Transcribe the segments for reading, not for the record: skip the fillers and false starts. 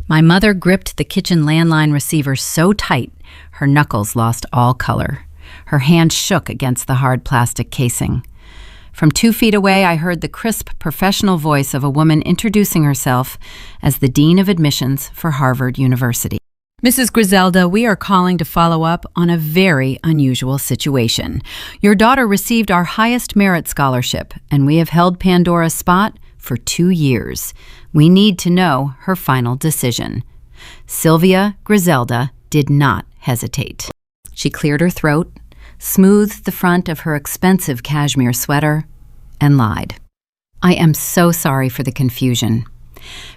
My mother gripped the kitchen landline receiver so tight, her knuckles lost all color. Her hand shook against the hard plastic casing. From 2 feet away, I heard the crisp, professional voice of a woman introducing herself as the Dean of Admissions for Harvard University. Mrs. Griselda, we are calling to follow up on a very unusual situation. Your daughter received our highest merit scholarship, and we have held Pandora's spot for 2 years. We need to know her final decision. Sylvia Griselda did not hesitate. She cleared her throat, smoothed the front of her expensive cashmere sweater, and lied. I am so sorry for the confusion.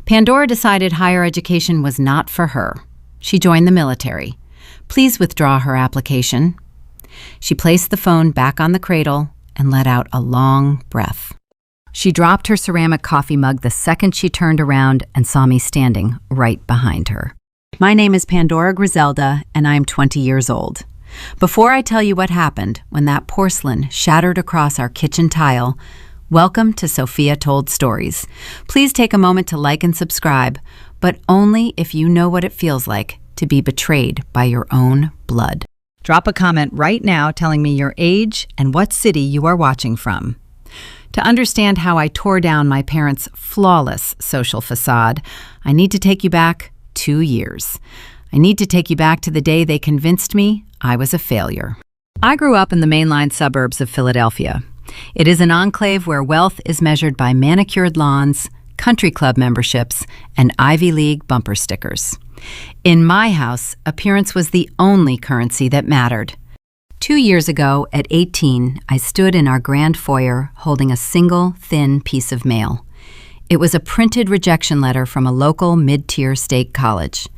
Pandora decided higher education was not for her. She joined the military. Please withdraw her application. She placed the phone back on the cradle and let out a long breath. She dropped her ceramic coffee mug the second she turned around and saw me standing right behind her. My name is Pandora Griselda, and I am 20 years old. Before I tell you what happened when that porcelain shattered across our kitchen tile, welcome to Sophia Told Stories. Please take a moment to like and subscribe, but only if you know what it feels like to be betrayed by your own blood. Drop a comment right now telling me your age and what city you are watching from. To understand how I tore down my parents' flawless social facade, I need to take you back 2 years. I need to take you back to the day they convinced me I was a failure. I grew up in the mainline suburbs of Philadelphia. It is an enclave where wealth is measured by manicured lawns, country club memberships, and Ivy League bumper stickers. In my house, appearance was the only currency that mattered. 2 years ago, at 18, I stood in our grand foyer holding a single, thin piece of mail. It was a printed rejection letter from a local mid-tier state college.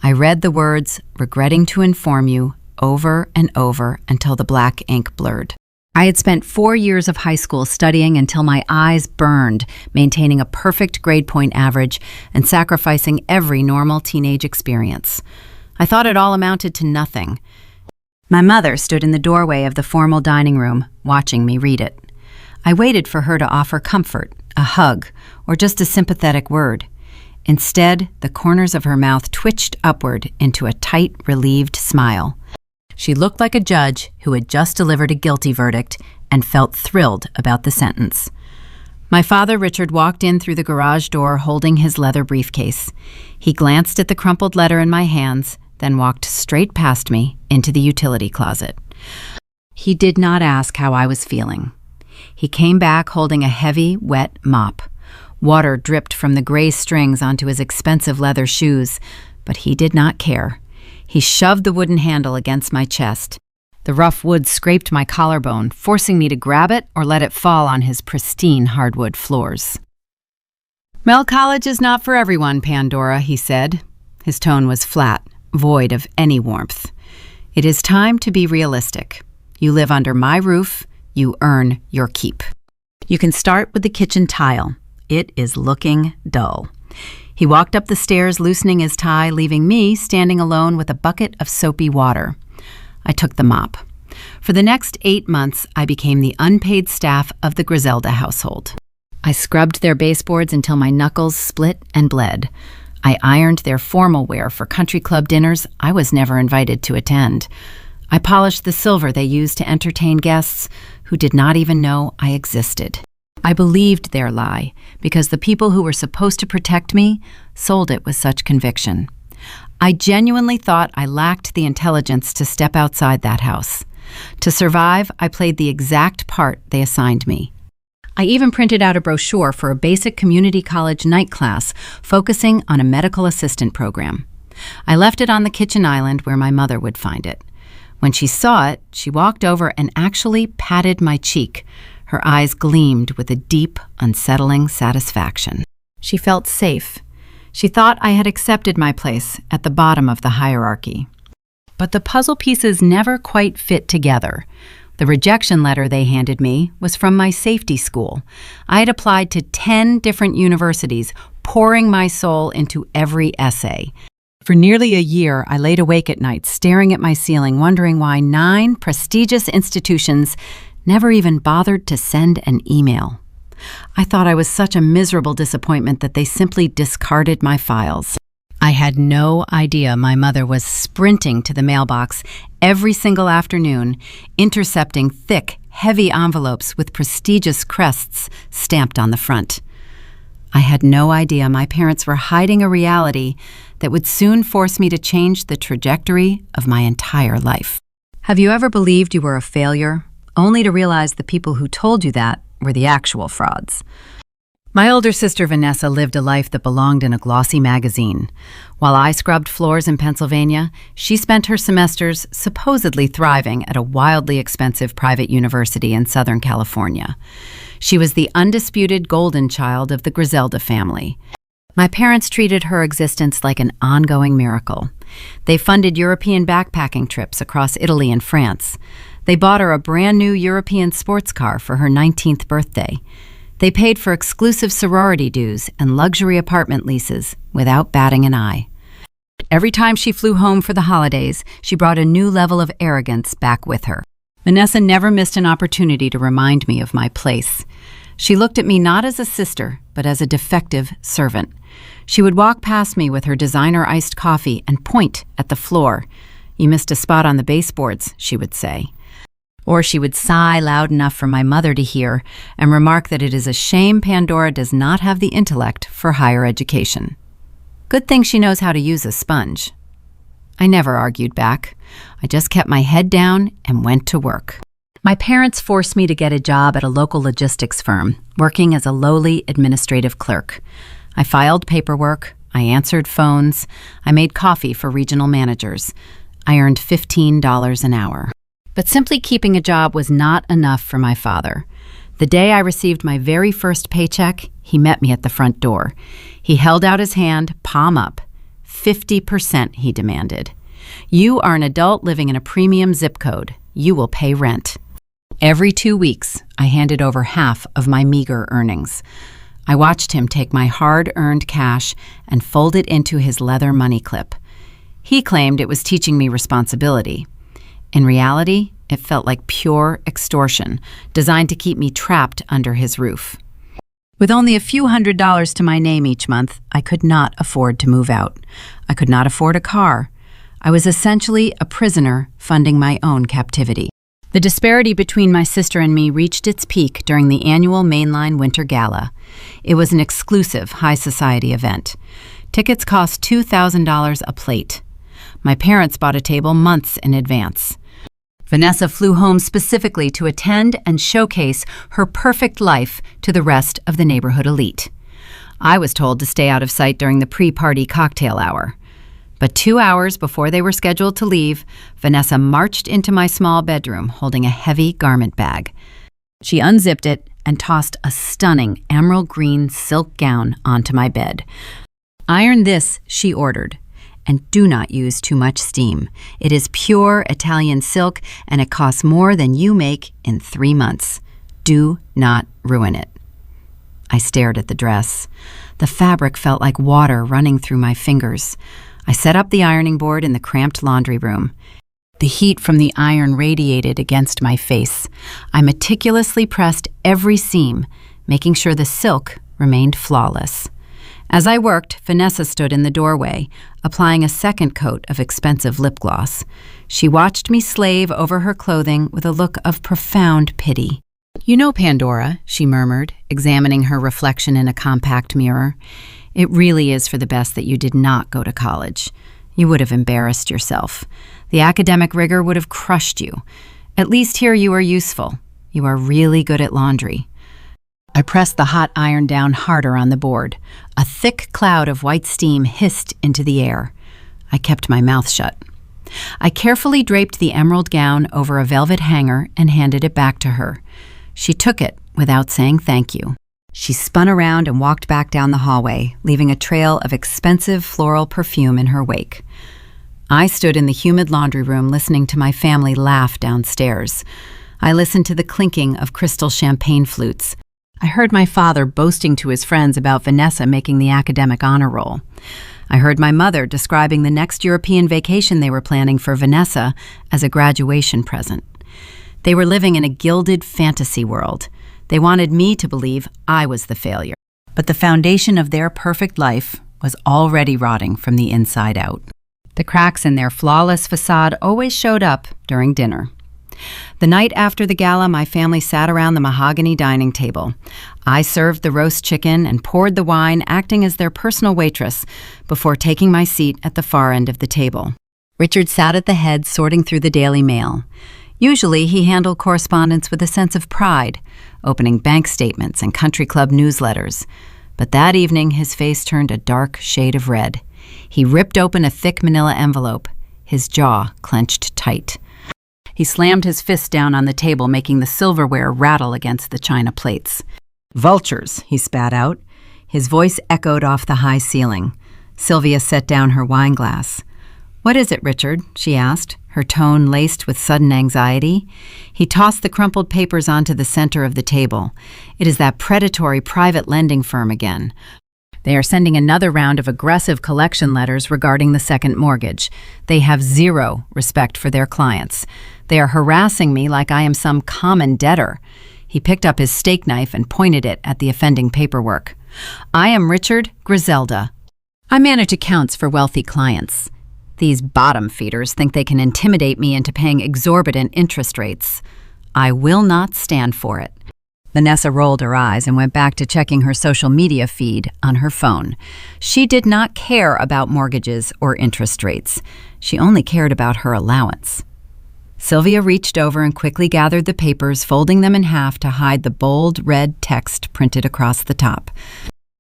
I read the words, "regretting to inform you," over and over until the black ink blurred. I had spent 4 years of high school studying until my eyes burned, maintaining a perfect grade point average and sacrificing every normal teenage experience. I thought it all amounted to nothing. My mother stood in the doorway of the formal dining room, watching me read it. I waited for her to offer comfort, a hug, or just a sympathetic word. Instead, the corners of her mouth twitched upward into a tight, relieved smile. She looked like a judge who had just delivered a guilty verdict and felt thrilled about the sentence. My father, Richard, walked in through the garage door holding his leather briefcase. He glanced at the crumpled letter in my hands, then walked straight past me into the utility closet. He did not ask how I was feeling. He came back holding a heavy, wet mop. Water dripped from the gray strings onto his expensive leather shoes, but he did not care. He shoved the wooden handle against my chest. The rough wood scraped my collarbone, forcing me to grab it or let it fall on his pristine hardwood floors. "Well, college is not for everyone, Pandora," he said. His tone was flat, void of any warmth. "It is time to be realistic. You live under my roof. You earn your keep. You can start with the kitchen tile. It is looking dull." He walked up the stairs, loosening his tie, leaving me standing alone with a bucket of soapy water. I took the mop. For the next 8 months, I became the unpaid staff of the Griselda household. I scrubbed their baseboards until my knuckles split and bled. I ironed their formal wear for country club dinners I was never invited to attend. I polished the silver they used to entertain guests who did not even know I existed. I believed their lie because the people who were supposed to protect me sold it with such conviction. I genuinely thought I lacked the intelligence to step outside that house. To survive, I played the exact part they assigned me. I even printed out a brochure for a basic community college night class focusing on a medical assistant program. I left it on the kitchen island where my mother would find it. When she saw it, she walked over and actually patted my cheek. Her eyes gleamed with a deep, unsettling satisfaction. She felt safe. She thought I had accepted my place at the bottom of the hierarchy. But the puzzle pieces never quite fit together. The rejection letter they handed me was from my safety school. I had applied to 10 different universities, pouring my soul into every essay. For nearly a year, I laid awake at night, staring at my ceiling, wondering why 9 prestigious institutions never even bothered to send an email. I thought I was such a miserable disappointment that they simply discarded my files. I had no idea my mother was sprinting to the mailbox every single afternoon, intercepting thick, heavy envelopes with prestigious crests stamped on the front. I had no idea my parents were hiding a reality that would soon force me to change the trajectory of my entire life. Have you ever believed you were a failure, only to realize the people who told you that were the actual frauds? My older sister Vanessa lived a life that belonged in a glossy magazine. While I scrubbed floors in Pennsylvania, she spent her semesters supposedly thriving at a wildly expensive private university in Southern California. She was the undisputed golden child of the Griselda family. My parents treated her existence like an ongoing miracle. They funded European backpacking trips across Italy and France. They bought her a brand new European sports car for her 19th birthday. They paid for exclusive sorority dues and luxury apartment leases without batting an eye. Every time she flew home for the holidays, she brought a new level of arrogance back with her. Vanessa never missed an opportunity to remind me of my place. She looked at me not as a sister, but as a defective servant. She would walk past me with her designer iced coffee and point at the floor. "You missed a spot on the baseboards," she would say. Or she would sigh loud enough for my mother to hear and remark that it is a shame Pandora does not have the intellect for higher education. Good thing she knows how to use a sponge. I never argued back. I just kept my head down and went to work. My parents forced me to get a job at a local logistics firm, working as a lowly administrative clerk. I filed paperwork, I answered phones, I made coffee for regional managers. I earned $15 an hour. But simply keeping a job was not enough for my father. The day I received my very first paycheck, he met me at the front door. He held out his hand, palm up. 50%, he demanded. "You are an adult living in a premium zip code. You will pay rent." Every 2 weeks, I handed over half of my meager earnings. I watched him take my hard-earned cash and fold it into his leather money clip. He claimed it was teaching me responsibility. In reality, it felt like pure extortion, designed to keep me trapped under his roof. With only a few $100s to my name each month, I could not afford to move out. I could not afford a car. I was essentially a prisoner funding my own captivity. The disparity between my sister and me reached its peak during the annual Mainline Winter Gala. It was an exclusive high society event. Tickets cost $2,000 a plate. My parents bought a table months in advance. Vanessa flew home specifically to attend and showcase her perfect life to the rest of the neighborhood elite. I was told to stay out of sight during the pre-party cocktail hour. But 2 hours before they were scheduled to leave, Vanessa marched into my small bedroom holding a heavy garment bag. She unzipped it and tossed a stunning emerald green silk gown onto my bed. "Iron this," she ordered. "And do not use too much steam. It is pure Italian silk, and it costs more than you make in 3 months. Do not ruin it." I stared at the dress. The fabric felt like water running through my fingers. I set up the ironing board in the cramped laundry room. The heat from the iron radiated against my face. I meticulously pressed every seam, making sure the silk remained flawless. As I worked, Vanessa stood in the doorway, applying a second coat of expensive lip gloss. She watched me slave over her clothing with a look of profound pity. "You know, Pandora," she murmured, examining her reflection in a compact mirror, "it really is for the best that you did not go to college. You would have embarrassed yourself. The academic rigor would have crushed you. At least here you are useful. You are really good at laundry." I pressed the hot iron down harder on the board. A thick cloud of white steam hissed into the air. I kept my mouth shut. I carefully draped the emerald gown over a velvet hanger and handed it back to her. She took it without saying thank you. She spun around and walked back down the hallway, leaving a trail of expensive floral perfume in her wake. I stood in the humid laundry room listening to my family laugh downstairs. I listened to the clinking of crystal champagne flutes. I heard my father boasting to his friends about Vanessa making the academic honor roll. I heard my mother describing the next European vacation they were planning for Vanessa as a graduation present. They were living in a gilded fantasy world. They wanted me to believe I was the failure. But the foundation of their perfect life was already rotting from the inside out. The cracks in their flawless facade always showed up during dinner. The night after the gala, my family sat around the mahogany dining table. I served the roast chicken and poured the wine, acting as their personal waitress, before taking my seat at the far end of the table. Richard sat at the head, sorting through the Daily Mail. Usually, he handled correspondence with a sense of pride, opening bank statements and country club newsletters. But that evening, his face turned a dark shade of red. He ripped open a thick manila envelope, his jaw clenched tight. He slammed his fist down on the table, making the silverware rattle against the china plates. "Vultures," he spat out. His voice echoed off the high ceiling. Sylvia set down her wine glass. "What is it, Richard?" she asked, her tone laced with sudden anxiety. He tossed the crumpled papers onto the center of the table. "It is that predatory private lending firm again. They are sending another round of aggressive collection letters regarding the second mortgage. They have zero respect for their clients. They are harassing me like I am some common debtor." He picked up his steak knife and pointed it at the offending paperwork. "I am Richard Griselda. I manage accounts for wealthy clients. These bottom feeders think they can intimidate me into paying exorbitant interest rates. I will not stand for it." Vanessa rolled her eyes and went back to checking her social media feed on her phone. She did not care about mortgages or interest rates. She only cared about her allowance. Sylvia reached over and quickly gathered the papers, folding them in half to hide the bold red text printed across the top.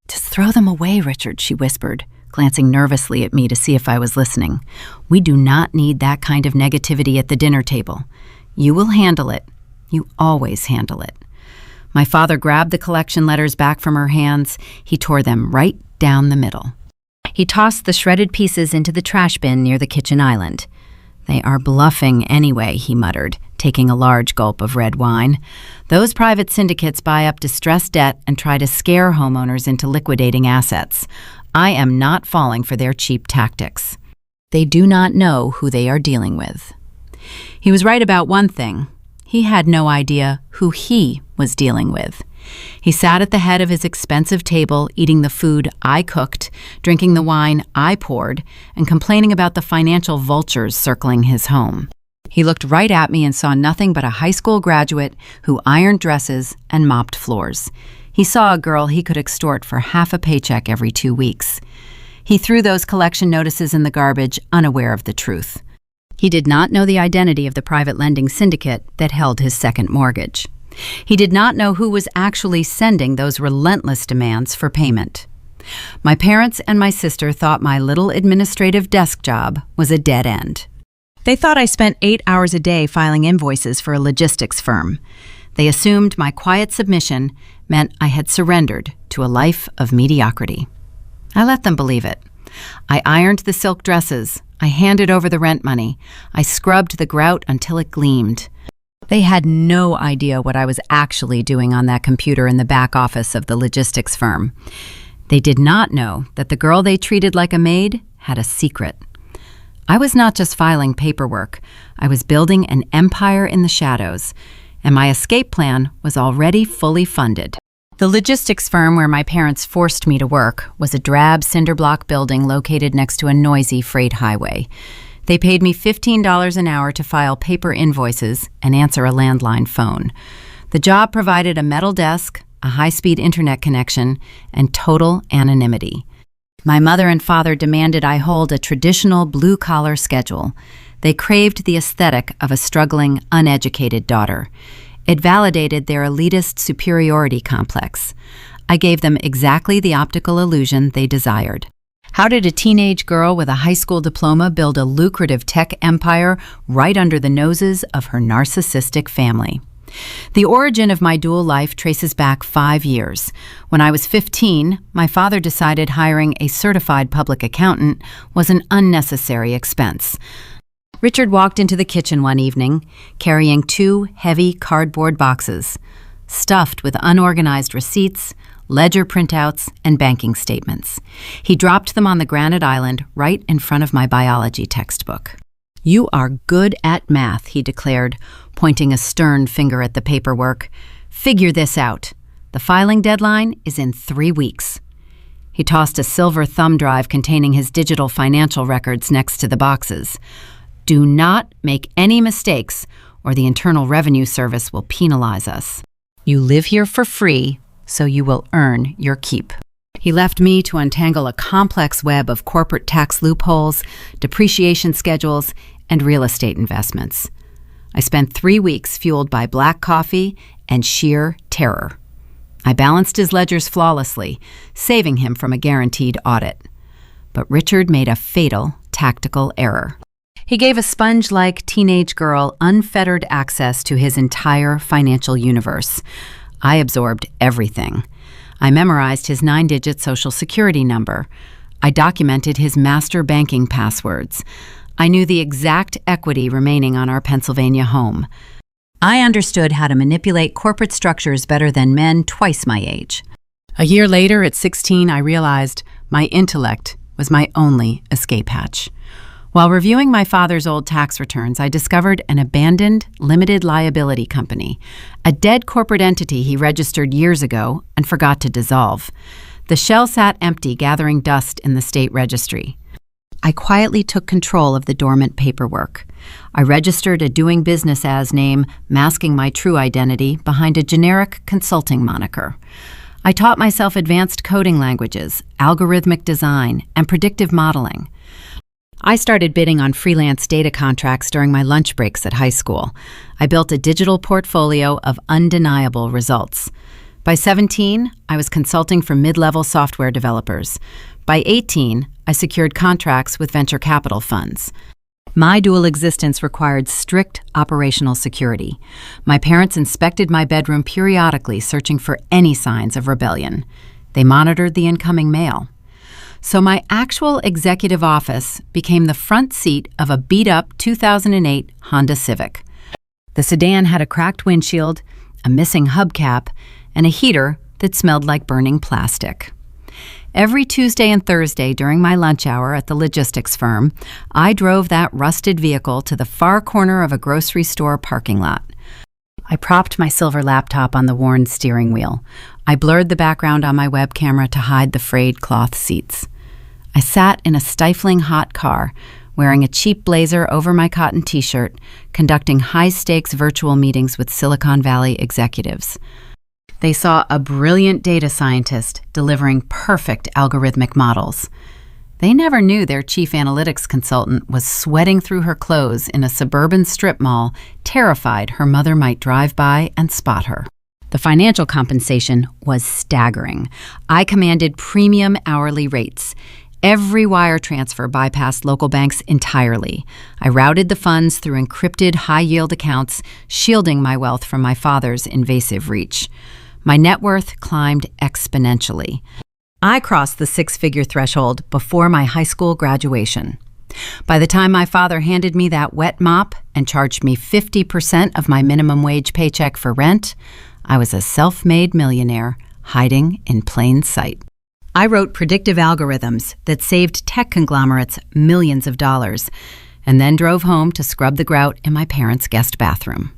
"Just throw them away, Richard," she whispered, glancing nervously at me to see if I was listening. "We do not need that kind of negativity at the dinner table. You will handle it. You always handle it." My father grabbed the collection letters back from her hands. He tore them right down the middle. He tossed the shredded pieces into the trash bin near the kitchen island. "They are bluffing anyway," he muttered, taking a large gulp of red wine. "Those private syndicates buy up distressed debt and try to scare homeowners into liquidating assets. I am not falling for their cheap tactics. They do not know who they are dealing with." He was right about one thing. He had no idea who he was dealing with. He sat at the head of his expensive table, eating the food I cooked, drinking the wine I poured, and complaining about the financial vultures circling his home. He looked right at me and saw nothing but a high school graduate who ironed dresses and mopped floors. He saw a girl he could extort for half a paycheck every 2 weeks. He threw those collection notices in the garbage, unaware of the truth. He did not know the identity of the private lending syndicate that held his second mortgage. He did not know who was actually sending those relentless demands for payment. My parents and my sister thought my little administrative desk job was a dead end. They thought I spent 8 hours a day filing invoices for a logistics firm. They assumed my quiet submission meant I had surrendered to a life of mediocrity. I let them believe it. I ironed the silk dresses. I handed over the rent money. I scrubbed the grout until it gleamed. They had no idea what I was actually doing on that computer in the back office of the logistics firm. They did not know that the girl they treated like a maid had a secret. I was not just filing paperwork. I was building an empire in the shadows, and my escape plan was already fully funded. The logistics firm where my parents forced me to work was a drab cinder block building located next to a noisy freight highway. They paid me $15 an hour to file paper invoices and answer a landline phone. The job provided a metal desk, a high-speed internet connection, and total anonymity. My mother and father demanded I hold a traditional blue-collar schedule. They craved the aesthetic of a struggling, uneducated daughter. It validated their elitist superiority complex. I gave them exactly the optical illusion they desired. How did a teenage girl with a high school diploma build a lucrative tech empire right under the noses of her narcissistic family? The origin of my dual life traces back 5 years. When I was 15, my father decided hiring a certified public accountant was an unnecessary expense. Richard walked into the kitchen one evening, carrying 2 heavy cardboard boxes, stuffed with unorganized receipts, ledger printouts, and banking statements. He dropped them on the granite island right in front of my biology textbook. "You are good at math," he declared, pointing a stern finger at the paperwork. "Figure this out. The filing deadline is in 3 weeks." He tossed a silver thumb drive containing his digital financial records next to the boxes. Do not make any mistakes, or the Internal Revenue Service will penalize us. You live here for free, so you will earn your keep. He left me to untangle a complex web of corporate tax loopholes, depreciation schedules, and real estate investments. I spent 3 weeks fueled by black coffee and sheer terror. I balanced his ledgers flawlessly, saving him from a guaranteed audit. But Richard made a fatal tactical error. He gave a sponge-like teenage girl unfettered access to his entire financial universe. I absorbed everything. I memorized his 9-digit social security number. I documented his master banking passwords. I knew the exact equity remaining on our Pennsylvania home. I understood how to manipulate corporate structures better than men twice my age. A year later, at 16, I realized my intellect was my only escape hatch. While reviewing my father's old tax returns, I discovered an abandoned, limited liability company, a dead corporate entity he registered years ago and forgot to dissolve. The shell sat empty, gathering dust in the state registry. I quietly took control of the dormant paperwork. I registered a doing business as name, masking my true identity behind a generic consulting moniker. I taught myself advanced coding languages, algorithmic design, and predictive modeling. I started bidding on freelance data contracts during my lunch breaks at high school. I built a digital portfolio of undeniable results. By 17, I was consulting for mid-level software developers. By 18, I secured contracts with venture capital funds. My dual existence required strict operational security. My parents inspected my bedroom periodically, searching for any signs of rebellion. They monitored the incoming mail. So my actual executive office became the front seat of a beat-up 2008 Honda Civic. The sedan had a cracked windshield, a missing hubcap, and a heater that smelled like burning plastic. Every Tuesday and Thursday during my lunch hour at the logistics firm, I drove that rusted vehicle to the far corner of a grocery store parking lot. I propped my silver laptop on the worn steering wheel. I blurred the background on my web camera to hide the frayed cloth seats. I sat in a stifling hot car, wearing a cheap blazer over my cotton t-shirt, conducting high-stakes virtual meetings with Silicon Valley executives. They saw a brilliant data scientist delivering perfect algorithmic models. They never knew their chief analytics consultant was sweating through her clothes in a suburban strip mall, terrified her mother might drive by and spot her. The financial compensation was staggering. I commanded premium hourly rates. Every wire transfer bypassed local banks entirely. I routed the funds through encrypted high-yield accounts, shielding my wealth from my father's invasive reach. My net worth climbed exponentially. I crossed the 6-figure threshold before my high school graduation. By the time my father handed me that wet mop and charged me 50% of my minimum wage paycheck for rent, I was a self-made millionaire hiding in plain sight. I wrote predictive algorithms that saved tech conglomerates millions of dollars, and then drove home to scrub the grout in my parents' guest bathroom.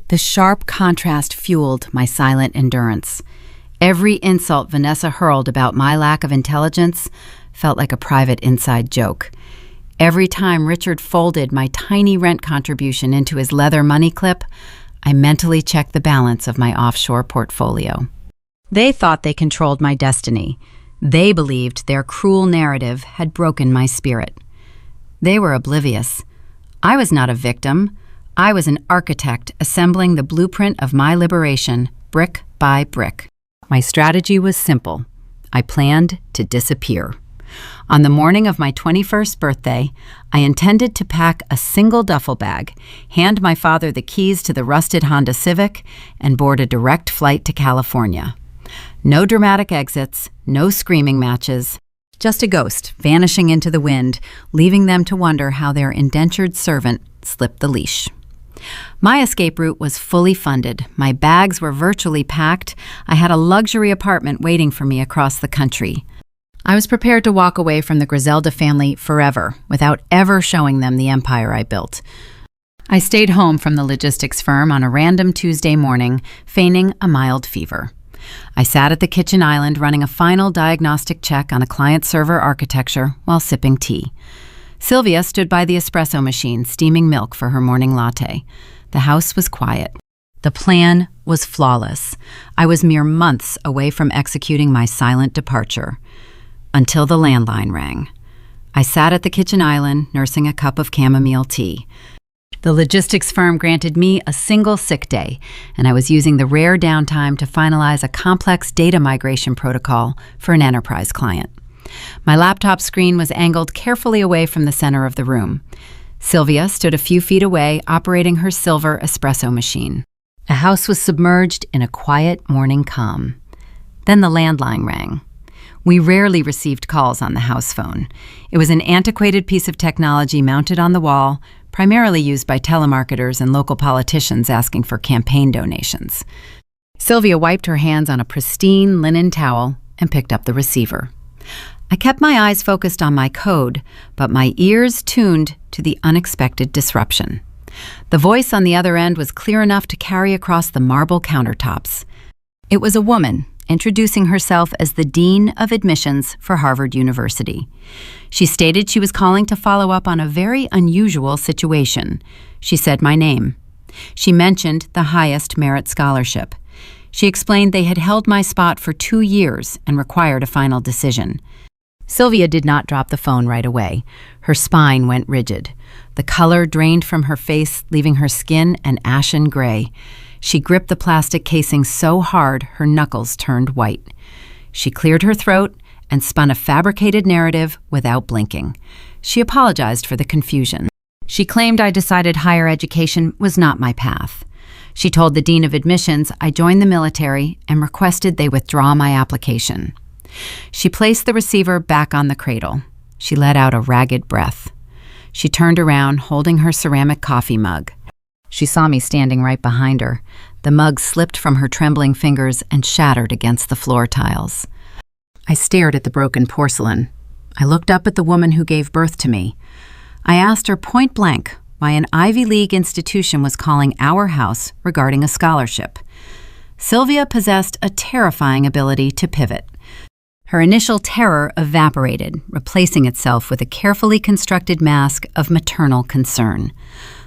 The sharp contrast fueled my silent endurance. Every insult Vanessa hurled about my lack of intelligence felt like a private inside joke. Every time Richard folded my tiny rent contribution into his leather money clip, I mentally checked the balance of my offshore portfolio. They thought they controlled my destiny. They believed their cruel narrative had broken my spirit. They were oblivious. I was not a victim. I was an architect assembling the blueprint of my liberation, brick by brick. My strategy was simple. I planned to disappear. On the morning of my 21st birthday, I intended to pack a single duffel bag, hand my father the keys to the rusted Honda Civic, and board a direct flight to California. No dramatic exits, no screaming matches, just a ghost vanishing into the wind, leaving them to wonder how their indentured servant slipped the leash. My escape route was fully funded. My bags were virtually packed. I had a luxury apartment waiting for me across the country. I was prepared to walk away from the Griselda family forever, without ever showing them the empire I built. I stayed home from the logistics firm on a random Tuesday morning, feigning a mild fever. I sat at the kitchen island running a final diagnostic check on a client-server architecture while sipping tea. Sylvia stood by the espresso machine, steaming milk for her morning latte. The house was quiet. The plan was flawless. I was mere months away from executing my silent departure. Until the landline rang. I sat at the kitchen island, nursing a cup of chamomile tea. The logistics firm granted me a single sick day, and I was using the rare downtime to finalize a complex data migration protocol for an enterprise client. My laptop screen was angled carefully away from the center of the room. Sylvia stood a few feet away, operating her silver espresso machine. The house was submerged in a quiet morning calm. Then the landline rang. We rarely received calls on the house phone. It was an antiquated piece of technology mounted on the wall, primarily used by telemarketers and local politicians asking for campaign donations. Sylvia wiped her hands on a pristine linen towel and picked up the receiver. I kept my eyes focused on my code, but my ears tuned to the unexpected disruption. The voice on the other end was clear enough to carry across the marble countertops. It was a woman, introducing herself as the Dean of Admissions for Harvard University. She stated she was calling to follow up on a very unusual situation. She said my name. She mentioned the highest merit scholarship. She explained they had held my spot for 2 years and required a final decision. Sylvia did not drop the phone right away. Her spine went rigid. The color drained from her face, leaving her skin an ashen gray. She gripped the plastic casing so hard her knuckles turned white. She cleared her throat and spun a fabricated narrative without blinking. She apologized for the confusion. She claimed I decided higher education was not my path. She told the Dean of Admissions I joined the military and requested they withdraw my application. She placed the receiver back on the cradle. She let out a ragged breath. She turned around, holding her ceramic coffee mug. She saw me standing right behind her. The mug slipped from her trembling fingers and shattered against the floor tiles. I stared at the broken porcelain. I looked up at the woman who gave birth to me. I asked her point blank why an Ivy League institution was calling our house regarding a scholarship. Sylvia possessed a terrifying ability to pivot. Her initial terror evaporated, replacing itself with a carefully constructed mask of maternal concern.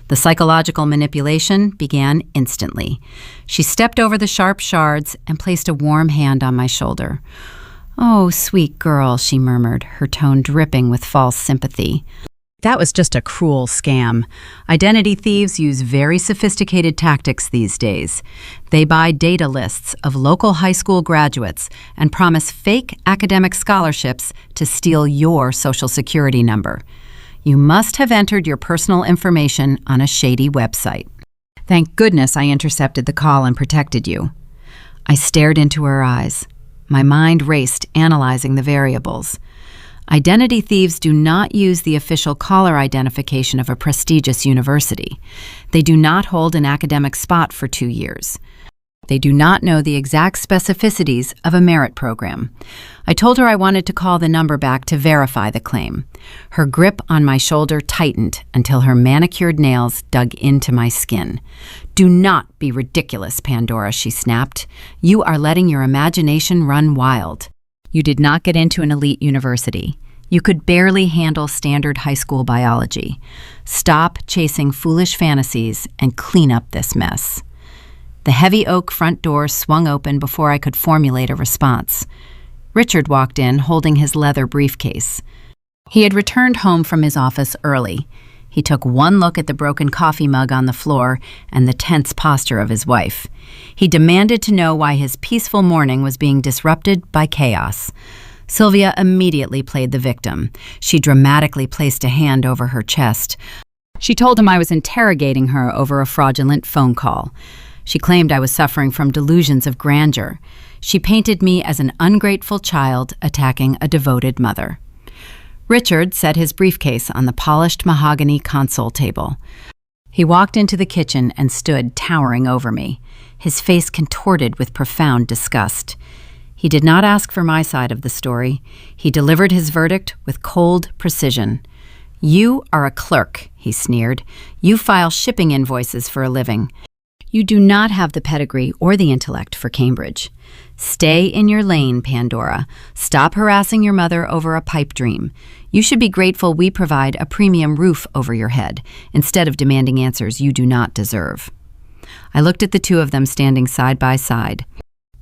The psychological manipulation began instantly. She stepped over the sharp shards and placed a warm hand on my shoulder. "Oh, sweet girl," she murmured, her tone dripping with false sympathy. That was just a cruel scam. Identity thieves use very sophisticated tactics these days. They buy data lists of local high school graduates and promise fake academic scholarships to steal your Social Security number. You must have entered your personal information on a shady website. Thank goodness I intercepted the call and protected you. I stared into her eyes. My mind raced, analyzing the variables. Identity thieves do not use the official caller identification of a prestigious university. They do not hold an academic spot for 2 years. They do not know the exact specificities of a merit program. I told her I wanted to call the number back to verify the claim. Her grip on my shoulder tightened until her manicured nails dug into my skin. "Do not be ridiculous, Pandora," she snapped. "You are letting your imagination run wild. You did not get into an elite university. You could barely handle standard high school biology. Stop chasing foolish fantasies and clean up this mess." The heavy oak front door swung open before I could formulate a response. Richard walked in, holding his leather briefcase. He had returned home from his office early. He took one look at the broken coffee mug on the floor and the tense posture of his wife. He demanded to know why his peaceful morning was being disrupted by chaos. Sylvia immediately played the victim. She dramatically placed a hand over her chest. She told him I was interrogating her over a fraudulent phone call. She claimed I was suffering from delusions of grandeur. She painted me as an ungrateful child attacking a devoted mother. Richard set his briefcase on the polished mahogany console table. He walked into the kitchen and stood towering over me, his face contorted with profound disgust. He did not ask for my side of the story. He delivered his verdict with cold precision. "You are a clerk," he sneered. "You file shipping invoices for a living. You do not have the pedigree or the intellect for Cambridge. Stay in your lane, Pandora. Stop harassing your mother over a pipe dream. You should be grateful we provide a premium roof over your head, instead of demanding answers you do not deserve. I looked at the two of them standing side by side.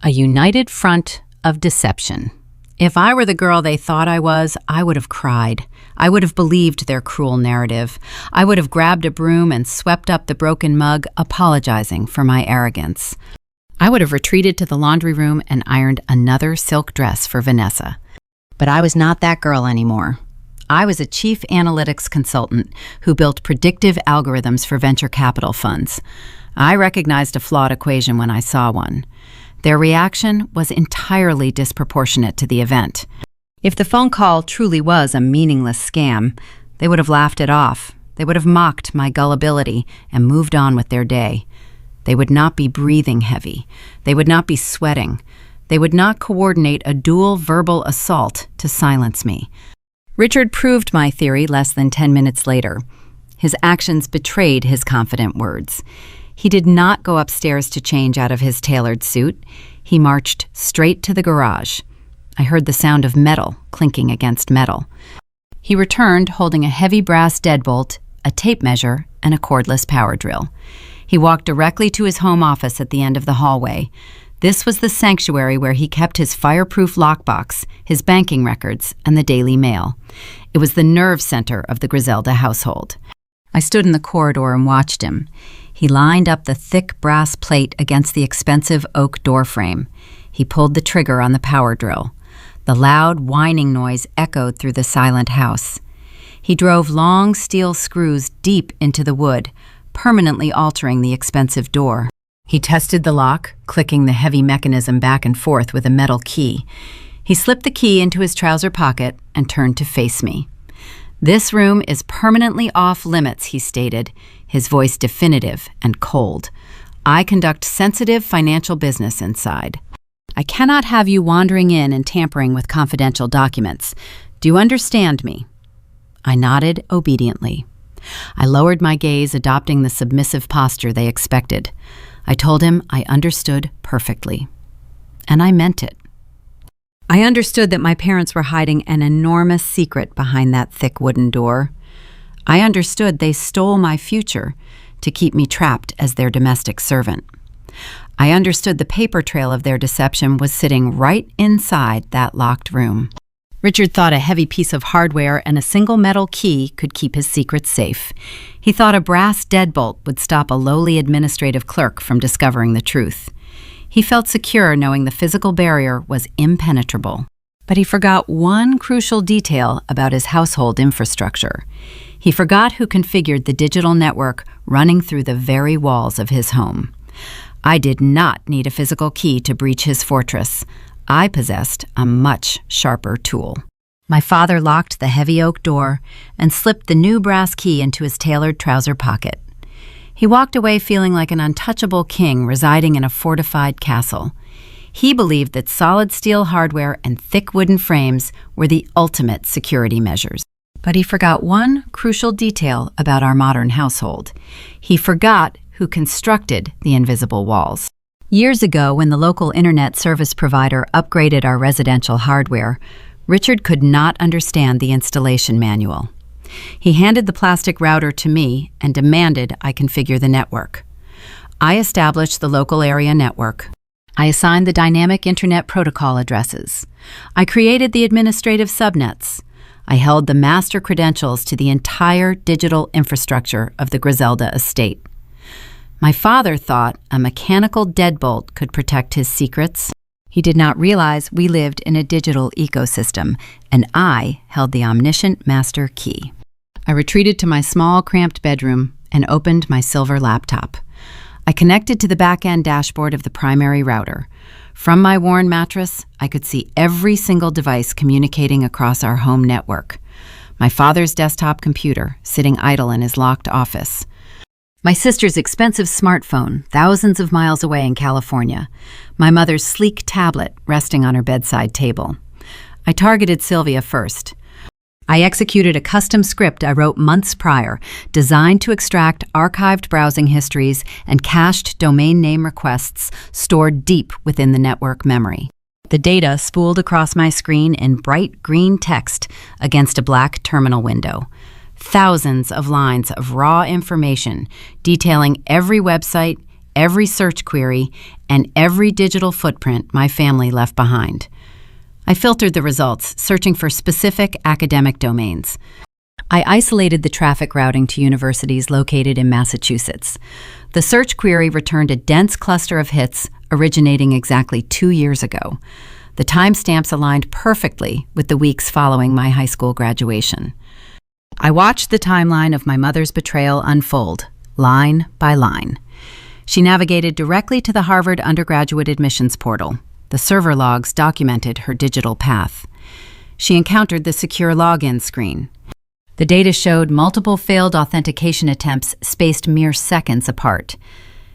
A united front of deception. If I were the girl they thought I was, I would have cried. I would have believed their cruel narrative. I would have grabbed a broom and swept up the broken mug, apologizing for my arrogance. I would have retreated to the laundry room and ironed another silk dress for Vanessa. But I was not that girl anymore. I was a chief analytics consultant who built predictive algorithms for venture capital funds. I recognized a flawed equation when I saw one. Their reaction was entirely disproportionate to the event. If the phone call truly was a meaningless scam, they would have laughed it off. They would have mocked my gullibility and moved on with their day. They would not be breathing heavy. They would not be sweating. They would not coordinate a dual verbal assault to silence me. Richard proved my theory less than 10 minutes later. His actions betrayed his confident words. He did not go upstairs to change out of his tailored suit. He marched straight to the garage. I heard the sound of metal clinking against metal. He returned holding a heavy brass deadbolt, a tape measure, and a cordless power drill. He walked directly to his home office at the end of the hallway. This was the sanctuary where he kept his fireproof lockbox, his banking records, and the Daily Mail. It was the nerve center of the Griselda household. I stood in the corridor and watched him. He lined up the thick brass plate against the expensive oak doorframe. He pulled the trigger on the power drill. The loud whining noise echoed through the silent house. He drove long steel screws deep into the wood, permanently altering the expensive door. He tested the lock, clicking the heavy mechanism back and forth with a metal key. He slipped the key into his trouser pocket and turned to face me. "This room is permanently off limits," he stated, his voice definitive and cold. "I conduct sensitive financial business inside. I cannot have you wandering in and tampering with confidential documents. Do you understand me?" I nodded obediently. I lowered my gaze, adopting the submissive posture they expected. I told him I understood perfectly. And I meant it. I understood that my parents were hiding an enormous secret behind that thick wooden door. I understood they stole my future to keep me trapped as their domestic servant. I understood the paper trail of their deception was sitting right inside that locked room. Richard thought a heavy piece of hardware and a single metal key could keep his secrets safe. He thought a brass deadbolt would stop a lowly administrative clerk from discovering the truth. He felt secure knowing the physical barrier was impenetrable. But he forgot one crucial detail about his household infrastructure. He forgot who configured the digital network running through the very walls of his home. I did not need a physical key to breach his fortress. I possessed a much sharper tool. My father locked the heavy oak door and slipped the new brass key into his tailored trouser pocket. He walked away feeling like an untouchable king residing in a fortified castle. He believed that solid steel hardware and thick wooden frames were the ultimate security measures. But he forgot one crucial detail about our modern household. He forgot who constructed the invisible walls. Years ago, when the local internet service provider upgraded our residential hardware, Richard could not understand the installation manual. He handed the plastic router to me and demanded I configure the network. I established the local area network. I assigned the dynamic internet protocol addresses. I created the administrative subnets. I held the master credentials to the entire digital infrastructure of the Griselda estate. My father thought a mechanical deadbolt could protect his secrets. He did not realize we lived in a digital ecosystem, and I held the omniscient master key. I retreated to my small, cramped bedroom and opened my silver laptop. I connected to the back-end dashboard of the primary router. From my worn mattress, I could see every single device communicating across our home network. My father's desktop computer sitting idle in his locked office. My sister's expensive smartphone, thousands of miles away in California. My mother's sleek tablet resting on her bedside table. I targeted Sylvia first. I executed a custom script I wrote months prior, designed to extract archived browsing histories and cached domain name requests stored deep within the network memory. The data spooled across my screen in bright green text against a black terminal window. Thousands of lines of raw information detailing every website, every search query, and every digital footprint my family left behind. I filtered the results, searching for specific academic domains. I isolated the traffic routing to universities located in Massachusetts. The search query returned a dense cluster of hits originating exactly 2 years ago. The timestamps aligned perfectly with the weeks following my high school graduation. I watched the timeline of my mother's betrayal unfold, line by line. She navigated directly to the Harvard undergraduate admissions portal. The server logs documented her digital path. She encountered the secure login screen. The data showed multiple failed authentication attempts spaced mere seconds apart.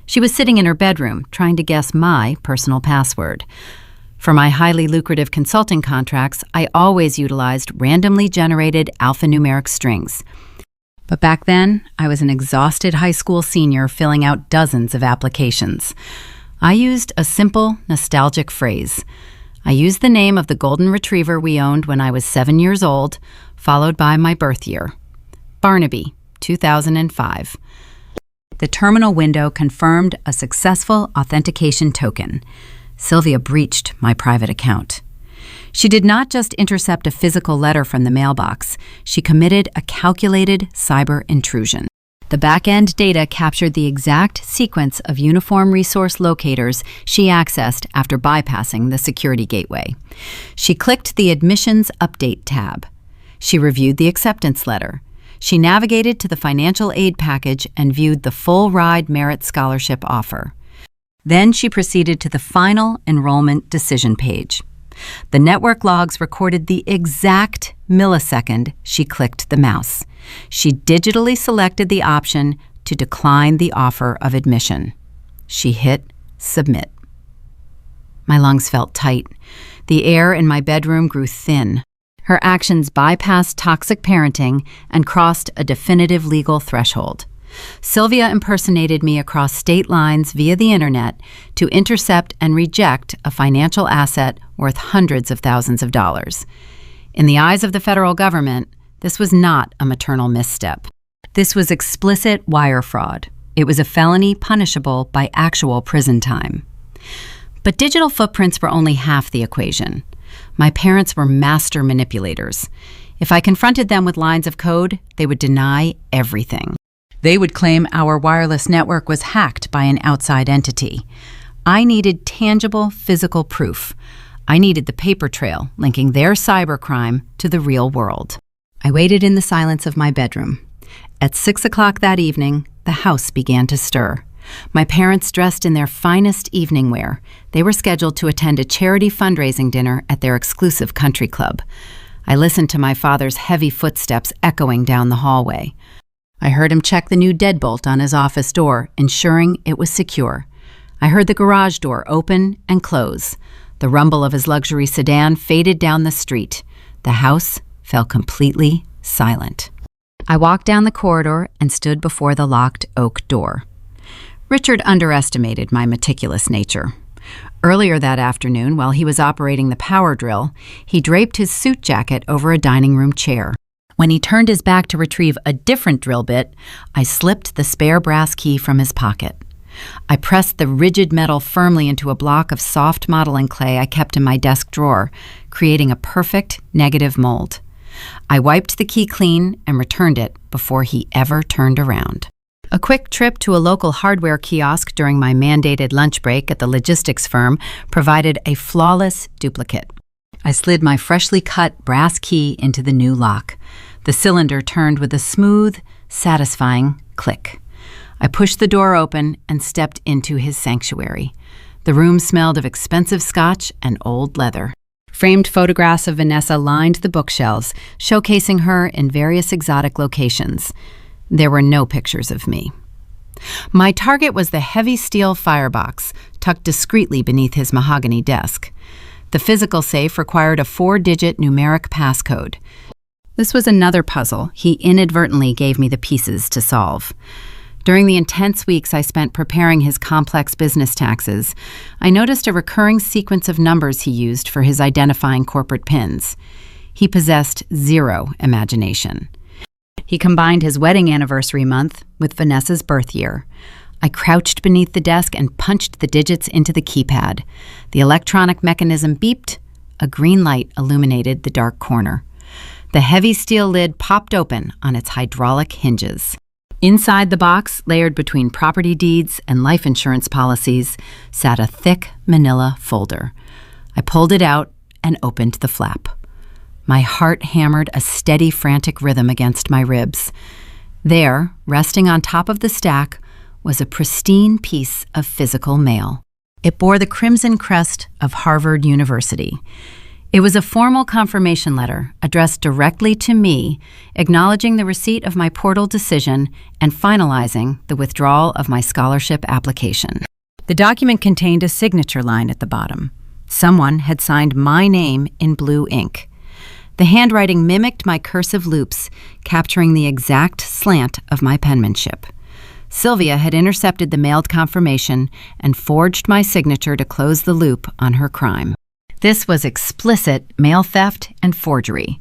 She was sitting in her bedroom trying to guess my personal password. For my highly lucrative consulting contracts, I always utilized randomly generated alphanumeric strings. But back then, I was an exhausted high school senior filling out dozens of applications. I used a simple, nostalgic phrase. I used the name of the golden retriever we owned when I was 7 years old, followed by my birth year. Barnaby, 2005. The terminal window confirmed a successful authentication token. Sylvia breached my private account. She did not just intercept a physical letter from the mailbox. She committed a calculated cyber intrusion. The back-end data captured the exact sequence of uniform resource locators she accessed after bypassing the security gateway. She clicked the Admissions Update tab. She reviewed the acceptance letter. She navigated to the financial aid package and viewed the full ride merit scholarship offer. Then she proceeded to the final enrollment decision page. The network logs recorded the exact millisecond she clicked the mouse. She digitally selected the option to decline the offer of admission. She hit submit. My lungs felt tight. The air in my bedroom grew thin. Her actions bypassed toxic parenting and crossed a definitive legal threshold. Sylvia impersonated me across state lines via the internet to intercept and reject a financial asset worth hundreds of thousands of dollars. In the eyes of the federal government, this was not a maternal misstep. This was explicit wire fraud. It was a felony punishable by actual prison time. But digital footprints were only half the equation. My parents were master manipulators. If I confronted them with lines of code, they would deny everything. They would claim our wireless network was hacked by an outside entity. I needed tangible physical proof. I needed the paper trail linking their cybercrime to the real world. I waited in the silence of my bedroom. At 6 o'clock that evening, the house began to stir. My parents dressed in their finest evening wear. They were scheduled to attend a charity fundraising dinner at their exclusive country club. I listened to my father's heavy footsteps echoing down the hallway. I heard him check the new deadbolt on his office door, ensuring it was secure. I heard the garage door open and close. The rumble of his luxury sedan faded down the street. The house fell completely silent. I walked down the corridor and stood before the locked oak door. Richard underestimated my meticulous nature. Earlier that afternoon, while he was operating the power drill, he draped his suit jacket over a dining room chair. When he turned his back to retrieve a different drill bit, I slipped the spare brass key from his pocket. I pressed the rigid metal firmly into a block of soft modeling clay I kept in my desk drawer, creating a perfect negative mold. I wiped the key clean and returned it before he ever turned around. A quick trip to a local hardware kiosk during my mandated lunch break at the logistics firm provided a flawless duplicate. I slid my freshly cut brass key into the new lock. The cylinder turned with a smooth, satisfying click. I pushed the door open and stepped into his sanctuary. The room smelled of expensive scotch and old leather. Framed photographs of Vanessa lined the bookshelves, showcasing her in various exotic locations. There were no pictures of me. My target was the heavy steel firebox, tucked discreetly beneath his mahogany desk. The physical safe required a 4-digit numeric passcode. This was another puzzle he inadvertently gave me the pieces to solve. During the intense weeks I spent preparing his complex business taxes, I noticed a recurring sequence of numbers he used for his identifying corporate pins. He possessed zero imagination. He combined his wedding anniversary month with Vanessa's birth year. I crouched beneath the desk and punched the digits into the keypad. The electronic mechanism beeped. A green light illuminated the dark corner. The heavy steel lid popped open on its hydraulic hinges. Inside the box, layered between property deeds and life insurance policies, sat a thick manila folder. I pulled it out and opened the flap. My heart hammered a steady, frantic rhythm against my ribs. There, resting on top of the stack, was a pristine piece of physical mail. It bore the crimson crest of Harvard University. It was a formal confirmation letter addressed directly to me, acknowledging the receipt of my portal decision and finalizing the withdrawal of my scholarship application. The document contained a signature line at the bottom. Someone had signed my name in blue ink. The handwriting mimicked my cursive loops, capturing the exact slant of my penmanship. Sophia had intercepted the mailed confirmation and forged my signature to close the loop on her crime. This was explicit mail theft and forgery.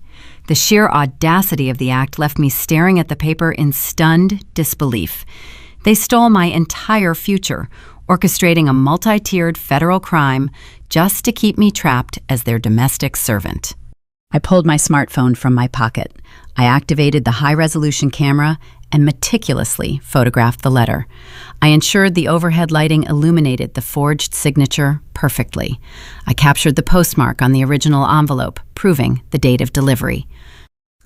The sheer audacity of the act left me staring at the paper in stunned disbelief. They stole my entire future, orchestrating a multi-tiered federal crime just to keep me trapped as their domestic servant. I pulled my smartphone from my pocket. I activated the high-resolution camera and meticulously photographed the letter. I ensured the overhead lighting illuminated the forged signature perfectly. I captured the postmark on the original envelope, proving the date of delivery.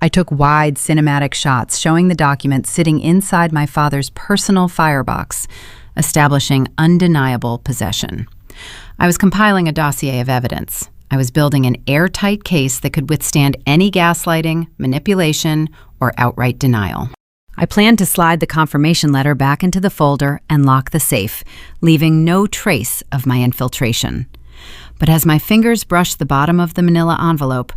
I took wide cinematic shots showing the document sitting inside my father's personal firebox, establishing undeniable possession. I was compiling a dossier of evidence. I was building an airtight case that could withstand any gaslighting, manipulation, or outright denial. I planned to slide the confirmation letter back into the folder and lock the safe, leaving no trace of my infiltration. But as my fingers brushed the bottom of the manila envelope,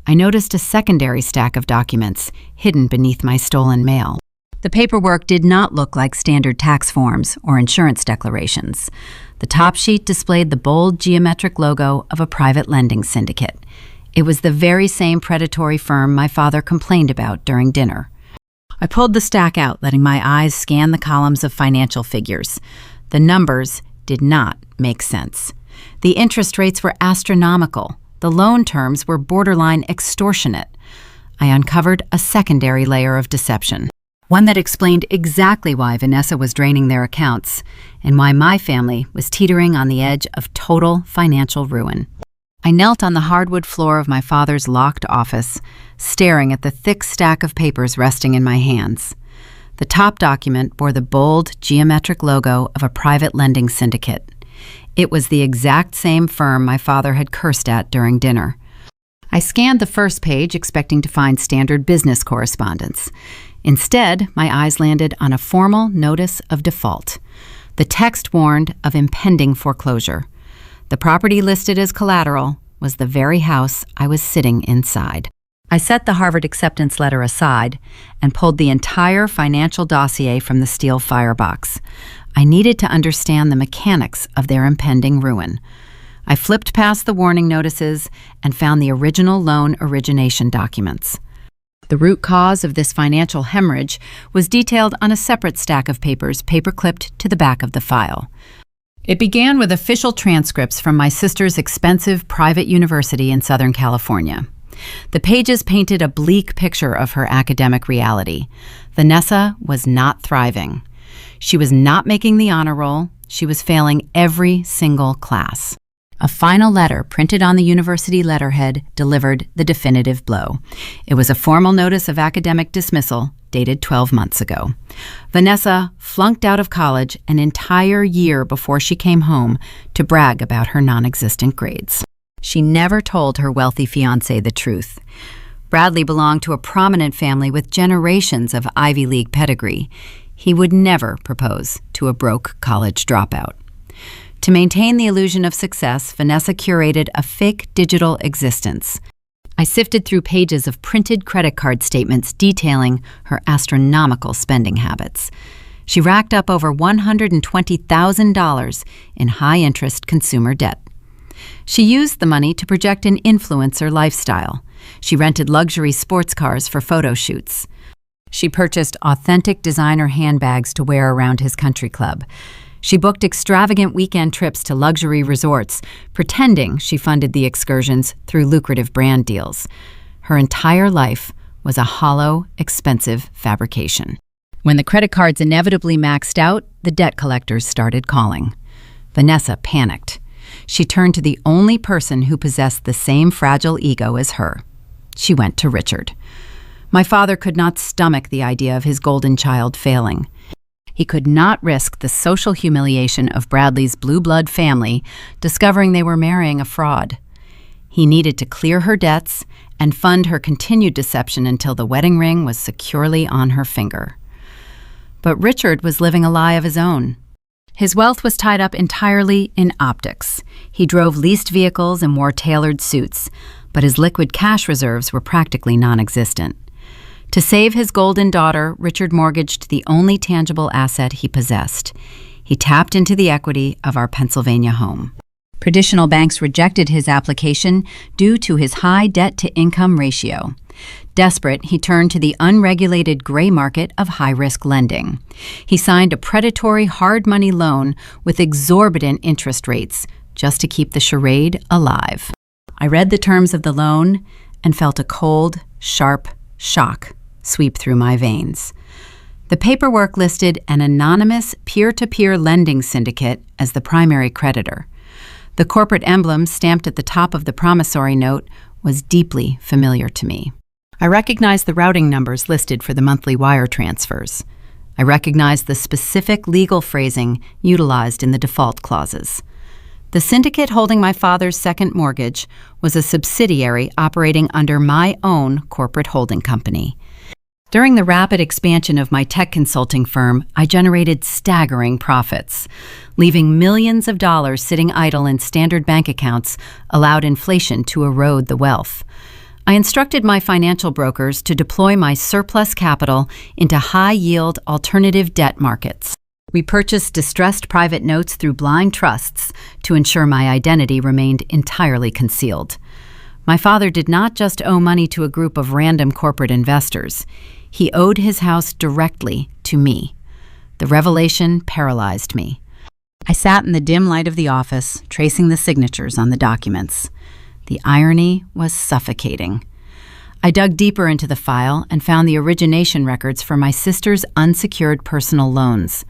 I noticed a secondary stack of documents hidden beneath my stolen mail. The paperwork did not look like standard tax forms or insurance declarations. The top sheet displayed the bold geometric logo of a private lending syndicate. It was the very same predatory firm my father complained about during dinner. I pulled the stack out, letting my eyes scan the columns of financial figures. The numbers did not make sense. The interest rates were astronomical. The loan terms were borderline extortionate. I uncovered a secondary layer of deception, one that explained exactly why Vanessa was draining their accounts and why my family was teetering on the edge of total financial ruin. I knelt on the hardwood floor of my father's locked office, staring at the thick stack of papers resting in my hands. The top document bore the bold, geometric logo of a private lending syndicate. It was the exact same firm my father had cursed at during dinner. I scanned the first page, expecting to find standard business correspondence. Instead, my eyes landed on a formal notice of default. The text warned of impending foreclosure. The property listed as collateral was the very house I was sitting inside. I set the Harvard acceptance letter aside and pulled the entire financial dossier from the steel firebox. I needed to understand the mechanics of their impending ruin. I flipped past the warning notices and found the original loan origination documents. The root cause of this financial hemorrhage was detailed on a separate stack of papers paper-clipped to the back of the file. It began with official transcripts from my sister's expensive private university in Southern California. The pages painted a bleak picture of her academic reality. Vanessa was not thriving. She was not making the honor roll. She was failing every single class. A final letter printed on the university letterhead delivered the definitive blow. It was a formal notice of academic dismissal dated 12 months ago. Vanessa flunked out of college an entire year before she came home to brag about her non-existent grades. She never told her wealthy fiancé the truth. Bradley belonged to a prominent family with generations of Ivy League pedigree. He would never propose to a broke college dropout. To maintain the illusion of success, Vanessa curated a fake digital existence. I sifted through pages of printed credit card statements detailing her astronomical spending habits. She racked up over $120,000 in high-interest consumer debt. She used the money to project an influencer lifestyle. She rented luxury sports cars for photo shoots. She purchased authentic designer handbags to wear around his country club. She booked extravagant weekend trips to luxury resorts, pretending she funded the excursions through lucrative brand deals. Her entire life was a hollow, expensive fabrication. When the credit cards inevitably maxed out, the debt collectors started calling. Vanessa panicked. She turned to the only person who possessed the same fragile ego as her. She went to Richard. My father could not stomach the idea of his golden child failing. He could not risk the social humiliation of Bradley's blue blood family discovering they were marrying a fraud. He needed to clear her debts and fund her continued deception until the wedding ring was securely on her finger. But Richard was living a lie of his own. His wealth was tied up entirely in optics. He drove leased vehicles and wore tailored suits, but his liquid cash reserves were practically non-existent. To save his golden daughter, Richard mortgaged the only tangible asset he possessed. He tapped into the equity of our Pennsylvania home. Traditional banks rejected his application due to his high debt-to-income ratio. Desperate, he turned to the unregulated gray market of high-risk lending. He signed a predatory hard money loan with exorbitant interest rates just to keep the charade alive. I read the terms of the loan and felt a cold, sharp shock sweep through my veins. The paperwork listed an anonymous peer-to-peer lending syndicate as the primary creditor. The corporate emblem stamped at the top of the promissory note was deeply familiar to me. I recognized the routing numbers listed for the monthly wire transfers. I recognized the specific legal phrasing utilized in the default clauses. The syndicate holding my father's second mortgage was a subsidiary operating under my own corporate holding company. During the rapid expansion of my tech consulting firm, I generated staggering profits. Leaving millions of dollars sitting idle in standard bank accounts allowed inflation to erode the wealth. I instructed my financial brokers to deploy my surplus capital into high-yield alternative debt markets. We purchased distressed private notes through blind trusts to ensure my identity remained entirely concealed. My father did not just owe money to a group of random corporate investors. He owed his house directly to me. The revelation paralyzed me. I sat in the dim light of the office, tracing the signatures on the documents. The irony was suffocating. I dug deeper into the file and found the origination records for my sister's unsecured personal loans.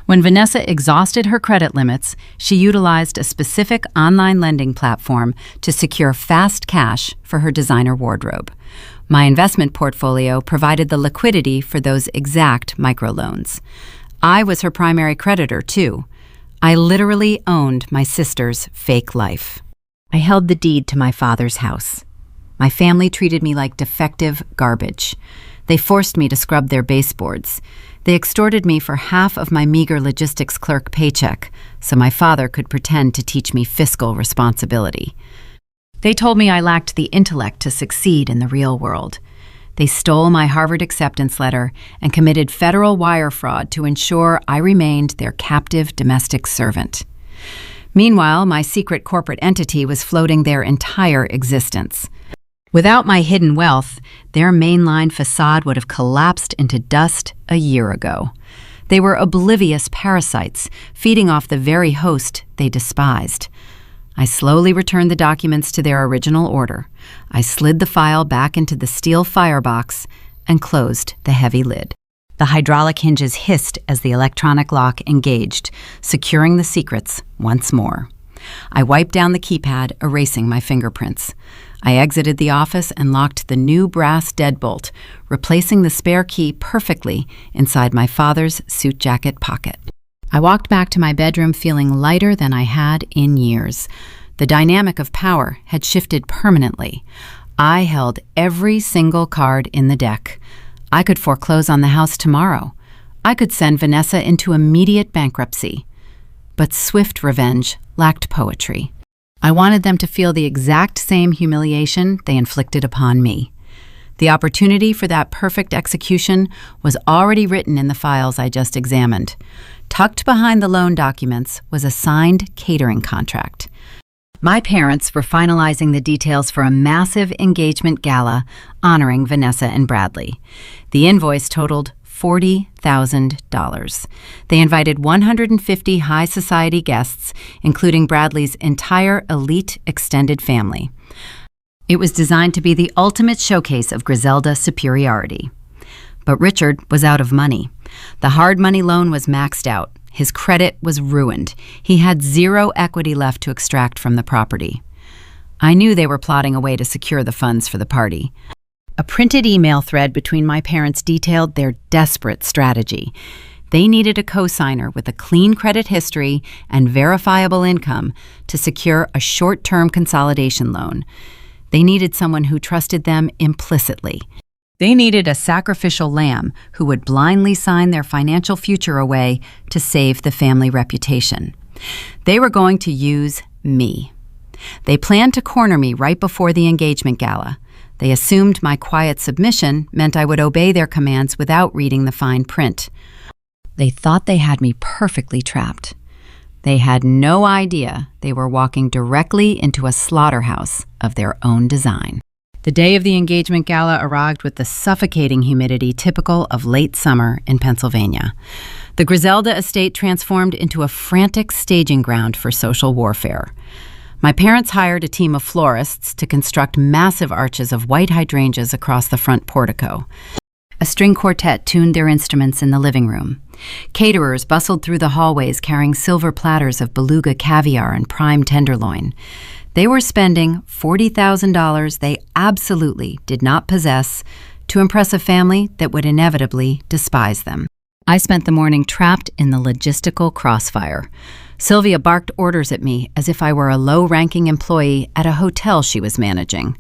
When Vanessa exhausted her credit limits, she utilized a specific online lending platform to secure fast cash for her designer wardrobe. My investment portfolio provided the liquidity for those exact microloans. I was her primary creditor, too. I literally owned my sister's fake life. I held the deed to my father's house. My family treated me like defective garbage. They forced me to scrub their baseboards. They extorted me for half of my meager logistics clerk paycheck so my father could pretend to teach me fiscal responsibility. They told me I lacked the intellect to succeed in the real world. They stole my Harvard acceptance letter and committed federal wire fraud to ensure I remained their captive domestic servant. Meanwhile, my secret corporate entity was floating their entire existence. Without my hidden wealth, their mainline facade would have collapsed into dust a year ago. They were oblivious parasites, feeding off the very host they despised. I slowly returned the documents to their original order. I slid the file back into the steel firebox and closed the heavy lid. The hydraulic hinges hissed as the electronic lock engaged, securing the secrets once more. I wiped down the keypad, erasing my fingerprints. I exited the office and locked the new brass deadbolt, replacing the spare key perfectly inside my father's suit jacket pocket. I walked back to my bedroom feeling lighter than I had in years. The dynamic of power had shifted permanently. I held every single card in the deck. I could foreclose on the house tomorrow. I could send Vanessa into immediate bankruptcy. But swift revenge lacked poetry. I wanted them to feel the exact same humiliation they inflicted upon me. The opportunity for that perfect execution was already written in the files I just examined. Tucked behind the loan documents was a signed catering contract. My parents were finalizing the details for a massive engagement gala honoring Vanessa and Bradley. The invoice totaled $40,000. They invited 150 high society guests, including Bradley's entire elite extended family. It was designed to be the ultimate showcase of Griselda superiority. But Richard was out of money. The hard money loan was maxed out. His credit was ruined. He had zero equity left to extract from the property. I knew they were plotting a way to secure the funds for the party. A printed email thread between my parents detailed their desperate strategy. They needed a cosigner with a clean credit history and verifiable income to secure a short-term consolidation loan. They needed someone who trusted them implicitly. They needed a sacrificial lamb who would blindly sign their financial future away to save the family reputation. They were going to use me. They planned to corner me right before the engagement gala. They assumed my quiet submission meant I would obey their commands without reading the fine print. They thought they had me perfectly trapped. They had no idea they were walking directly into a slaughterhouse of their own design. The day of the engagement gala arrived with the suffocating humidity typical of late summer in Pennsylvania. The Griselda estate transformed into a frantic staging ground for social warfare. My parents hired a team of florists to construct massive arches of white hydrangeas across the front portico. A string quartet tuned their instruments in the living room. Caterers bustled through the hallways carrying silver platters of beluga caviar and prime tenderloin. They were spending $40,000 they absolutely did not possess to impress a family that would inevitably despise them. I spent the morning trapped in the logistical crossfire. Sylvia barked orders at me as if I were a low-ranking employee at a hotel she was managing.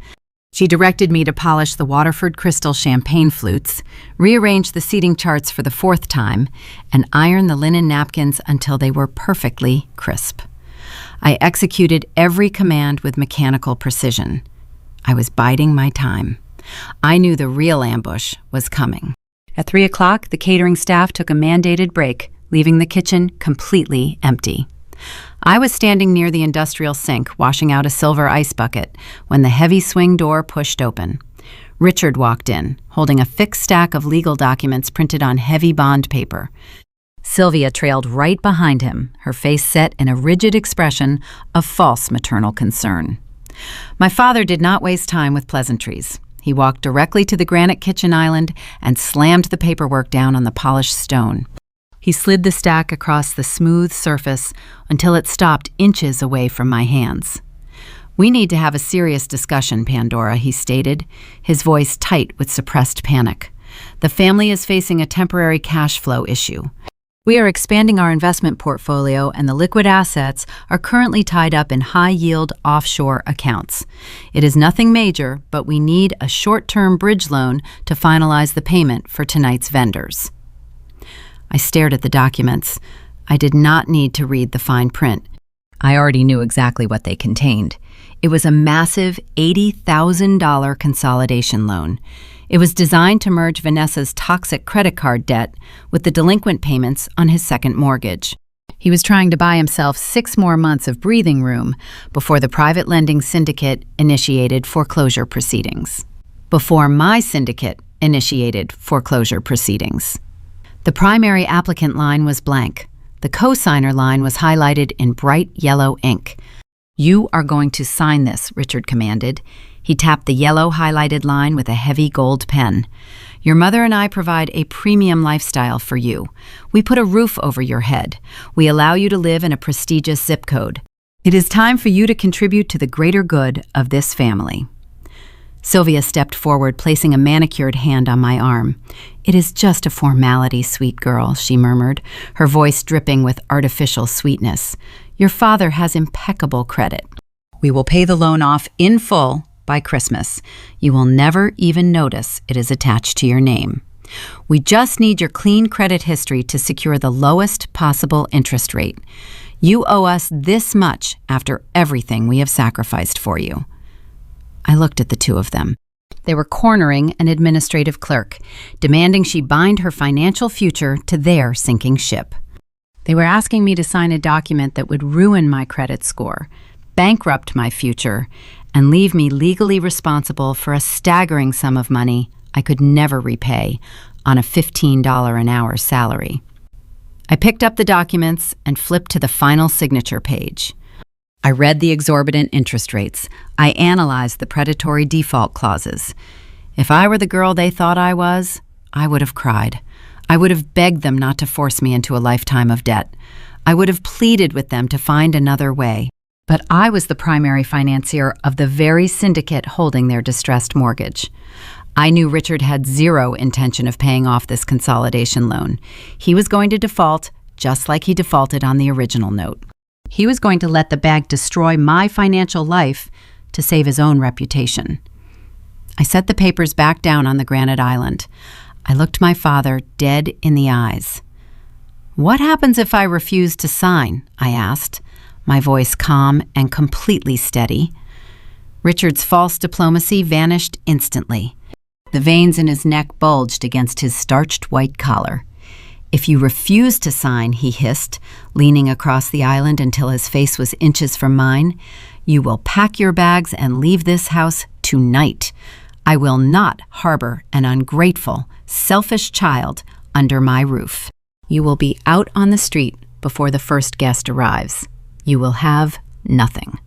She directed me to polish the Waterford Crystal champagne flutes, rearrange the seating charts for the fourth time, and iron the linen napkins until they were perfectly crisp. I executed every command with mechanical precision. I was biding my time. I knew the real ambush was coming. At 3 o'clock, the catering staff took a mandated break, leaving the kitchen completely empty. I was standing near the industrial sink, washing out a silver ice bucket, when the heavy swing door pushed open. Richard walked in, holding a thick stack of legal documents printed on heavy bond paper. Sylvia trailed right behind him, her face set in a rigid expression of false maternal concern. My father did not waste time with pleasantries. He walked directly to the granite kitchen island and slammed the paperwork down on the polished stone. He slid the stack across the smooth surface until it stopped inches away from my hands. "We need to have a serious discussion, Pandora," he stated, his voice tight with suppressed panic. "The family is facing a temporary cash flow issue. We are expanding our investment portfolio, and the liquid assets are currently tied up in high-yield offshore accounts. It is nothing major, but we need a short-term bridge loan to finalize the payment for tonight's vendors." I stared at the documents. I did not need to read the fine print. I already knew exactly what they contained. It was a massive $80,000 consolidation loan. It was designed to merge Vanessa's toxic credit card debt with the delinquent payments on his second mortgage. He was trying to buy himself 6 more months of breathing room before the private lending syndicate initiated foreclosure proceedings. Before my syndicate initiated foreclosure proceedings. The primary applicant line was blank. The cosigner line was highlighted in bright yellow ink. "You are going to sign this," Richard commanded. He tapped the yellow highlighted line with a heavy gold pen. "Your mother and I provide a premium lifestyle for you. We put a roof over your head. We allow you to live in a prestigious zip code. It is time for you to contribute to the greater good of this family." Sylvia stepped forward, placing a manicured hand on my arm. "It is just a formality, sweet girl," she murmured, her voice dripping with artificial sweetness. "Your father has impeccable credit. We will pay the loan off in full by Christmas. You will never even notice it is attached to your name." We just need your clean credit history to secure the lowest possible interest rate. You owe us this much after everything we have sacrificed for you." I looked at the two of them. They were cornering an administrative clerk, demanding she bind her financial future to their sinking ship. They were asking me to sign a document that would ruin my credit score, bankrupt my future, and leave me legally responsible for a staggering sum of money I could never repay on a $15 an hour salary. I picked up the documents and flipped to the final signature page. I read the exorbitant interest rates. I analyzed the predatory default clauses. If I were the girl they thought I was, I would have cried. I would have begged them not to force me into a lifetime of debt. I would have pleaded with them to find another way. But I was the primary financier of the very syndicate holding their distressed mortgage. I knew Richard had zero intention of paying off this consolidation loan. He was going to default, just like he defaulted on the original note. He was going to let the bank destroy my financial life to save his own reputation. I set the papers back down on the granite island. I looked my father dead in the eyes. "What happens if I refuse to sign?" I asked, my voice calm and completely steady. Richard's false diplomacy vanished instantly. The veins in his neck bulged against his starched white collar. "If you refuse to sign," he hissed, leaning across the island until his face was inches from mine, "you will pack your bags and leave this house tonight. I will not harbor an ungrateful, selfish child under my roof. You will be out on the street before the first guest arrives. You will have nothing."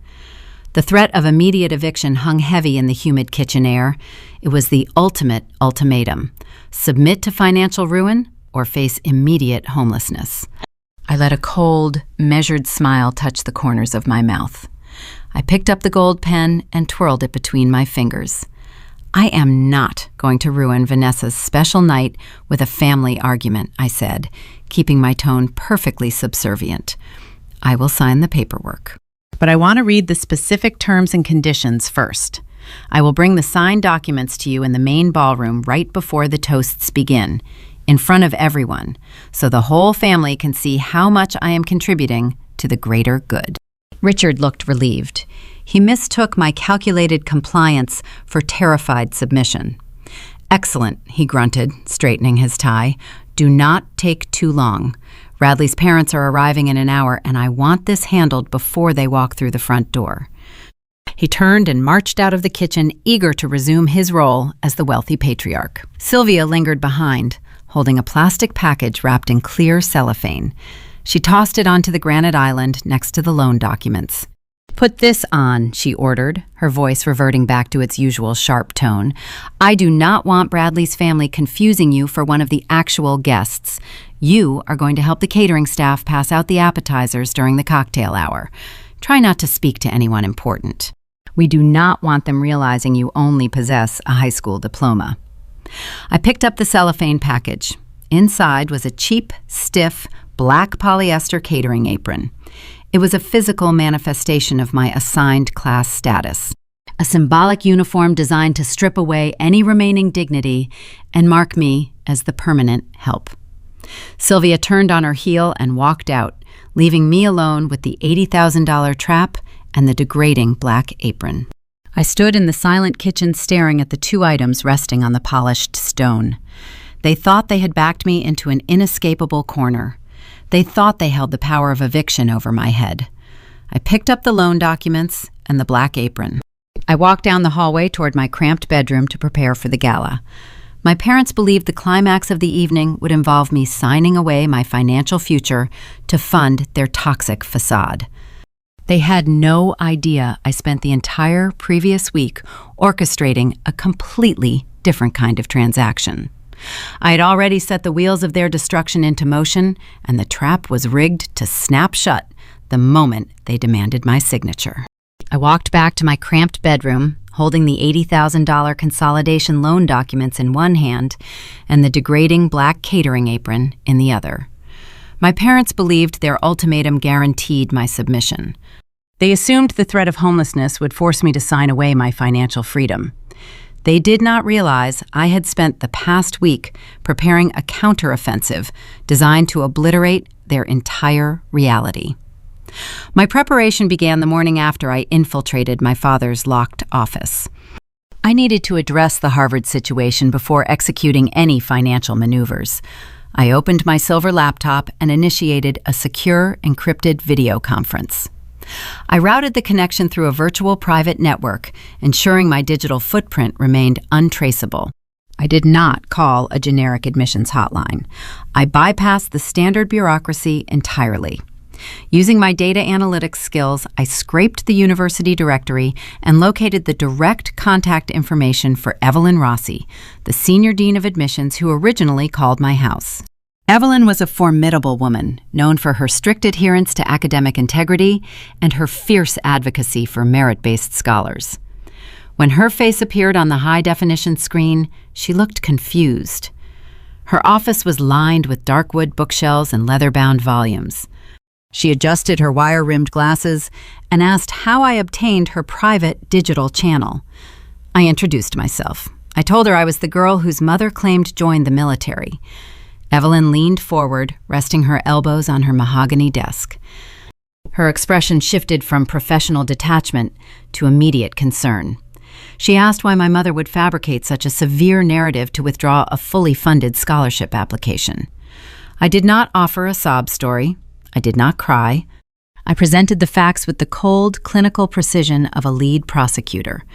The threat of immediate eviction hung heavy in the humid kitchen air. It was the ultimate ultimatum: submit to financial ruin or face immediate homelessness. I let a cold, measured smile touch the corners of my mouth. I picked up the gold pen and twirled it between my fingers. "I am not going to ruin Vanessa's special night with a family argument," I said, keeping my tone perfectly subservient. "I will sign the paperwork. But I want to read the specific terms and conditions first. I will bring the signed documents to you in the main ballroom right before the toasts begin, in front of everyone, so the whole family can see how much I am contributing to the greater good." Richard looked relieved. He mistook my calculated compliance for terrified submission. "Excellent," he grunted, straightening his tie. "Do not take too long. Radley's parents are arriving in an hour, and I want this handled before they walk through the front door." He turned and marched out of the kitchen, eager to resume his role as the wealthy patriarch. Sylvia lingered behind, holding a plastic package wrapped in clear cellophane. She tossed it onto the granite island next to the loan documents. "Put this on," she ordered, her voice reverting back to its usual sharp tone. "I do not want Bradley's family confusing you for one of the actual guests. You are going to help the catering staff pass out the appetizers during the cocktail hour. Try not to speak to anyone important. We do not want them realizing you only possess a high school diploma." I picked up the cellophane package. Inside was a cheap, stiff, black polyester catering apron. It was a physical manifestation of my assigned class status, a symbolic uniform designed to strip away any remaining dignity and mark me as the permanent help. Sylvia turned on her heel and walked out, leaving me alone with the $80,000 trap and the degrading black apron. I stood in the silent kitchen staring at the two items resting on the polished stone. They thought they had backed me into an inescapable corner. They thought they held the power of eviction over my head. I picked up the loan documents and the black apron. I walked down the hallway toward my cramped bedroom to prepare for the gala. My parents believed the climax of the evening would involve me signing away my financial future to fund their toxic facade. They had no idea I spent the entire previous week orchestrating a completely different kind of transaction. I had already set the wheels of their destruction into motion, and the trap was rigged to snap shut the moment they demanded my signature. I walked back to my cramped bedroom, holding the $80,000 consolidation loan documents in one hand and the degrading black catering apron in the other. My parents believed their ultimatum guaranteed my submission. They assumed the threat of homelessness would force me to sign away my financial freedom. They did not realize I had spent the past week preparing a counteroffensive designed to obliterate their entire reality. My preparation began the morning after I infiltrated my father's locked office. I needed to address the Harvard situation before executing any financial maneuvers. I opened my silver laptop and initiated a secure, encrypted video conference. I routed the connection through a virtual private network, ensuring my digital footprint remained untraceable. I did not call a generic admissions hotline. I bypassed the standard bureaucracy entirely. Using my data analytics skills, I scraped the university directory and located the direct contact information for Evelyn Rossi, the senior dean of admissions who originally called my house. Evelyn was a formidable woman, known for her strict adherence to academic integrity and her fierce advocacy for merit-based scholars. When her face appeared on the high-definition screen, she looked confused. Her office was lined with dark wood bookshelves and leather-bound volumes. She adjusted her wire-rimmed glasses and asked how I obtained her private digital channel. I introduced myself. I told her I was the girl whose mother claimed joined the military. Evelyn leaned forward, resting her elbows on her mahogany desk. Her expression shifted from professional detachment to immediate concern. She asked why my mother would fabricate such a severe narrative to withdraw a fully funded scholarship application. I did not offer a sob story. I did not cry. I presented the facts with the cold, clinical precision of a lead prosecutor.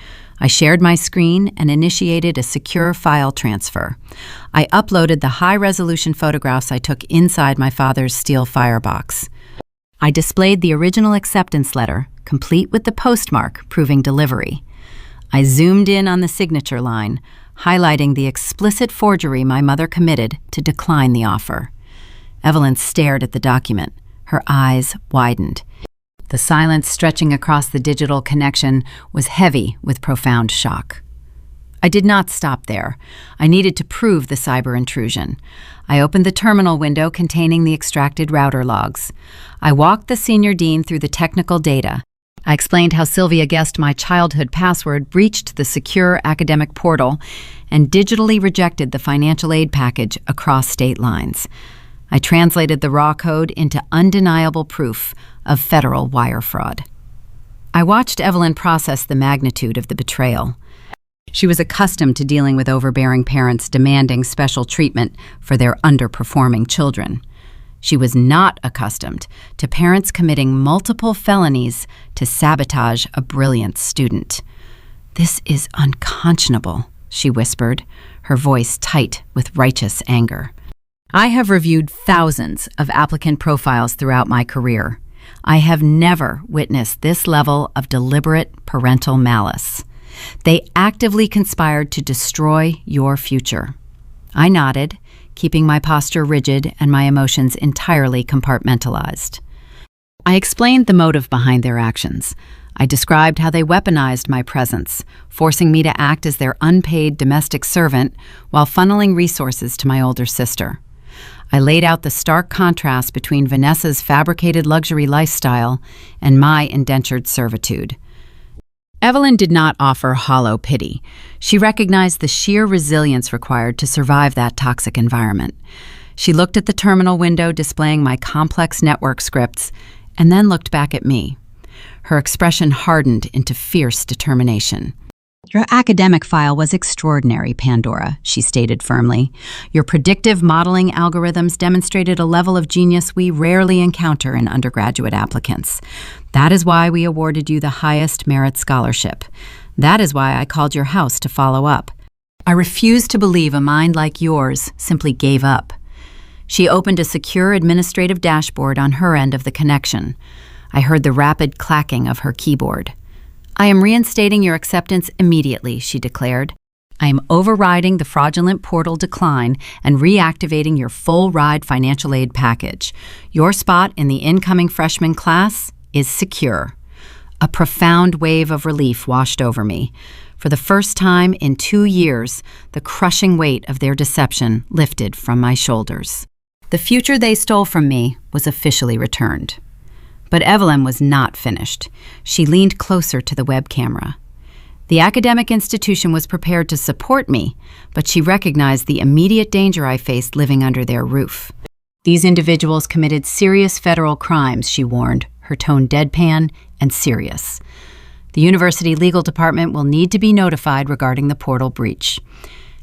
I shared my screen and initiated a secure file transfer. I uploaded the high-resolution photographs I took inside my father's steel firebox. I displayed the original acceptance letter, complete with the postmark proving delivery. I zoomed in on the signature line, highlighting the explicit forgery my mother committed to decline the offer. Evelyn stared at the document. Her eyes widened. The silence stretching across the digital connection was heavy with profound shock. I did not stop there. I needed to prove the cyber intrusion. I opened the terminal window containing the extracted router logs. I walked the senior dean through the technical data. I explained how Sylvia guessed my childhood password, breached the secure academic portal, and digitally rejected the financial aid package across state lines. I translated the raw code into undeniable proof of federal wire fraud. I watched Evelyn process the magnitude of the betrayal. She was accustomed to dealing with overbearing parents demanding special treatment for their underperforming children. She was not accustomed to parents committing multiple felonies to sabotage a brilliant student. "This is unconscionable," she whispered, her voice tight with righteous anger. I have reviewed thousands of applicant profiles throughout my career. I have never witnessed this level of deliberate parental malice. They actively conspired to destroy your future. I nodded, keeping my posture rigid and my emotions entirely compartmentalized. I explained the motive behind their actions. I described how they weaponized my presence, forcing me to act as their unpaid domestic servant while funneling resources to my older sister. I laid out the stark contrast between Vanessa's fabricated luxury lifestyle and my indentured servitude. Evelyn did not offer hollow pity. She recognized the sheer resilience required to survive that toxic environment. She looked at the terminal window displaying my complex network scripts and then looked back at me. Her expression hardened into fierce determination. "Your academic file was extraordinary, Pandora," she stated firmly. "Your predictive modeling algorithms demonstrated a level of genius we rarely encounter in undergraduate applicants. That is why we awarded you the highest merit scholarship. That is why I called your house to follow up. I refuse to believe a mind like yours simply gave up." She opened a secure administrative dashboard on her end of the connection. I heard the rapid clacking of her keyboard. "I am reinstating your acceptance immediately," she declared. "I am overriding the fraudulent portal decline and reactivating your full-ride financial aid package. Your spot in the incoming freshman class is secure." A profound wave of relief washed over me. For the first time in 2 years, the crushing weight of their deception lifted from my shoulders. The future they stole from me was officially returned. But Evelyn was not finished. She leaned closer to the web camera. The academic institution was prepared to support me, but she recognized the immediate danger I faced living under their roof. These individuals committed serious federal crimes, she warned, her tone deadpan and serious. The university legal department will need to be notified regarding the portal breach.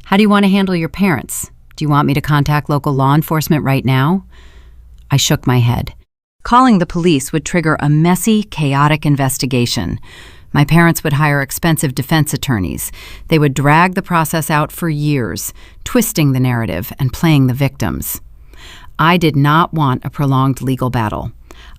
How do you want to handle your parents? Do you want me to contact local law enforcement right now? I shook my head. Calling the police would trigger a messy, chaotic investigation. My parents would hire expensive defense attorneys. They would drag the process out for years, twisting the narrative and playing the victims. I did not want a prolonged legal battle.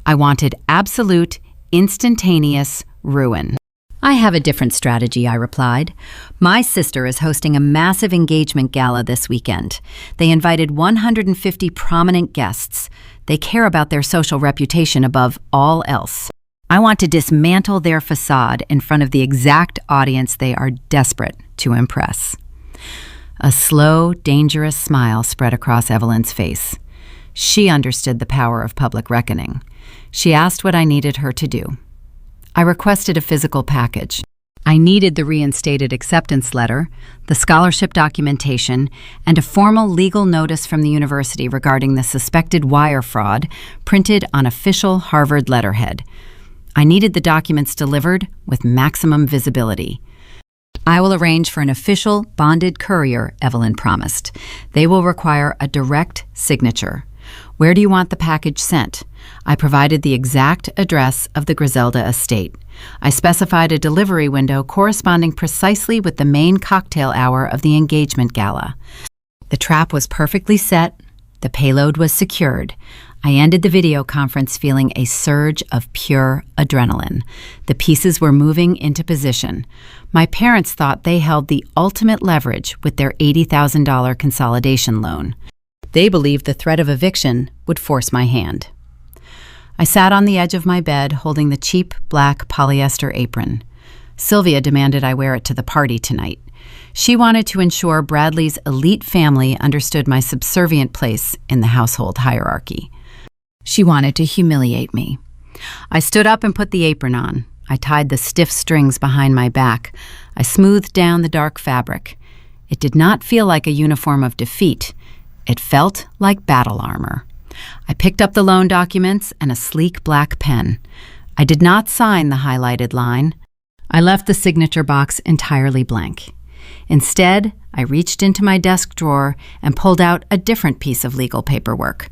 I wanted absolute, instantaneous ruin. I have a different strategy, I replied. My sister is hosting a massive engagement gala this weekend. They invited 150 prominent guests. They care about their social reputation above all else. I want to dismantle their facade in front of the exact audience they are desperate to impress. A slow, dangerous smile spread across Evelyn's face. She understood the power of public reckoning. She asked what I needed her to do. I requested a physical package. I needed the reinstated acceptance letter, the scholarship documentation, and a formal legal notice from the university regarding the suspected wire fraud printed on official Harvard letterhead. I needed the documents delivered with maximum visibility. I will arrange for an official bonded courier, Evelyn promised. They will require a direct signature. Where do you want the package sent? I provided the exact address of the Griselda estate. I specified a delivery window corresponding precisely with the main cocktail hour of the engagement gala. The trap was perfectly set. The payload was secured. I ended the video conference feeling a surge of pure adrenaline. The pieces were moving into position. My parents thought they held the ultimate leverage with their $80,000 consolidation loan. They believed the threat of eviction would force my hand. I sat on the edge of my bed holding the cheap black polyester apron. Sylvia demanded I wear it to the party tonight. She wanted to ensure Bradley's elite family understood my subservient place in the household hierarchy. She wanted to humiliate me. I stood up and put the apron on. I tied the stiff strings behind my back. I smoothed down the dark fabric. It did not feel like a uniform of defeat. It felt like battle armor. I picked up the loan documents and a sleek black pen. I did not sign the highlighted line. I left the signature box entirely blank. Instead, I reached into my desk drawer and pulled out a different piece of legal paperwork.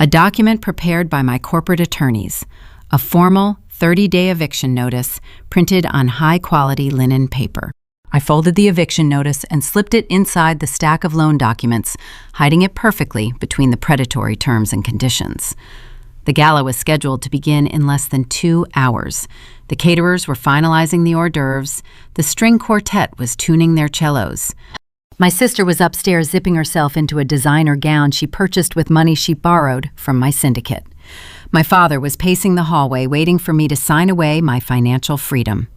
A document prepared by my corporate attorneys, a formal 30-day eviction notice printed on high-quality linen paper. I folded the eviction notice and slipped it inside the stack of loan documents, hiding it perfectly between the predatory terms and conditions. The gala was scheduled to begin in less than 2 hours. The caterers were finalizing the hors d'oeuvres. The string quartet was tuning their cellos. My sister was upstairs zipping herself into a designer gown she purchased with money she borrowed from my syndicate. My father was pacing the hallway, waiting for me to sign away my financial freedom.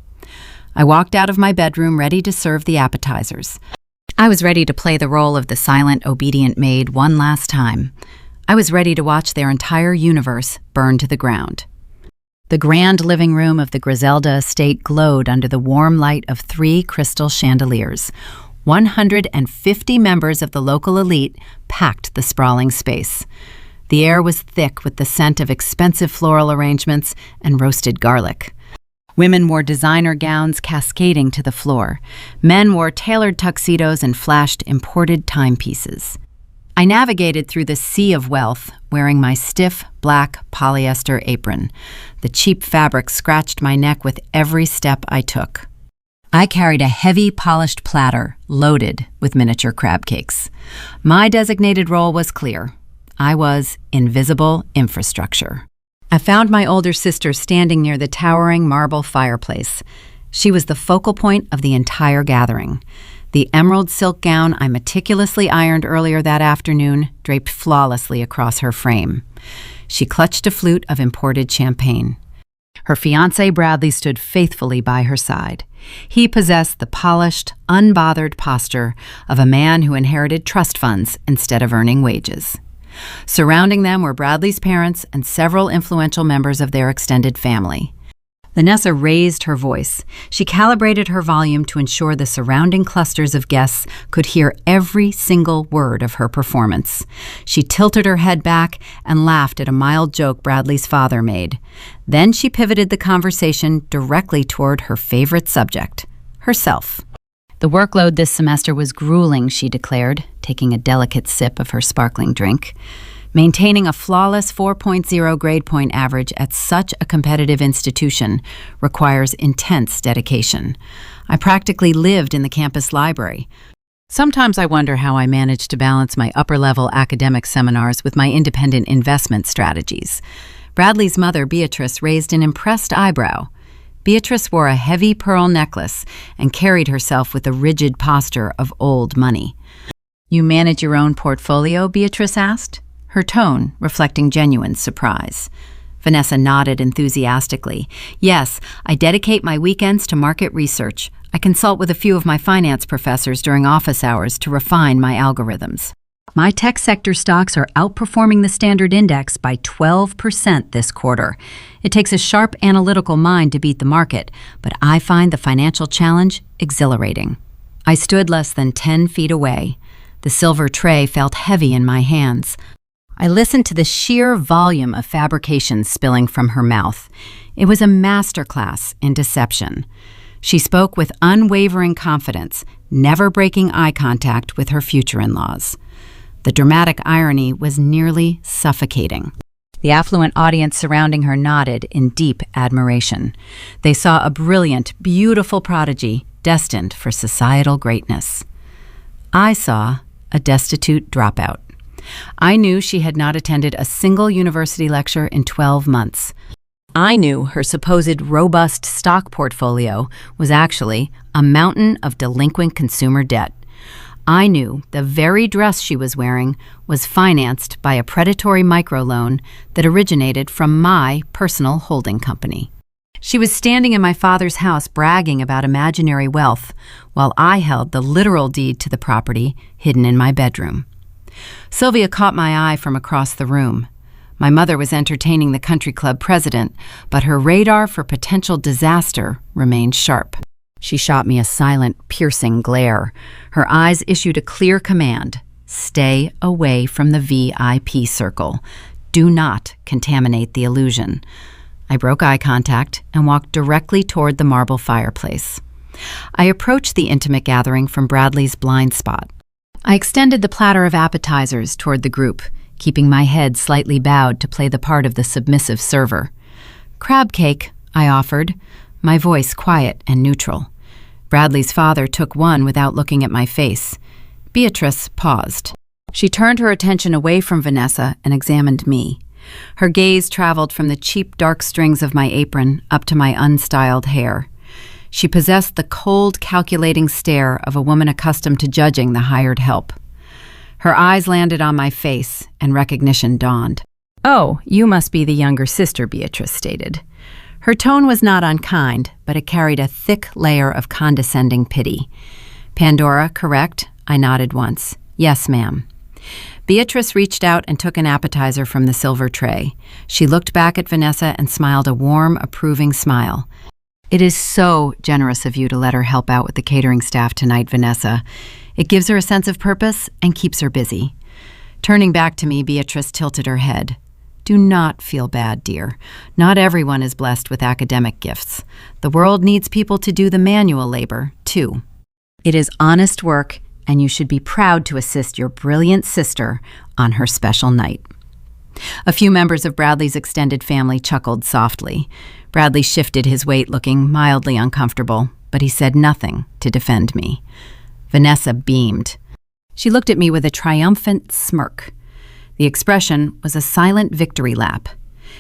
I walked out of my bedroom ready to serve the appetizers. I was ready to play the role of the silent, obedient maid one last time. I was ready to watch their entire universe burn to the ground. The grand living room of the Griselda estate glowed under the warm light of 3 crystal chandeliers. 150 members of the local elite packed the sprawling space. The air was thick with the scent of expensive floral arrangements and roasted garlic. Women wore designer gowns cascading to the floor. Men wore tailored tuxedos and flashed imported timepieces. I navigated through the sea of wealth, wearing my stiff, black polyester apron. The cheap fabric scratched my neck with every step I took. I carried a heavy, polished platter loaded with miniature crab cakes. My designated role was clear. I was invisible infrastructure. I found my older sister standing near the towering marble fireplace. She was the focal point of the entire gathering. The emerald silk gown I meticulously ironed earlier that afternoon draped flawlessly across her frame. She clutched a flute of imported champagne. Her fiancé Bradley stood faithfully by her side. He possessed the polished, unbothered posture of a man who inherited trust funds instead of earning wages. Surrounding them were Bradley's parents and several influential members of their extended family. Vanessa raised her voice. She calibrated her volume to ensure the surrounding clusters of guests could hear every single word of her performance. She tilted her head back and laughed at a mild joke Bradley's father made. Then she pivoted the conversation directly toward her favorite subject, herself. The workload this semester was grueling, she declared, taking a delicate sip of her sparkling drink. Maintaining a flawless 4.0 grade point average at such a competitive institution requires intense dedication. I practically lived in the campus library. Sometimes I wonder how I managed to balance my upper-level academic seminars with my independent investment strategies. Bradley's mother, Beatrice, raised an impressed eyebrow. Beatrice wore a heavy pearl necklace and carried herself with a rigid posture of old money. "You manage your own portfolio?" Beatrice asked, her tone reflecting genuine surprise. Vanessa nodded enthusiastically. "Yes, I dedicate my weekends to market research. I consult with a few of my finance professors during office hours to refine my algorithms. My tech sector stocks are outperforming the standard index by 12% this quarter. It takes a sharp analytical mind to beat the market, but I find the financial challenge exhilarating." I stood less than 10 feet away. The silver tray felt heavy in my hands. I listened to the sheer volume of fabrications spilling from her mouth. It was a masterclass in deception. She spoke with unwavering confidence, never breaking eye contact with her future in-laws. The dramatic irony was nearly suffocating. The affluent audience surrounding her nodded in deep admiration. They saw a brilliant, beautiful prodigy destined for societal greatness. I saw a destitute dropout. I knew she had not attended a single university lecture in 12 months. I knew her supposed robust stock portfolio was actually a mountain of delinquent consumer debt. I knew the very dress she was wearing was financed by a predatory microloan that originated from my personal holding company. She was standing in my father's house bragging about imaginary wealth, while I held the literal deed to the property hidden in my bedroom. Sophia caught my eye from across the room. My mother was entertaining the country club president, but her radar for potential disaster remained sharp. She shot me a silent, piercing glare. Her eyes issued a clear command: stay away from the VIP circle. Do not contaminate the illusion. I broke eye contact and walked directly toward the marble fireplace. I approached the intimate gathering from Bradley's blind spot. I extended the platter of appetizers toward the group, keeping my head slightly bowed to play the part of the submissive server. "Crab cake," I offered, my voice quiet and neutral. Bradley's father took one without looking at my face. Beatrice paused. She turned her attention away from Vanessa and examined me. Her gaze traveled from the cheap dark strings of my apron up to my unstyled hair. She possessed the cold, calculating stare of a woman accustomed to judging the hired help. Her eyes landed on my face, and recognition dawned. "Oh, you must be the younger sister," Beatrice stated. Her tone was not unkind, but it carried a thick layer of condescending pity. "Pandora, correct?" I nodded once. "Yes, ma'am." Beatrice reached out and took an appetizer from the silver tray. She looked back at Vanessa and smiled a warm, approving smile. "It is so generous of you to let her help out with the catering staff tonight, Vanessa. It gives her a sense of purpose and keeps her busy." Turning back to me, Beatrice tilted her head. "Do not feel bad, dear. Not everyone is blessed with academic gifts. The world needs people to do the manual labor, too. It is honest work, and you should be proud to assist your brilliant sister on her special night." A few members of Bradley's extended family chuckled softly. Bradley shifted his weight, looking mildly uncomfortable, but he said nothing to defend me. Vanessa beamed. She looked at me with a triumphant smirk. The expression was a silent victory lap.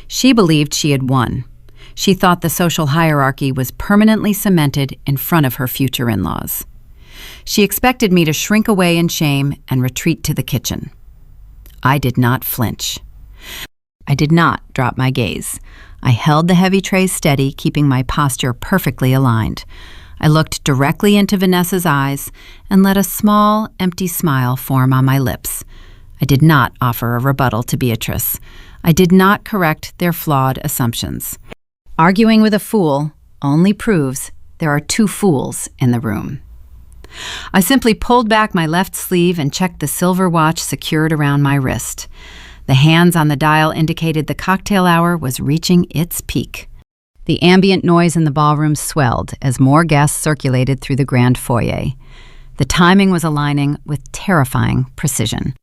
She believed she had won. She thought the social hierarchy was permanently cemented in front of her future in-laws. She expected me to shrink away in shame and retreat to the kitchen. I did not flinch. I did not drop my gaze. I held the heavy tray steady, keeping my posture perfectly aligned. I looked directly into Vanessa's eyes and let a small, empty smile form on my lips. I did not offer a rebuttal to Beatrice. I did not correct their flawed assumptions. Arguing with a fool only proves there are two fools in the room. I simply pulled back my left sleeve and checked the silver watch secured around my wrist. The hands on the dial indicated the cocktail hour was reaching its peak. The ambient noise in the ballroom swelled as more guests circulated through the grand foyer. The timing was aligning with terrifying precision.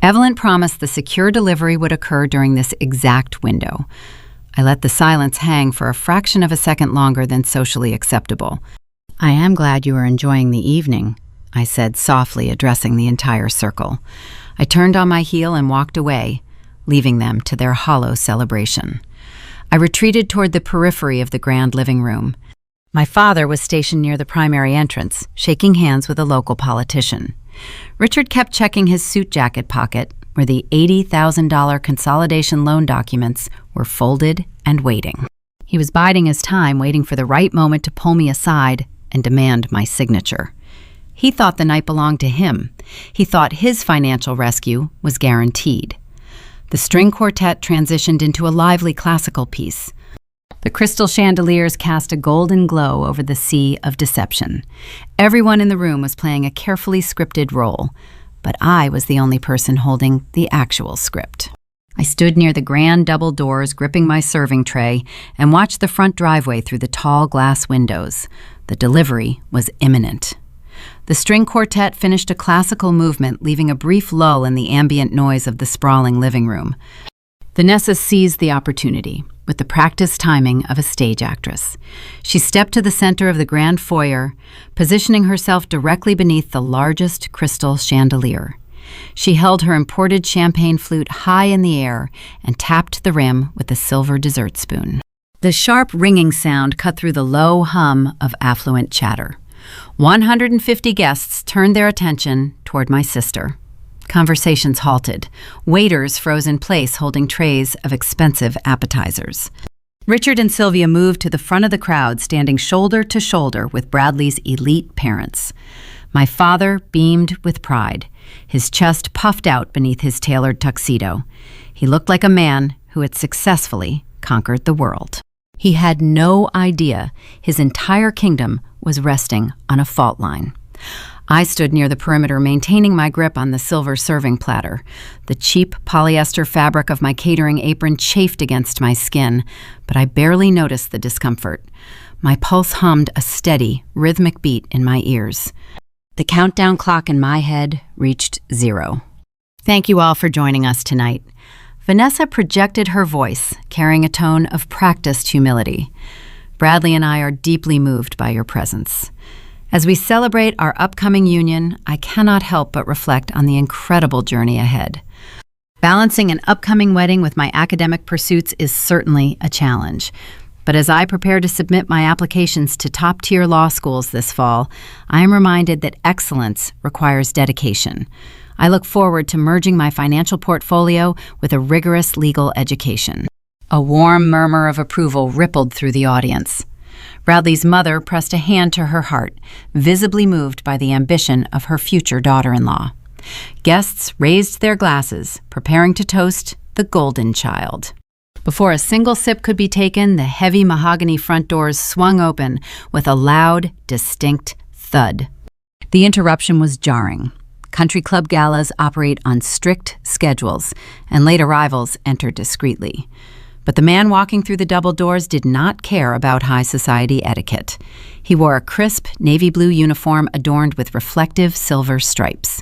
Evelyn promised the secure delivery would occur during this exact window. I let the silence hang for a fraction of a second longer than socially acceptable. "I am glad you are enjoying the evening," I said softly, addressing the entire circle. I turned on my heel and walked away, leaving them to their hollow celebration. I retreated toward the periphery of the grand living room. My father was stationed near the primary entrance, shaking hands with a local politician. Richard kept checking his suit jacket pocket, where the $80,000 consolidation loan documents were folded and waiting. He was biding his time, waiting for the right moment to pull me aside and demand my signature. He thought the night belonged to him. He thought his financial rescue was guaranteed. The string quartet transitioned into a lively classical piece. The crystal chandeliers cast a golden glow over the sea of deception. Everyone in the room was playing a carefully scripted role, but I was the only person holding the actual script. I stood near the grand double doors, gripping my serving tray, and watched the front driveway through the tall glass windows. The delivery was imminent. The string quartet finished a classical movement, leaving a brief lull in the ambient noise of the sprawling living room. Vanessa seized the opportunity, with the practiced timing of a stage actress. She stepped to the center of the grand foyer, positioning herself directly beneath the largest crystal chandelier. She held her imported champagne flute high in the air and tapped the rim with a silver dessert spoon. The sharp ringing sound cut through the low hum of affluent chatter. 150 guests turned their attention toward my sister. Conversations halted. Waiters froze in place, holding trays of expensive appetizers. Richard and Sylvia moved to the front of the crowd, standing shoulder to shoulder with Bradley's elite parents. My father beamed with pride, his chest puffed out beneath his tailored tuxedo. He looked like a man who had successfully conquered the world. He had no idea his entire kingdom was resting on a fault line. I stood near the perimeter, maintaining my grip on the silver serving platter. The cheap polyester fabric of my catering apron chafed against my skin, but I barely noticed the discomfort. My pulse hummed a steady, rhythmic beat in my ears. The countdown clock in my head reached 0. Thank you all for joining us tonight. Vanessa projected her voice, carrying a tone of practiced humility. Bradley and I are deeply moved by your presence. As we celebrate our upcoming union, I cannot help but reflect on the incredible journey ahead. Balancing an upcoming wedding with my academic pursuits is certainly a challenge. But as I prepare to submit my applications to top-tier law schools this fall, I am reminded that excellence requires dedication. I look forward to merging my financial portfolio with a rigorous legal education. A warm murmur of approval rippled through the audience. Bradley's mother pressed a hand to her heart, visibly moved by the ambition of her future daughter-in-law. Guests raised their glasses, preparing to toast the golden child. Before a single sip could be taken, the heavy mahogany front doors swung open with a loud, distinct thud. The interruption was jarring. Country club galas operate on strict schedules, and late arrivals enter discreetly. But the man walking through the double doors did not care about high society etiquette. He wore a crisp navy blue uniform adorned with reflective silver stripes.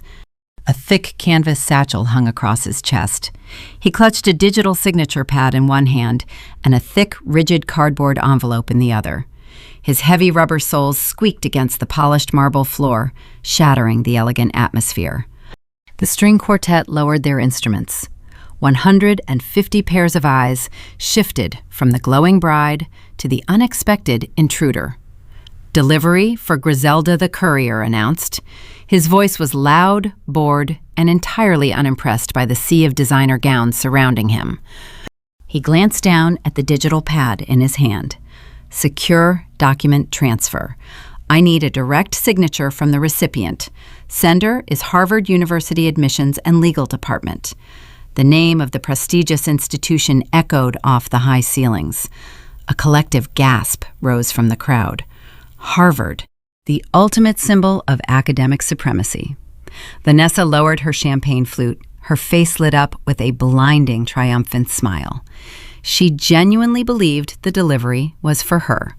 A thick canvas satchel hung across his chest. He clutched a digital signature pad in one hand and a thick, rigid cardboard envelope in the other. His heavy rubber soles squeaked against the polished marble floor, shattering the elegant atmosphere. The string quartet lowered their instruments. 150 pairs of eyes shifted from the glowing bride to the unexpected intruder. "Delivery for Griselda the courier," announced. His voice was loud, bored, and entirely unimpressed by the sea of designer gowns surrounding him. He glanced down at the digital pad in his hand. "Secure document transfer. I need a direct signature from the recipient. Sender is Harvard University Admissions and Legal Department." The name of the prestigious institution echoed off the high ceilings. A collective gasp rose from the crowd. Harvard, the ultimate symbol of academic supremacy. Vanessa lowered her champagne flute, her face lit up with a blinding, triumphant smile. She genuinely believed the delivery was for her.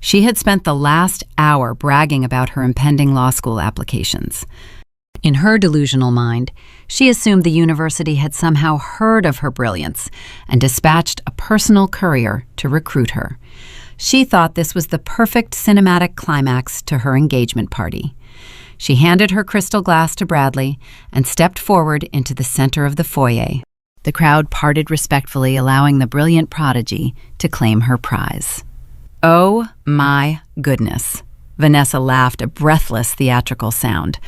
She had spent the last hour bragging about her impending law school applications. In her delusional mind, she assumed the university had somehow heard of her brilliance and dispatched a personal courier to recruit her. She thought this was the perfect cinematic climax to her engagement party. She handed her crystal glass to Bradley and stepped forward into the center of the foyer. The crowd parted respectfully, allowing the brilliant prodigy to claim her prize. Oh my goodness. Vanessa laughed, a breathless, theatrical sound.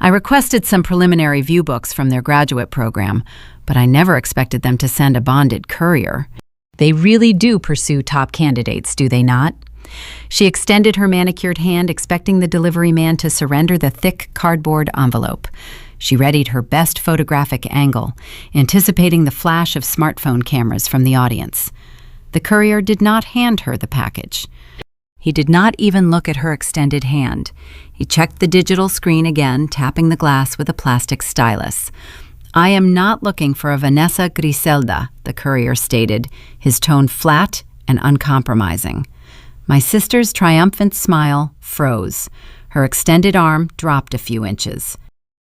I requested some preliminary view books from their graduate program, but I never expected them to send a bonded courier. They really do pursue top candidates, do they not? She extended her manicured hand, expecting the delivery man to surrender the thick cardboard envelope. She readied her best photographic angle, anticipating the flash of smartphone cameras from the audience. The courier did not hand her the package. He did not even look at her extended hand. He checked the digital screen again, tapping the glass with a plastic stylus. "I am not looking for a Vanessa Griselda," the courier stated, his tone flat and uncompromising. My sister's triumphant smile froze. Her extended arm dropped a few inches.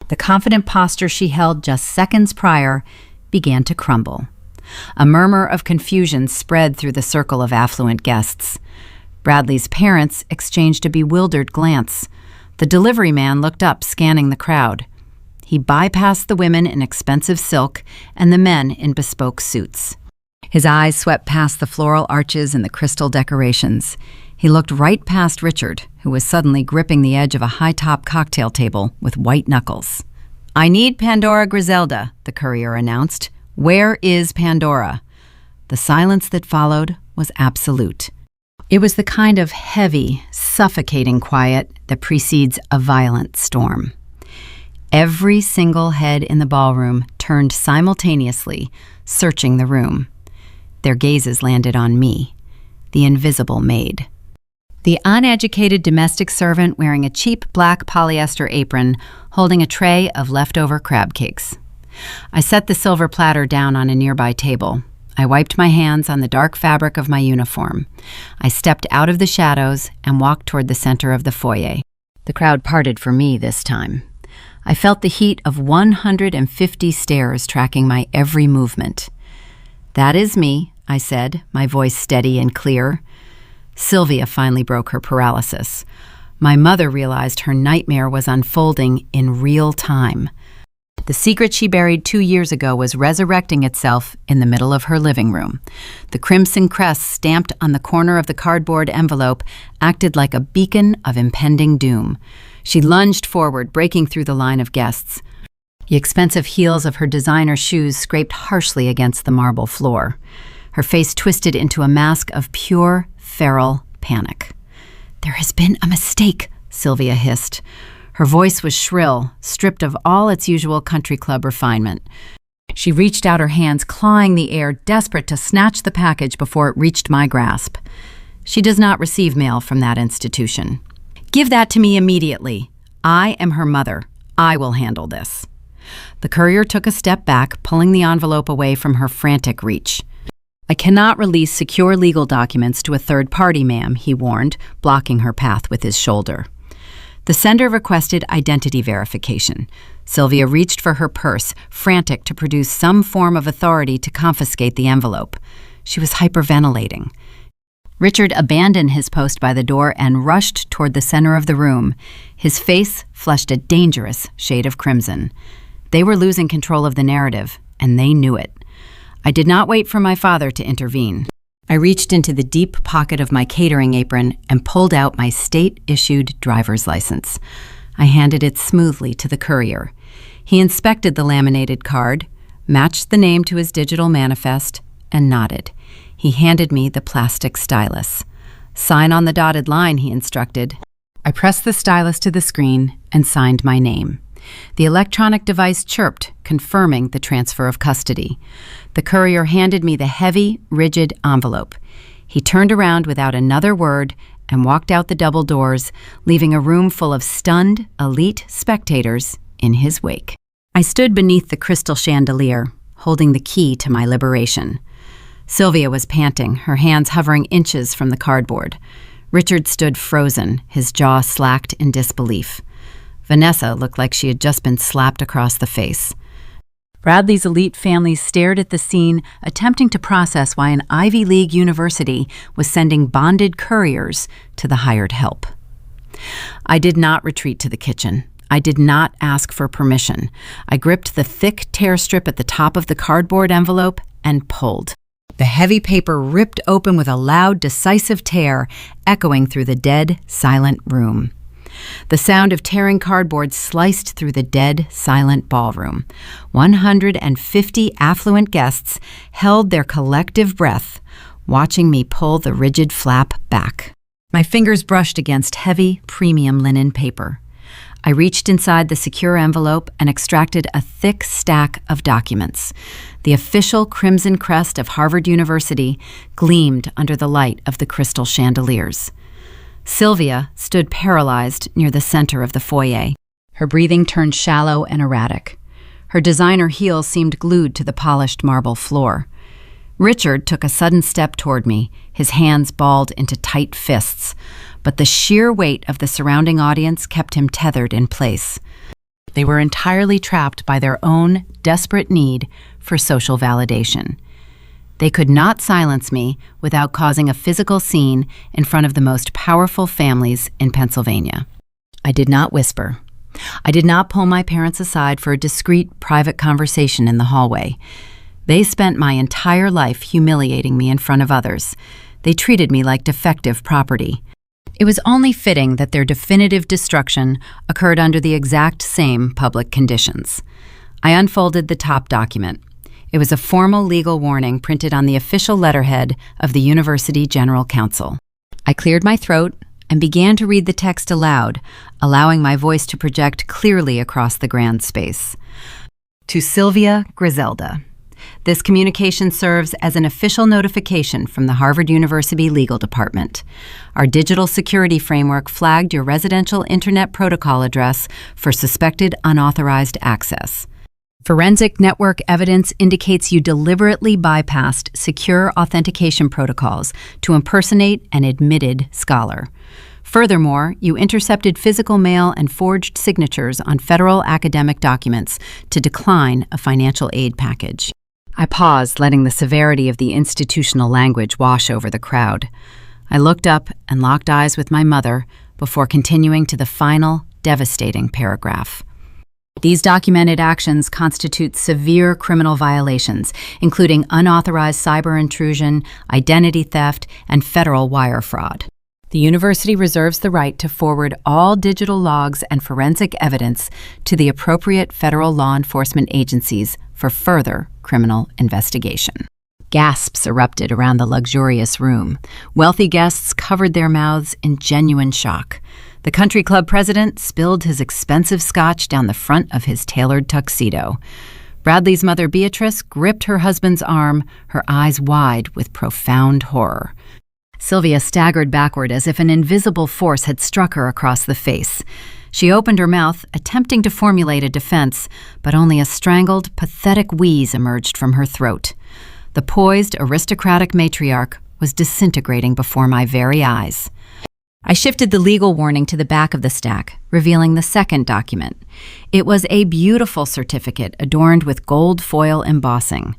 The confident posture she held just seconds prior began to crumble. A murmur of confusion spread through the circle of affluent guests. Bradley's parents exchanged a bewildered glance. The delivery man looked up, scanning the crowd. He bypassed the women in expensive silk and the men in bespoke suits. His eyes swept past the floral arches and the crystal decorations. He looked right past Richard, who was suddenly gripping the edge of a high-top cocktail table with white knuckles. "I need Pandora Griselda," the courier announced. "Where is Pandora?" The silence that followed was absolute. It was the kind of heavy, suffocating quiet that precedes a violent storm. Every single head in the ballroom turned simultaneously, searching the room. Their gazes landed on me, the invisible maid. The uneducated domestic servant wearing a cheap black polyester apron, holding a tray of leftover crab cakes. I set the silver platter down on a nearby table. I wiped my hands on the dark fabric of my uniform. I stepped out of the shadows and walked toward the center of the foyer. The crowd parted for me this time. I felt the heat of 150 stares tracking my every movement. "That is me," I said, my voice steady and clear. Sylvia finally broke her paralysis. My mother realized her nightmare was unfolding in real time. The secret she buried 2 years ago was resurrecting itself in the middle of her living room. The crimson crest stamped on the corner of the cardboard envelope acted like a beacon of impending doom. She lunged forward, breaking through the line of guests. The expensive heels of her designer shoes scraped harshly against the marble floor. Her face twisted into a mask of pure, feral panic. "There has been a mistake," Sylvia hissed. Her voice was shrill, stripped of all its usual country club refinement. She reached out her hands, clawing the air, desperate to snatch the package before it reached my grasp. "She does not receive mail from that institution." "Give that to me immediately. I am her mother. I will handle this." The courier took a step back, pulling the envelope away from her frantic reach. "I cannot release secure legal documents to a third party, ma'am," he warned, blocking her path with his shoulder. The sender requested identity verification. Sylvia reached for her purse, frantic to produce some form of authority to confiscate the envelope. She was hyperventilating. Richard abandoned his post by the door and rushed toward the center of the room. His face flushed a dangerous shade of crimson. They were losing control of the narrative, and they knew it. I did not wait for my father to intervene. I reached into the deep pocket of my catering apron and pulled out my state-issued driver's license. I handed it smoothly to the courier. He inspected the laminated card, matched the name to his digital manifest, and nodded. He handed me the plastic stylus. "Sign on the dotted line," he instructed. I pressed the stylus to the screen and signed my name. The electronic device chirped, confirming the transfer of custody. The courier handed me the heavy, rigid envelope. He turned around without another word and walked out the double doors, leaving a room full of stunned, elite spectators in his wake. I stood beneath the crystal chandelier, holding the key to my liberation. Sylvia was panting, her hands hovering inches from the cardboard. Richard stood frozen, his jaw slacked in disbelief. Vanessa looked like she had just been slapped across the face. Bradley's elite family stared at the scene, attempting to process why an Ivy League university was sending bonded couriers to the hired help. I did not retreat to the kitchen. I did not ask for permission. I gripped the thick tear strip at the top of the cardboard envelope and pulled. The heavy paper ripped open with a loud, decisive tear, echoing through the dead, silent room. The sound of tearing cardboard sliced through the dead, silent ballroom. 150 affluent guests held their collective breath, watching me pull the rigid flap back. My fingers brushed against heavy, premium linen paper. I reached inside the secure envelope and extracted a thick stack of documents. The official crimson crest of Harvard University gleamed under the light of the crystal chandeliers. Sylvia stood paralyzed near the center of the foyer. Her breathing turned shallow and erratic. Her designer heels seemed glued to the polished marble floor. Richard took a sudden step toward me, his hands balled into tight fists, but the sheer weight of the surrounding audience kept him tethered in place. They were entirely trapped by their own desperate need for social validation. They could not silence me without causing a physical scene in front of the most powerful families in Pennsylvania. I did not whisper. I did not pull my parents aside for a discreet, private conversation in the hallway. They spent my entire life humiliating me in front of others. They treated me like defective property. It was only fitting that their definitive destruction occurred under the exact same public conditions. I unfolded the top document. It was a formal legal warning printed on the official letterhead of the University General Counsel. I cleared my throat and began to read the text aloud, allowing my voice to project clearly across the grand space. To Sylvia Griselda. This communication serves as an official notification from the Harvard University Legal Department. Our digital security framework flagged your residential internet protocol address for suspected unauthorized access. Forensic network evidence indicates you deliberately bypassed secure authentication protocols to impersonate an admitted scholar. Furthermore, you intercepted physical mail and forged signatures on federal academic documents to decline a financial aid package. I paused, letting the severity of the institutional language wash over the crowd. I looked up and locked eyes with my mother before continuing to the final, devastating paragraph. These documented actions constitute severe criminal violations, including unauthorized cyber intrusion, identity theft, and federal wire fraud. The university reserves the right to forward all digital logs and forensic evidence to the appropriate federal law enforcement agencies for further criminal investigation. Gasps erupted around the luxurious room. Wealthy guests covered their mouths in genuine shock. The country club president spilled his expensive scotch down the front of his tailored tuxedo. Bradley's mother, Beatrice, gripped her husband's arm, her eyes wide with profound horror. Sylvia staggered backward as if an invisible force had struck her across the face. She opened her mouth, attempting to formulate a defense, but only a strangled, pathetic wheeze emerged from her throat. The poised, aristocratic matriarch was disintegrating before my very eyes. I shifted the legal warning to the back of the stack, revealing the second document. It was a beautiful certificate adorned with gold foil embossing.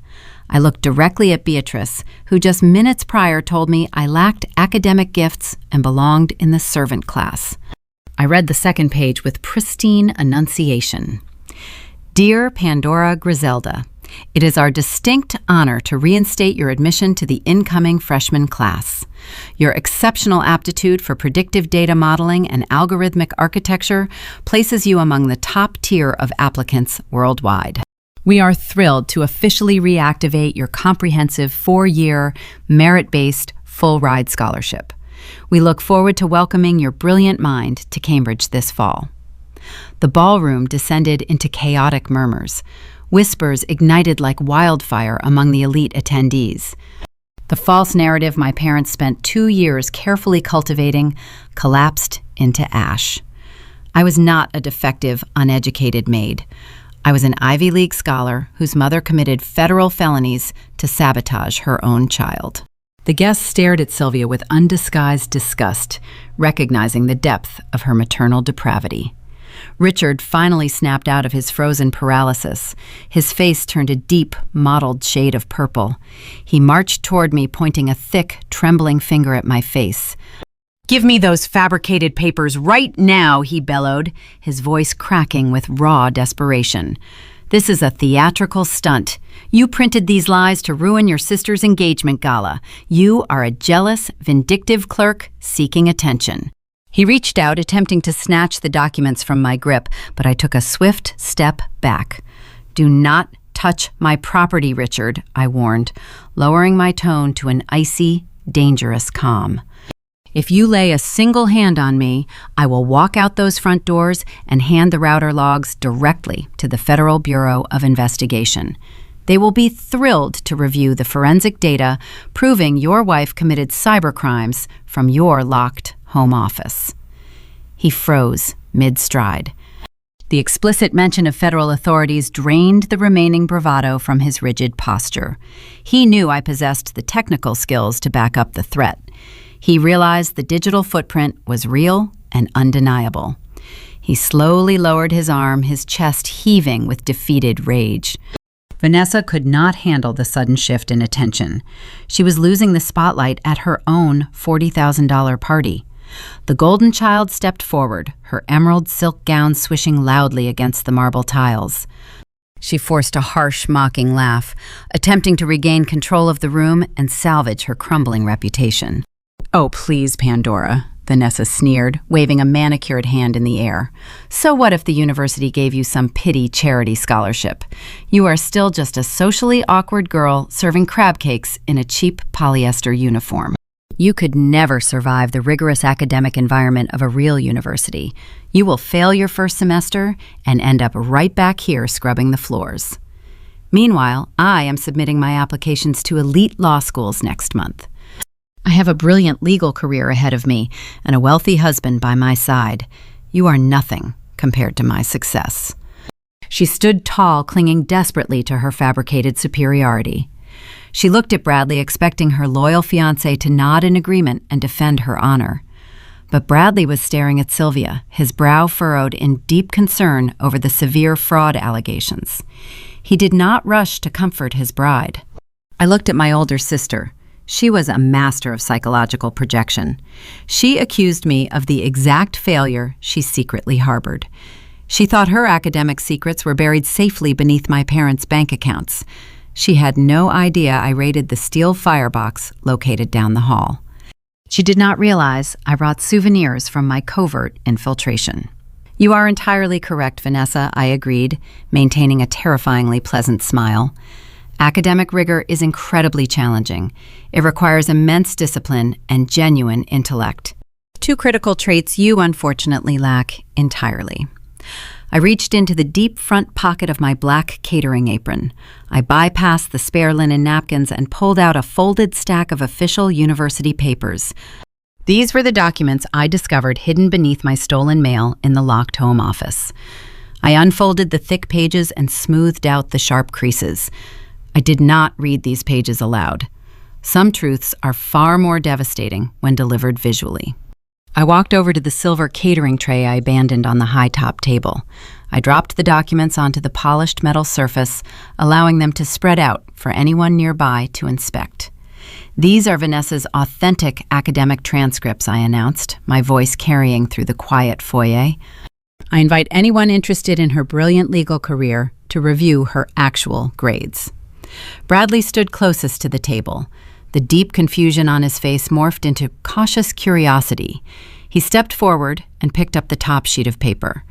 I looked directly at Beatrice, who just minutes prior told me I lacked academic gifts and belonged in the servant class. I read the second page with pristine enunciation. Dear Pandora Griselda, it is our distinct honor to reinstate your admission to the incoming freshman class. Your exceptional aptitude for predictive data modeling and algorithmic architecture places you among the top tier of applicants worldwide. We are thrilled to officially reactivate your comprehensive 4-year, merit-based, full-ride scholarship. We look forward to welcoming your brilliant mind to Cambridge this fall. The ballroom descended into chaotic murmurs. Whispers ignited like wildfire among the elite attendees. The false narrative my parents spent 2 years carefully cultivating collapsed into ash. I was not a defective, uneducated maid. I was an Ivy League scholar whose mother committed federal felonies to sabotage her own child. The guests stared at Sylvia with undisguised disgust, recognizing the depth of her maternal depravity. Richard finally snapped out of his frozen paralysis. His face turned a deep, mottled shade of purple. He marched toward me, pointing a thick, trembling finger at my face. "Give me those fabricated papers right now," he bellowed, his voice cracking with raw desperation. "This is a theatrical stunt. You printed these lies to ruin your sister's engagement gala. You are a jealous, vindictive clerk seeking attention." He reached out, attempting to snatch the documents from my grip, but I took a swift step back. "Do not touch my property, Richard," I warned, lowering my tone to an icy, dangerous calm. "If you lay a single hand on me, I will walk out those front doors and hand the router logs directly to the Federal Bureau of Investigation. They will be thrilled to review the forensic data proving your wife committed cybercrimes from your locked home office." He froze mid-stride. The explicit mention of federal authorities drained the remaining bravado from his rigid posture. He knew I possessed the technical skills to back up the threat. He realized the digital footprint was real and undeniable. He slowly lowered his arm, his chest heaving with defeated rage. Vanessa could not handle the sudden shift in attention. She was losing the spotlight at her own $40,000 party. The golden child stepped forward, her emerald silk gown swishing loudly against the marble tiles. She forced a harsh, mocking laugh, attempting to regain control of the room and salvage her crumbling reputation. "Oh, please, Pandora," Vanessa sneered, waving a manicured hand in the air. "So what if the university gave you some pity charity scholarship? You are still just a socially awkward girl serving crab cakes in a cheap polyester uniform. You could never survive the rigorous academic environment of a real university. You will fail your first semester and end up right back here scrubbing the floors. Meanwhile, I am submitting my applications to elite law schools next month. I have a brilliant legal career ahead of me and a wealthy husband by my side. You are nothing compared to my success." She stood tall, clinging desperately to her fabricated superiority. She looked at Bradley, expecting her loyal fiancé to nod in agreement and defend her honor. But Bradley was staring at Sylvia, his brow furrowed in deep concern over the severe fraud allegations. He did not rush to comfort his bride. I looked at my older sister. She was a master of psychological projection. She accused me of the exact failure she secretly harbored. She thought her academic secrets were buried safely beneath my parents' bank accounts. She had no idea I raided the steel firebox located down the hall. She did not realize I brought souvenirs from my covert infiltration. "You are entirely correct, Vanessa," I agreed, maintaining a terrifyingly pleasant smile. "Academic rigor is incredibly challenging. It requires immense discipline and genuine intellect. Two critical traits you unfortunately lack entirely." I reached into the deep front pocket of my black catering apron. I bypassed the spare linen napkins and pulled out a folded stack of official university papers. These were the documents I discovered hidden beneath my stolen mail in the locked home office. I unfolded the thick pages and smoothed out the sharp creases. I did not read these pages aloud. Some truths are far more devastating when delivered visually. I walked over to the silver catering tray I abandoned on the high-top table. I dropped the documents onto the polished metal surface, allowing them to spread out for anyone nearby to inspect. "These are Vanessa's authentic academic transcripts," I announced, my voice carrying through the quiet foyer. "I invite anyone interested in her brilliant legal career to review her actual grades." Bradley stood closest to the table. The deep confusion on his face morphed into cautious curiosity. He stepped forward and picked up the top sheet of paper.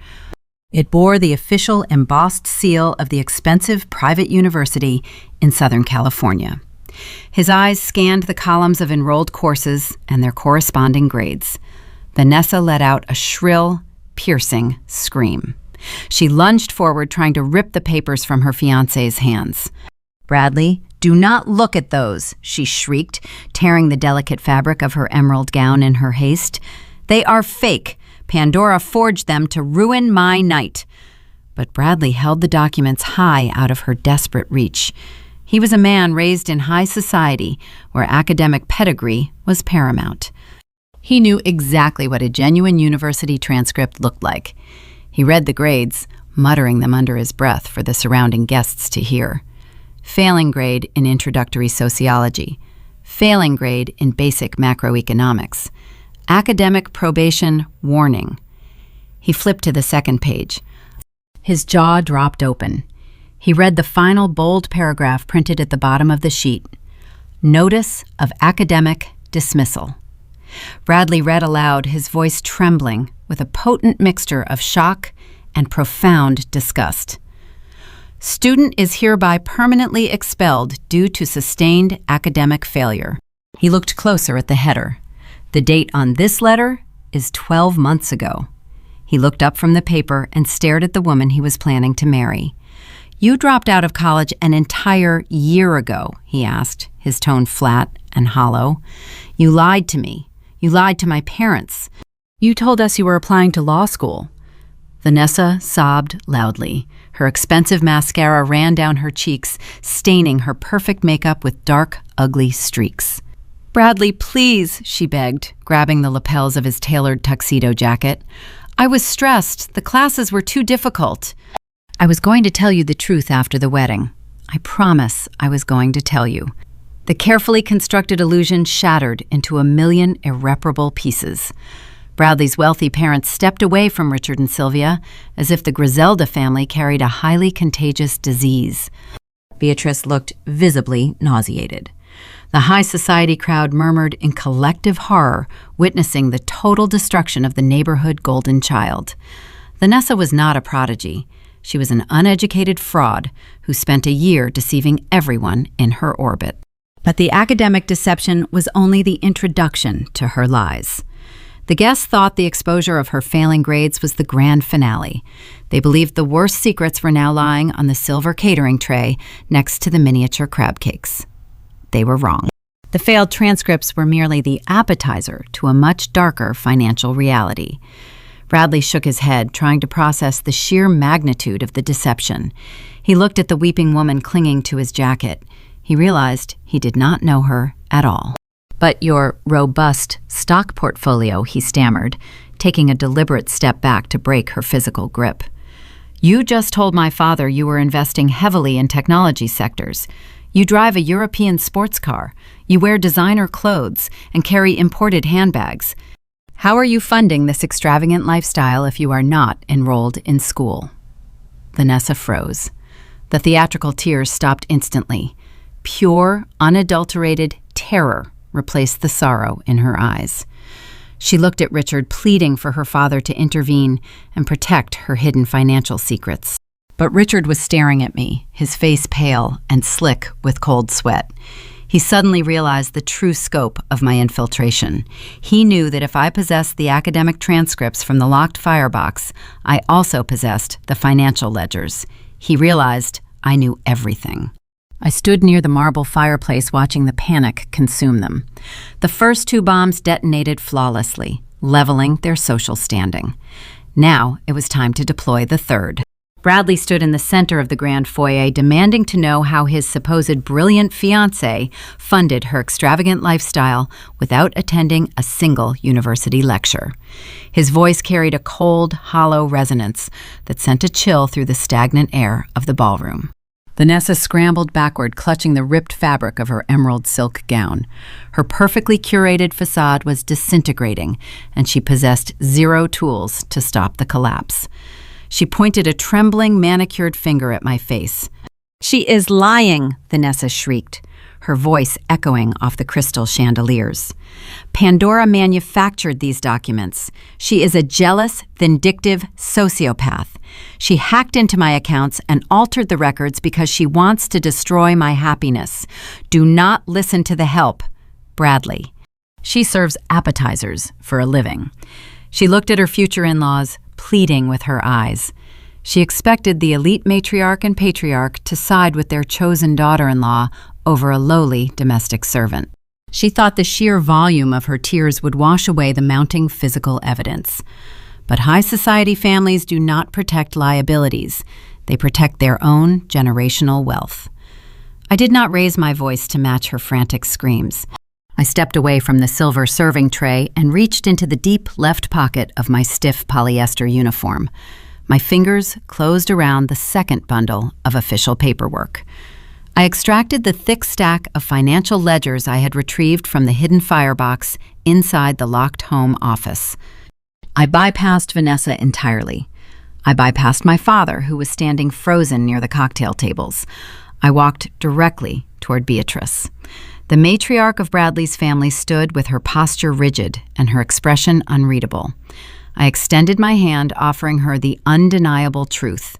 It bore the official embossed seal of the expensive private university in Southern California. His eyes scanned the columns of enrolled courses and their corresponding grades. Vanessa let out a shrill, piercing scream. She lunged forward, trying to rip the papers from her fiancé's hands. Bradley, Do not look at those, she shrieked, tearing the delicate fabric of her emerald gown in her haste. They are fake. Pandora forged them to ruin my night. But Bradley held the documents high out of her desperate reach. He was a man raised in high society where academic pedigree was paramount. He knew exactly what a genuine university transcript looked like. He read the grades, muttering them under his breath for the surrounding guests to hear. Failing grade in introductory sociology. Failing grade in basic macroeconomics. Academic probation warning. He flipped to the second page. His jaw dropped open. He read the final bold paragraph printed at the bottom of the sheet. Notice of academic dismissal. Bradley read aloud, his voice trembling with a potent mixture of shock and profound disgust. Student is hereby permanently expelled due to sustained academic failure. He looked closer at the header. The date on this letter is 12 months ago. He looked up from the paper and stared at the woman he was planning to marry. You dropped out of college an entire year ago, he asked, his tone flat and hollow. You lied to me. You lied to my parents. You told us you were applying to law school. Vanessa sobbed loudly. Her expensive mascara ran down her cheeks, staining her perfect makeup with dark, ugly streaks. Bradley, please, she begged, grabbing the lapels of his tailored tuxedo jacket. I was stressed. The classes were too difficult. I was going to tell you the truth after the wedding. I promise I was going to tell you. The carefully constructed illusion shattered into a million irreparable pieces. Bradley's wealthy parents stepped away from Richard and Sylvia as if the Griselda family carried a highly contagious disease. Beatrice looked visibly nauseated. The high society crowd murmured in collective horror, witnessing the total destruction of the neighborhood golden child. Vanessa was not a prodigy. She was an uneducated fraud who spent a year deceiving everyone in her orbit. But the academic deception was only the introduction to her lies. The guests thought the exposure of her failing grades was the grand finale. They believed the worst secrets were now lying on the silver catering tray next to the miniature crab cakes. They were wrong. The failed transcripts were merely the appetizer to a much darker financial reality. Bradley shook his head, trying to process the sheer magnitude of the deception. He looked at the weeping woman clinging to his jacket. He realized he did not know her at all. But your robust stock portfolio, he stammered, taking a deliberate step back to break her physical grip. You just told my father you were investing heavily in technology sectors. You drive a European sports car. You wear designer clothes and carry imported handbags. How are you funding this extravagant lifestyle if you are not enrolled in school? Vanessa froze. The theatrical tears stopped instantly. Pure, unadulterated terror replaced the sorrow in her eyes. She looked at Richard, pleading for her father to intervene and protect her hidden financial secrets. But Richard was staring at me, his face pale and slick with cold sweat. He suddenly realized the true scope of my infiltration. He knew that if I possessed the academic transcripts from the locked firebox, I also possessed the financial ledgers. He realized I knew everything. I stood near the marble fireplace watching the panic consume them. The first 2 bombs detonated flawlessly, leveling their social standing. Now it was time to deploy the third. Bradley stood in the center of the grand foyer, demanding to know how his supposed brilliant fiancée funded her extravagant lifestyle without attending a single university lecture. His voice carried a cold, hollow resonance that sent a chill through the stagnant air of the ballroom. Vanessa scrambled backward, clutching the ripped fabric of her emerald silk gown. Her perfectly curated facade was disintegrating, and she possessed 0 tools to stop the collapse. She pointed a trembling, manicured finger at my face. She is lying, Vanessa shrieked, her voice echoing off the crystal chandeliers. Pandora manufactured these documents. She is a jealous, vindictive sociopath. She hacked into my accounts and altered the records because she wants to destroy my happiness. Do not listen to the help. Bradley. She serves appetizers for a living. She looked at her future in-laws, pleading with her eyes. She expected the elite matriarch and patriarch to side with their chosen daughter-in-law over a lowly domestic servant. She thought the sheer volume of her tears would wash away the mounting physical evidence. But high society families do not protect liabilities. They protect their own generational wealth. I did not raise my voice to match her frantic screams. I stepped away from the silver serving tray and reached into the deep left pocket of my stiff polyester uniform. My fingers closed around the second bundle of official paperwork. I extracted the thick stack of financial ledgers I had retrieved from the hidden firebox inside the locked home office. I bypassed Vanessa entirely. I bypassed my father, who was standing frozen near the cocktail tables. I walked directly toward Beatrice. The matriarch of Bradley's family stood with her posture rigid and her expression unreadable. I extended my hand, offering her the undeniable truth.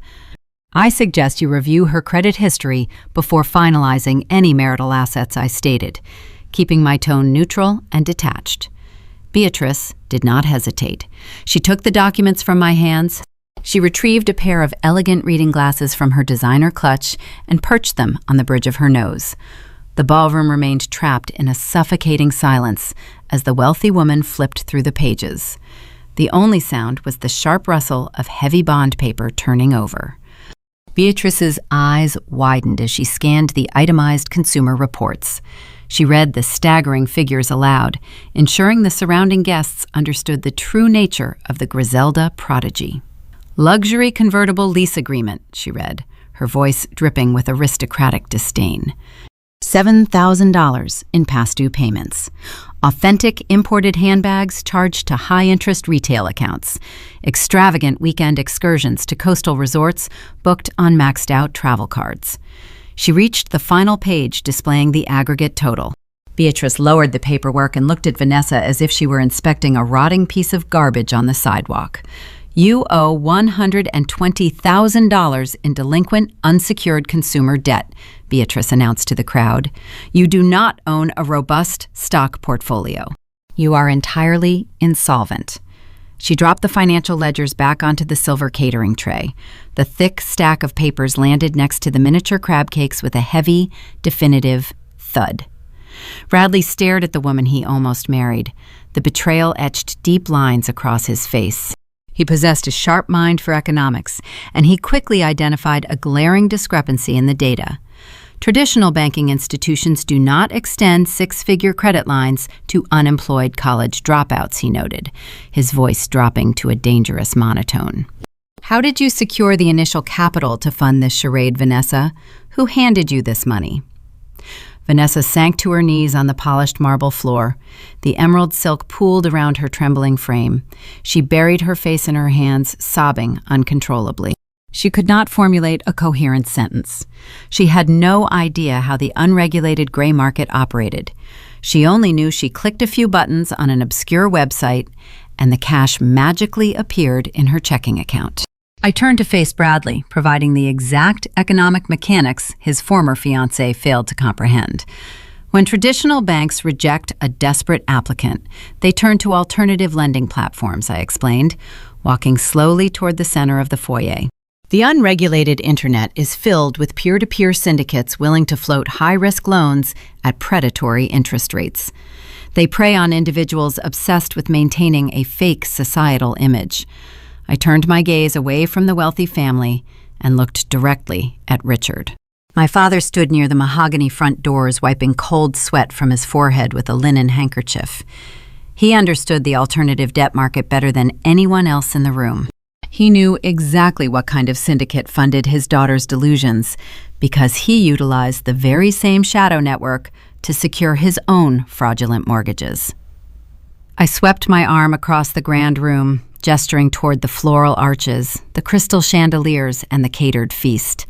I suggest you review her credit history before finalizing any marital assets, I stated, keeping my tone neutral and detached. Beatrice did not hesitate. She took the documents from my hands. She retrieved a pair of elegant reading glasses from her designer clutch and perched them on the bridge of her nose. The ballroom remained trapped in a suffocating silence as the wealthy woman flipped through the pages. The only sound was the sharp rustle of heavy bond paper turning over. Beatrice's eyes widened as she scanned the itemized consumer reports. She read the staggering figures aloud, ensuring the surrounding guests understood the true nature of the Griselda prodigy. Luxury convertible lease agreement, she read, her voice dripping with aristocratic disdain. $7,000 in past due payments. Authentic imported handbags charged to high-interest retail accounts. Extravagant weekend excursions to coastal resorts booked on maxed-out travel cards. She reached the final page displaying the aggregate total. Beatrice lowered the paperwork and looked at Vanessa as if she were inspecting a rotting piece of garbage on the sidewalk. You owe $120,000 in delinquent, unsecured consumer debt, Beatrice announced to the crowd. You do not own a robust stock portfolio. You are entirely insolvent. She dropped the financial ledgers back onto the silver catering tray. The thick stack of papers landed next to the miniature crab cakes with a heavy, definitive thud. Bradley stared at the woman he almost married. The betrayal etched deep lines across his face. He possessed a sharp mind for economics, and he quickly identified a glaring discrepancy in the data. Traditional banking institutions do not extend six-figure credit lines to unemployed college dropouts, he noted, his voice dropping to a dangerous monotone. How did you secure the initial capital to fund this charade, Vanessa? Who handed you this money? Vanessa sank to her knees on the polished marble floor. The emerald silk pooled around her trembling frame. She buried her face in her hands, sobbing uncontrollably. She could not formulate a coherent sentence. She had no idea how the unregulated gray market operated. She only knew she clicked a few buttons on an obscure website, and the cash magically appeared in her checking account. I turned to face Bradley, providing the exact economic mechanics his former fiancée failed to comprehend. When traditional banks reject a desperate applicant, they turn to alternative lending platforms, I explained, walking slowly toward the center of the foyer. The unregulated internet is filled with peer-to-peer syndicates willing to float high-risk loans at predatory interest rates. They prey on individuals obsessed with maintaining a fake societal image. I turned my gaze away from the wealthy family and looked directly at Richard. My father stood near the mahogany front doors, wiping cold sweat from his forehead with a linen handkerchief. He understood the alternative debt market better than anyone else in the room. He knew exactly what kind of syndicate funded his daughter's delusions, because he utilized the very same shadow network to secure his own fraudulent mortgages. I swept my arm across the grand room, gesturing toward the floral arches, the crystal chandeliers, and the catered feast.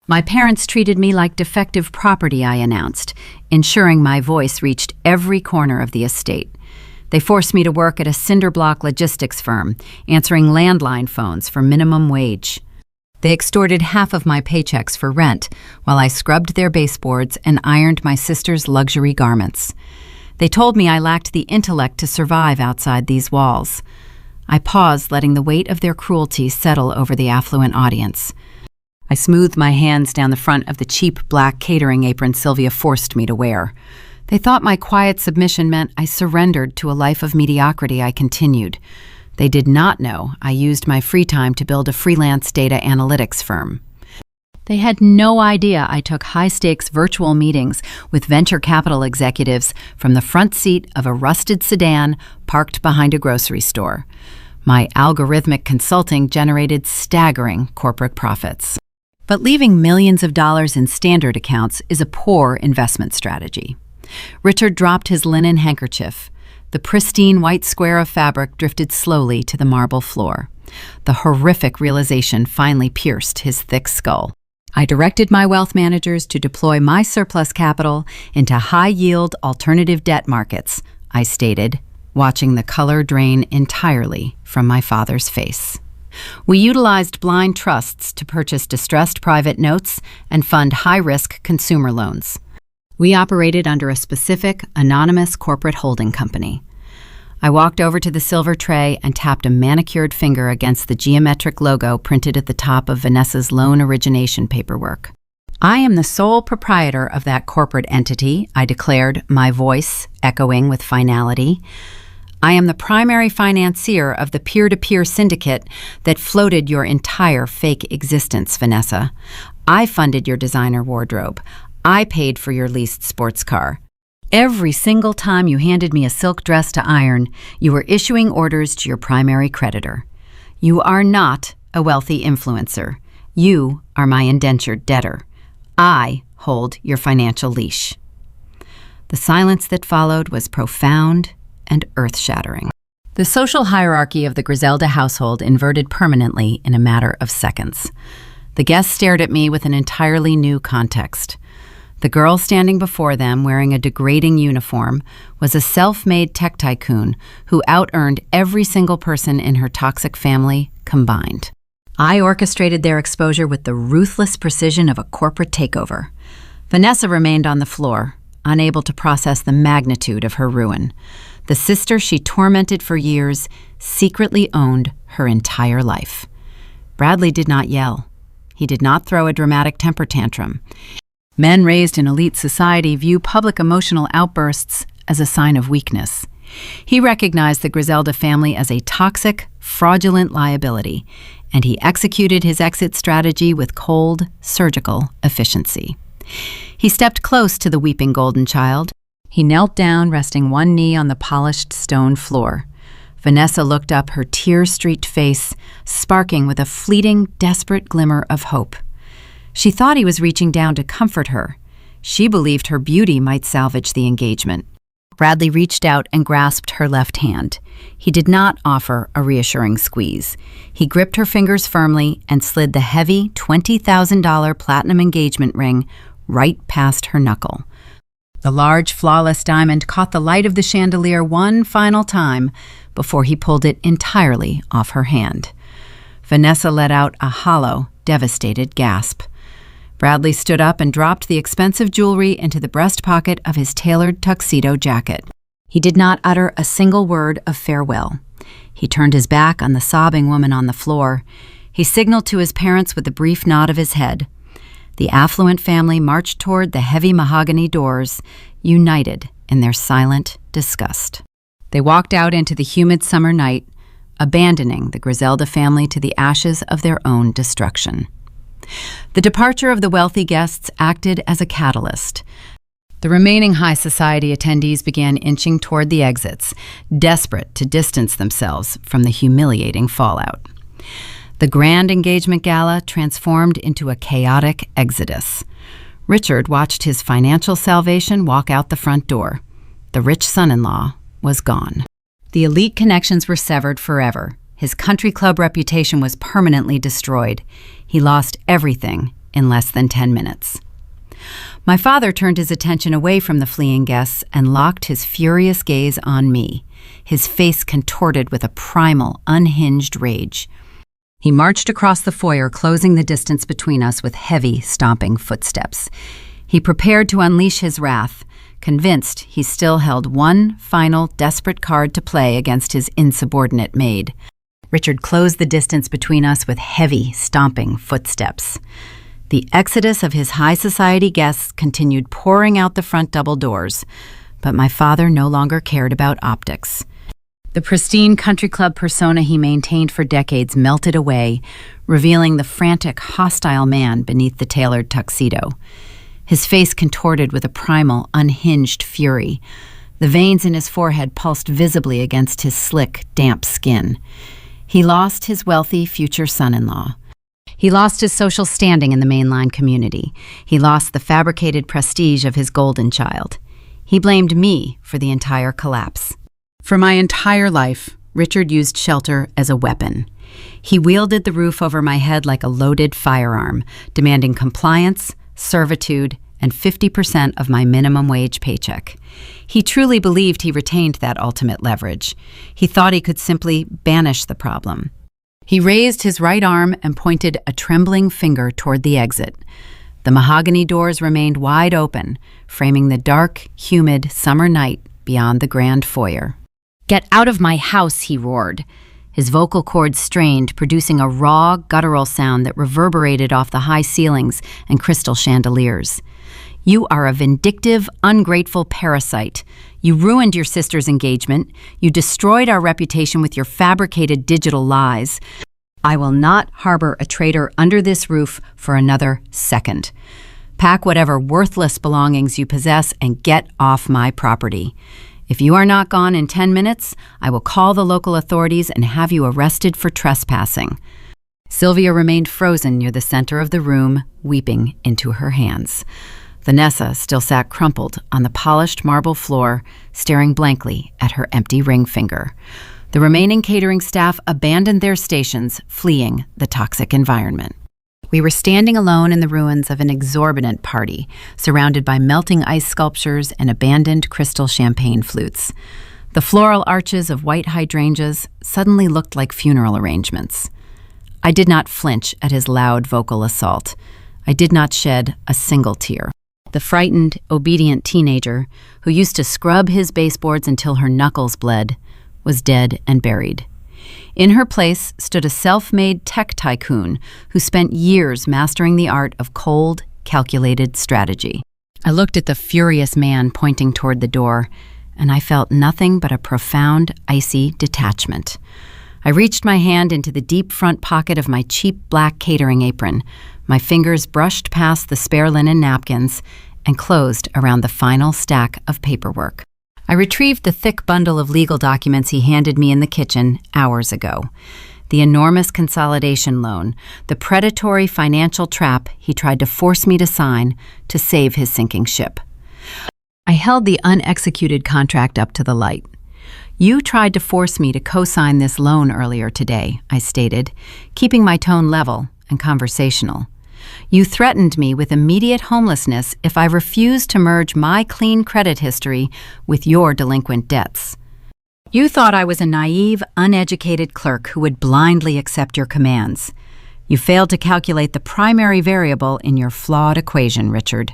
My parents treated me like defective property, I announced, ensuring my voice reached every corner of the estate. They forced me to work at a cinder block logistics firm, answering landline phones for minimum wage. They extorted half of my paychecks for rent, while I scrubbed their baseboards and ironed my sister's luxury garments. They told me I lacked the intellect to survive outside these walls. I paused, letting the weight of their cruelty settle over the affluent audience. I smoothed my hands down the front of the cheap black catering apron Sylvia forced me to wear. They thought my quiet submission meant I surrendered to a life of mediocrity. I continued. They did not know I used my free time to build a freelance data analytics firm. They had no idea I took high-stakes virtual meetings with venture capital executives from the front seat of a rusted sedan parked behind a grocery store. My algorithmic consulting generated staggering corporate profits. But leaving millions of dollars in standard accounts is a poor investment strategy. Richard dropped his linen handkerchief. The pristine white square of fabric drifted slowly to the marble floor. The horrific realization finally pierced his thick skull. I directed my wealth managers to deploy my surplus capital into high-yield alternative debt markets, I stated, watching the color drain entirely from my father's face. We utilized blind trusts to purchase distressed private notes and fund high-risk consumer loans. We operated under a specific, anonymous corporate holding company. I walked over to the silver tray and tapped a manicured finger against the geometric logo printed at the top of Vanessa's loan origination paperwork. I am the sole proprietor of that corporate entity, I declared, my voice echoing with finality. I am the primary financier of the peer-to-peer syndicate that floated your entire fake existence, Vanessa. I funded your designer wardrobe. I paid for your leased sports car. Every single time you handed me a silk dress to iron, you were issuing orders to your primary creditor. You are not a wealthy influencer. You are my indentured debtor. I hold your financial leash. The silence that followed was profound and earth-shattering. The social hierarchy of the Griselda household inverted permanently in a matter of seconds. The guests stared at me with an entirely new context. The girl standing before them, wearing a degrading uniform, was a self-made tech tycoon who out-earned every single person in her toxic family combined. I orchestrated their exposure with the ruthless precision of a corporate takeover. Vanessa remained on the floor, unable to process the magnitude of her ruin. The sister she tormented for years secretly owned her entire life. Bradley did not yell. He did not throw a dramatic temper tantrum. Men raised in elite society view public emotional outbursts as a sign of weakness. He recognized the Griselda family as a toxic, fraudulent liability, and he executed his exit strategy with cold, surgical efficiency. He stepped close to the weeping golden child. He knelt down, resting one knee on the polished stone floor. Vanessa looked up, her tear-streaked face sparking with a fleeting, desperate glimmer of hope. She thought he was reaching down to comfort her. She believed her beauty might salvage the engagement. Bradley reached out and grasped her left hand. He did not offer a reassuring squeeze. He gripped her fingers firmly and slid the heavy $20,000 platinum engagement ring right past her knuckle. The large, flawless diamond caught the light of the chandelier one final time before he pulled it entirely off her hand. Vanessa let out a hollow, devastated gasp. Bradley stood up and dropped the expensive jewelry into the breast pocket of his tailored tuxedo jacket. He did not utter a single word of farewell. He turned his back on the sobbing woman on the floor. He signaled to his parents with a brief nod of his head. The affluent family marched toward the heavy mahogany doors, united in their silent disgust. They walked out into the humid summer night, abandoning the Griselda family to the ashes of their own destruction. The departure of the wealthy guests acted as a catalyst. The remaining high society attendees began inching toward the exits, desperate to distance themselves from the humiliating fallout. The grand engagement gala transformed into a chaotic exodus. Richard watched his financial salvation walk out the front door. The rich son-in-law was gone. The elite connections were severed forever. His country club reputation was permanently destroyed. He lost everything in less than 10 minutes. My father turned his attention away from the fleeing guests and locked his furious gaze on me, his face contorted with a primal, unhinged rage. He marched across the foyer, closing the distance between us with heavy, stomping footsteps. He prepared to unleash his wrath, convinced he still held one final, desperate card to play against his insubordinate maid. Richard closed the distance between us with heavy, stomping footsteps. The exodus of his high society guests continued pouring out the front double doors, but my father no longer cared about optics. The pristine country club persona he maintained for decades melted away, revealing the frantic, hostile man beneath the tailored tuxedo. His face contorted with a primal, unhinged fury. The veins in his forehead pulsed visibly against his slick, damp skin. He lost his wealthy future son-in-law. He lost his social standing in the mainline community. He lost the fabricated prestige of his golden child. He blamed me for the entire collapse. For my entire life, Richard used shelter as a weapon. He wielded the roof over my head like a loaded firearm, demanding compliance, servitude, and 50% of my minimum wage paycheck. He truly believed he retained that ultimate leverage. He thought he could simply banish the problem. He raised his right arm and pointed a trembling finger toward the exit. The mahogany doors remained wide open, framing the dark, humid summer night beyond the grand foyer. "Get out of my house," he roared. His vocal cords strained, producing a raw, guttural sound that reverberated off the high ceilings and crystal chandeliers. "You are a vindictive, ungrateful parasite. You ruined your sister's engagement. You destroyed our reputation with your fabricated digital lies. I will not harbor a traitor under this roof for another second. Pack whatever worthless belongings you possess and get off my property. If you are not gone in 10 minutes, I will call the local authorities and have you arrested for trespassing." Sylvia remained frozen near the center of the room, weeping into her hands. Vanessa still sat crumpled on the polished marble floor, staring blankly at her empty ring finger. The remaining catering staff abandoned their stations, fleeing the toxic environment. We were standing alone in the ruins of an exorbitant party, surrounded by melting ice sculptures and abandoned crystal champagne flutes. The floral arches of white hydrangeas suddenly looked like funeral arrangements. I did not flinch at his loud vocal assault. I did not shed a single tear. The frightened, obedient teenager, who used to scrub his baseboards until her knuckles bled, was dead and buried. In her place stood a self-made tech tycoon who spent years mastering the art of cold, calculated strategy. I looked at the furious man pointing toward the door, and I felt nothing but a profound, icy detachment. I reached my hand into the deep front pocket of my cheap black catering apron. My fingers brushed past the spare linen napkins and closed around the final stack of paperwork. I retrieved the thick bundle of legal documents he handed me in the kitchen hours ago. The enormous consolidation loan, the predatory financial trap he tried to force me to sign to save his sinking ship. I held the unexecuted contract up to the light. "You tried to force me to co-sign this loan earlier today," I stated, keeping my tone level and conversational. "You threatened me with immediate homelessness if I refused to merge my clean credit history with your delinquent debts. You thought I was a naive, uneducated clerk who would blindly accept your commands. You failed to calculate the primary variable in your flawed equation, Richard.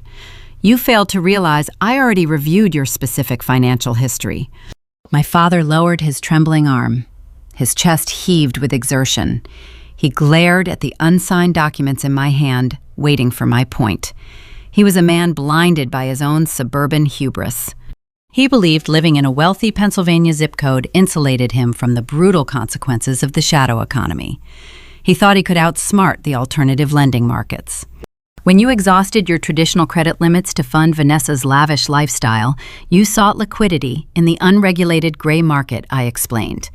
You failed to realize I already reviewed your specific financial history." My father lowered his trembling arm. His chest heaved with exertion. He glared at the unsigned documents in my hand, waiting for my point. He was a man blinded by his own suburban hubris. He believed living in a wealthy Pennsylvania zip code insulated him from the brutal consequences of the shadow economy. He thought he could outsmart the alternative lending markets. When you exhausted your traditional credit limits to fund Vanessa's lavish lifestyle, you sought liquidity in the unregulated gray market, I explained.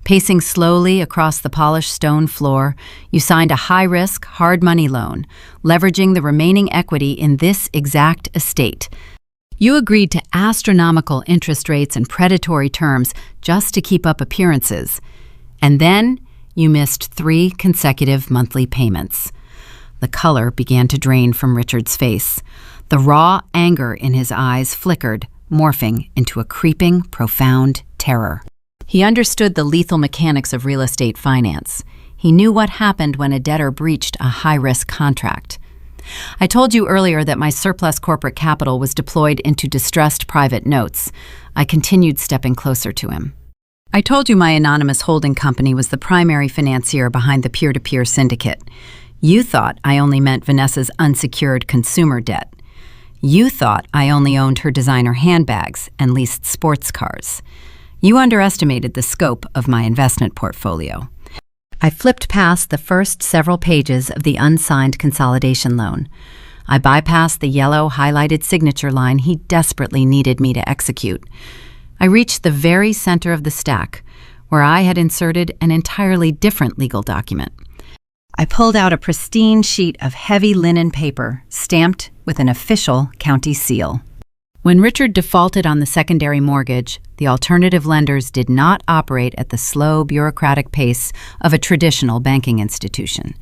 Pacing slowly across the polished stone floor, you signed a high-risk, hard money loan, leveraging the remaining equity in this exact estate. You agreed to astronomical interest rates and predatory terms just to keep up appearances. And then you missed 3 consecutive monthly payments. The color began to drain from Richard's face. The raw anger in his eyes flickered, morphing into a creeping, profound terror. He understood the lethal mechanics of real estate finance. He knew what happened when a debtor breached a high-risk contract. I told you earlier that my surplus corporate capital was deployed into distressed private notes. I continued stepping closer to him. I told you my anonymous holding company was the primary financier behind the peer-to-peer syndicate. You thought I only meant Vanessa's unsecured consumer debt. You thought I only owned her designer handbags and leased sports cars. You underestimated the scope of my investment portfolio. I flipped past the first several pages of the unsigned consolidation loan. I bypassed the yellow highlighted signature line he desperately needed me to execute. I reached the very center of the stack, where I had inserted an entirely different legal document. I pulled out a pristine sheet of heavy linen paper, stamped with an official county seal. When Richard defaulted on the secondary mortgage, the alternative lenders did not operate at the slow, bureaucratic pace of a traditional banking institution.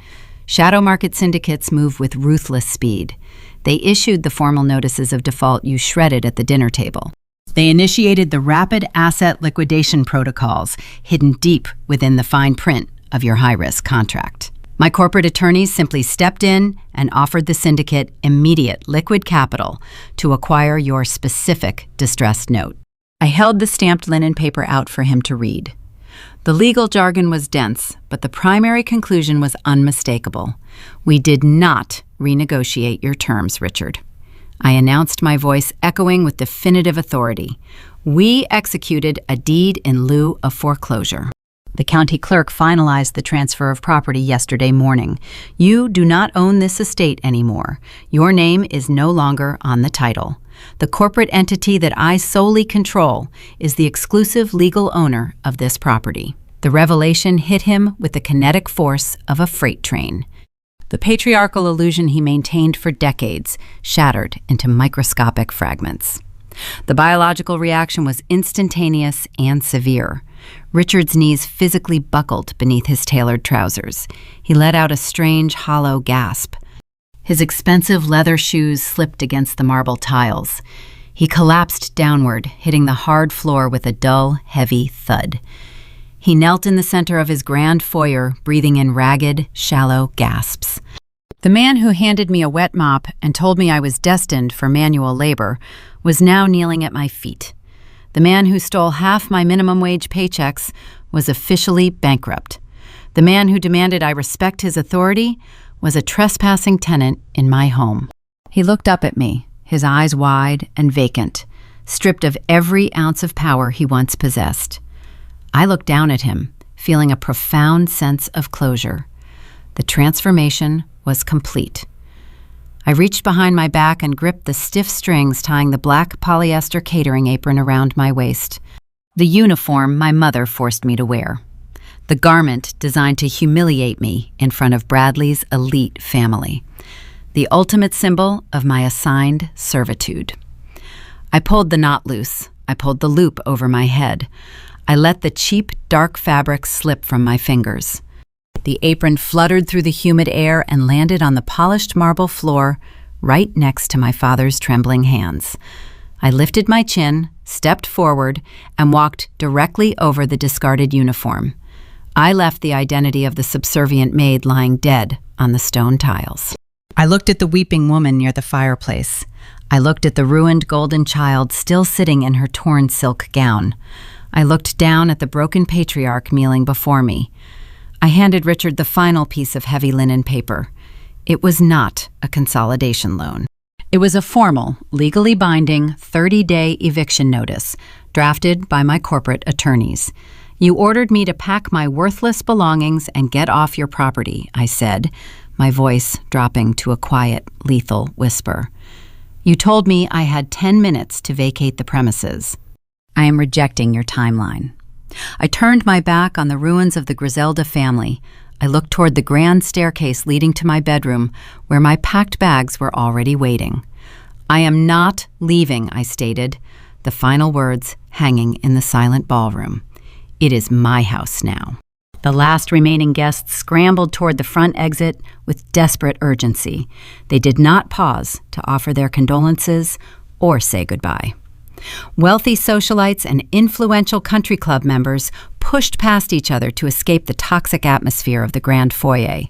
Shadow market syndicates move with ruthless speed. They issued the formal notices of default you shredded at the dinner table. They initiated the rapid asset liquidation protocols hidden deep within the fine print of your high-risk contract. My corporate attorneys simply stepped in and offered the syndicate immediate liquid capital to acquire your specific distressed note. I held the stamped linen paper out for him to read. The legal jargon was dense, but the primary conclusion was unmistakable. We did not renegotiate your terms, Richard. I announced, my voice echoing with definitive authority. We executed a deed in lieu of foreclosure. The county clerk finalized the transfer of property yesterday morning. You do not own this estate anymore. Your name is no longer on the title. The corporate entity that I solely control is the exclusive legal owner of this property. The revelation hit him with the kinetic force of a freight train. The patriarchal illusion he maintained for decades shattered into microscopic fragments. The biological reaction was instantaneous and severe. Richard's knees physically buckled beneath his tailored trousers. He let out a strange, hollow gasp. His expensive leather shoes slipped against the marble tiles. He collapsed downward, hitting the hard floor with a dull, heavy thud. He knelt in the center of his grand foyer, breathing in ragged, shallow gasps. The man who handed me a wet mop and told me I was destined for manual labor was now kneeling at my feet. The man who stole half my minimum wage paychecks was officially bankrupt. The man who demanded I respect his authority was a trespassing tenant in my home. He looked up at me, his eyes wide and vacant, stripped of every ounce of power he once possessed. I looked down at him, feeling a profound sense of closure. The transformation was complete. I reached behind my back and gripped the stiff strings tying the black polyester catering apron around my waist. The uniform my mother forced me to wear. The garment designed to humiliate me in front of Bradley's elite family. The ultimate symbol of my assigned servitude. I pulled the knot loose. I pulled the loop over my head. I let the cheap, dark fabric slip from my fingers. The apron fluttered through the humid air and landed on the polished marble floor right next to my father's trembling hands. I lifted my chin, stepped forward, and walked directly over the discarded uniform. I left the identity of the subservient maid lying dead on the stone tiles. I looked at the weeping woman near the fireplace. I looked at the ruined golden child still sitting in her torn silk gown. I looked down at the broken patriarch kneeling before me. I handed Richard the final piece of heavy linen paper. It was not a consolidation loan. It was a formal, legally binding 30-day eviction notice, drafted by my corporate attorneys. You ordered me to pack my worthless belongings and get off your property, I said, my voice dropping to a quiet, lethal whisper. You told me I had 10 minutes to vacate the premises. I am rejecting your timeline. I turned my back on the ruins of the Griselda family. I looked toward the grand staircase leading to my bedroom, where my packed bags were already waiting. I am not leaving, I stated, the final words hanging in the silent ballroom. It is my house now. The last remaining guests scrambled toward the front exit with desperate urgency. They did not pause to offer their condolences or say goodbye. Wealthy socialites and influential country club members pushed past each other to escape the toxic atmosphere of the grand foyer.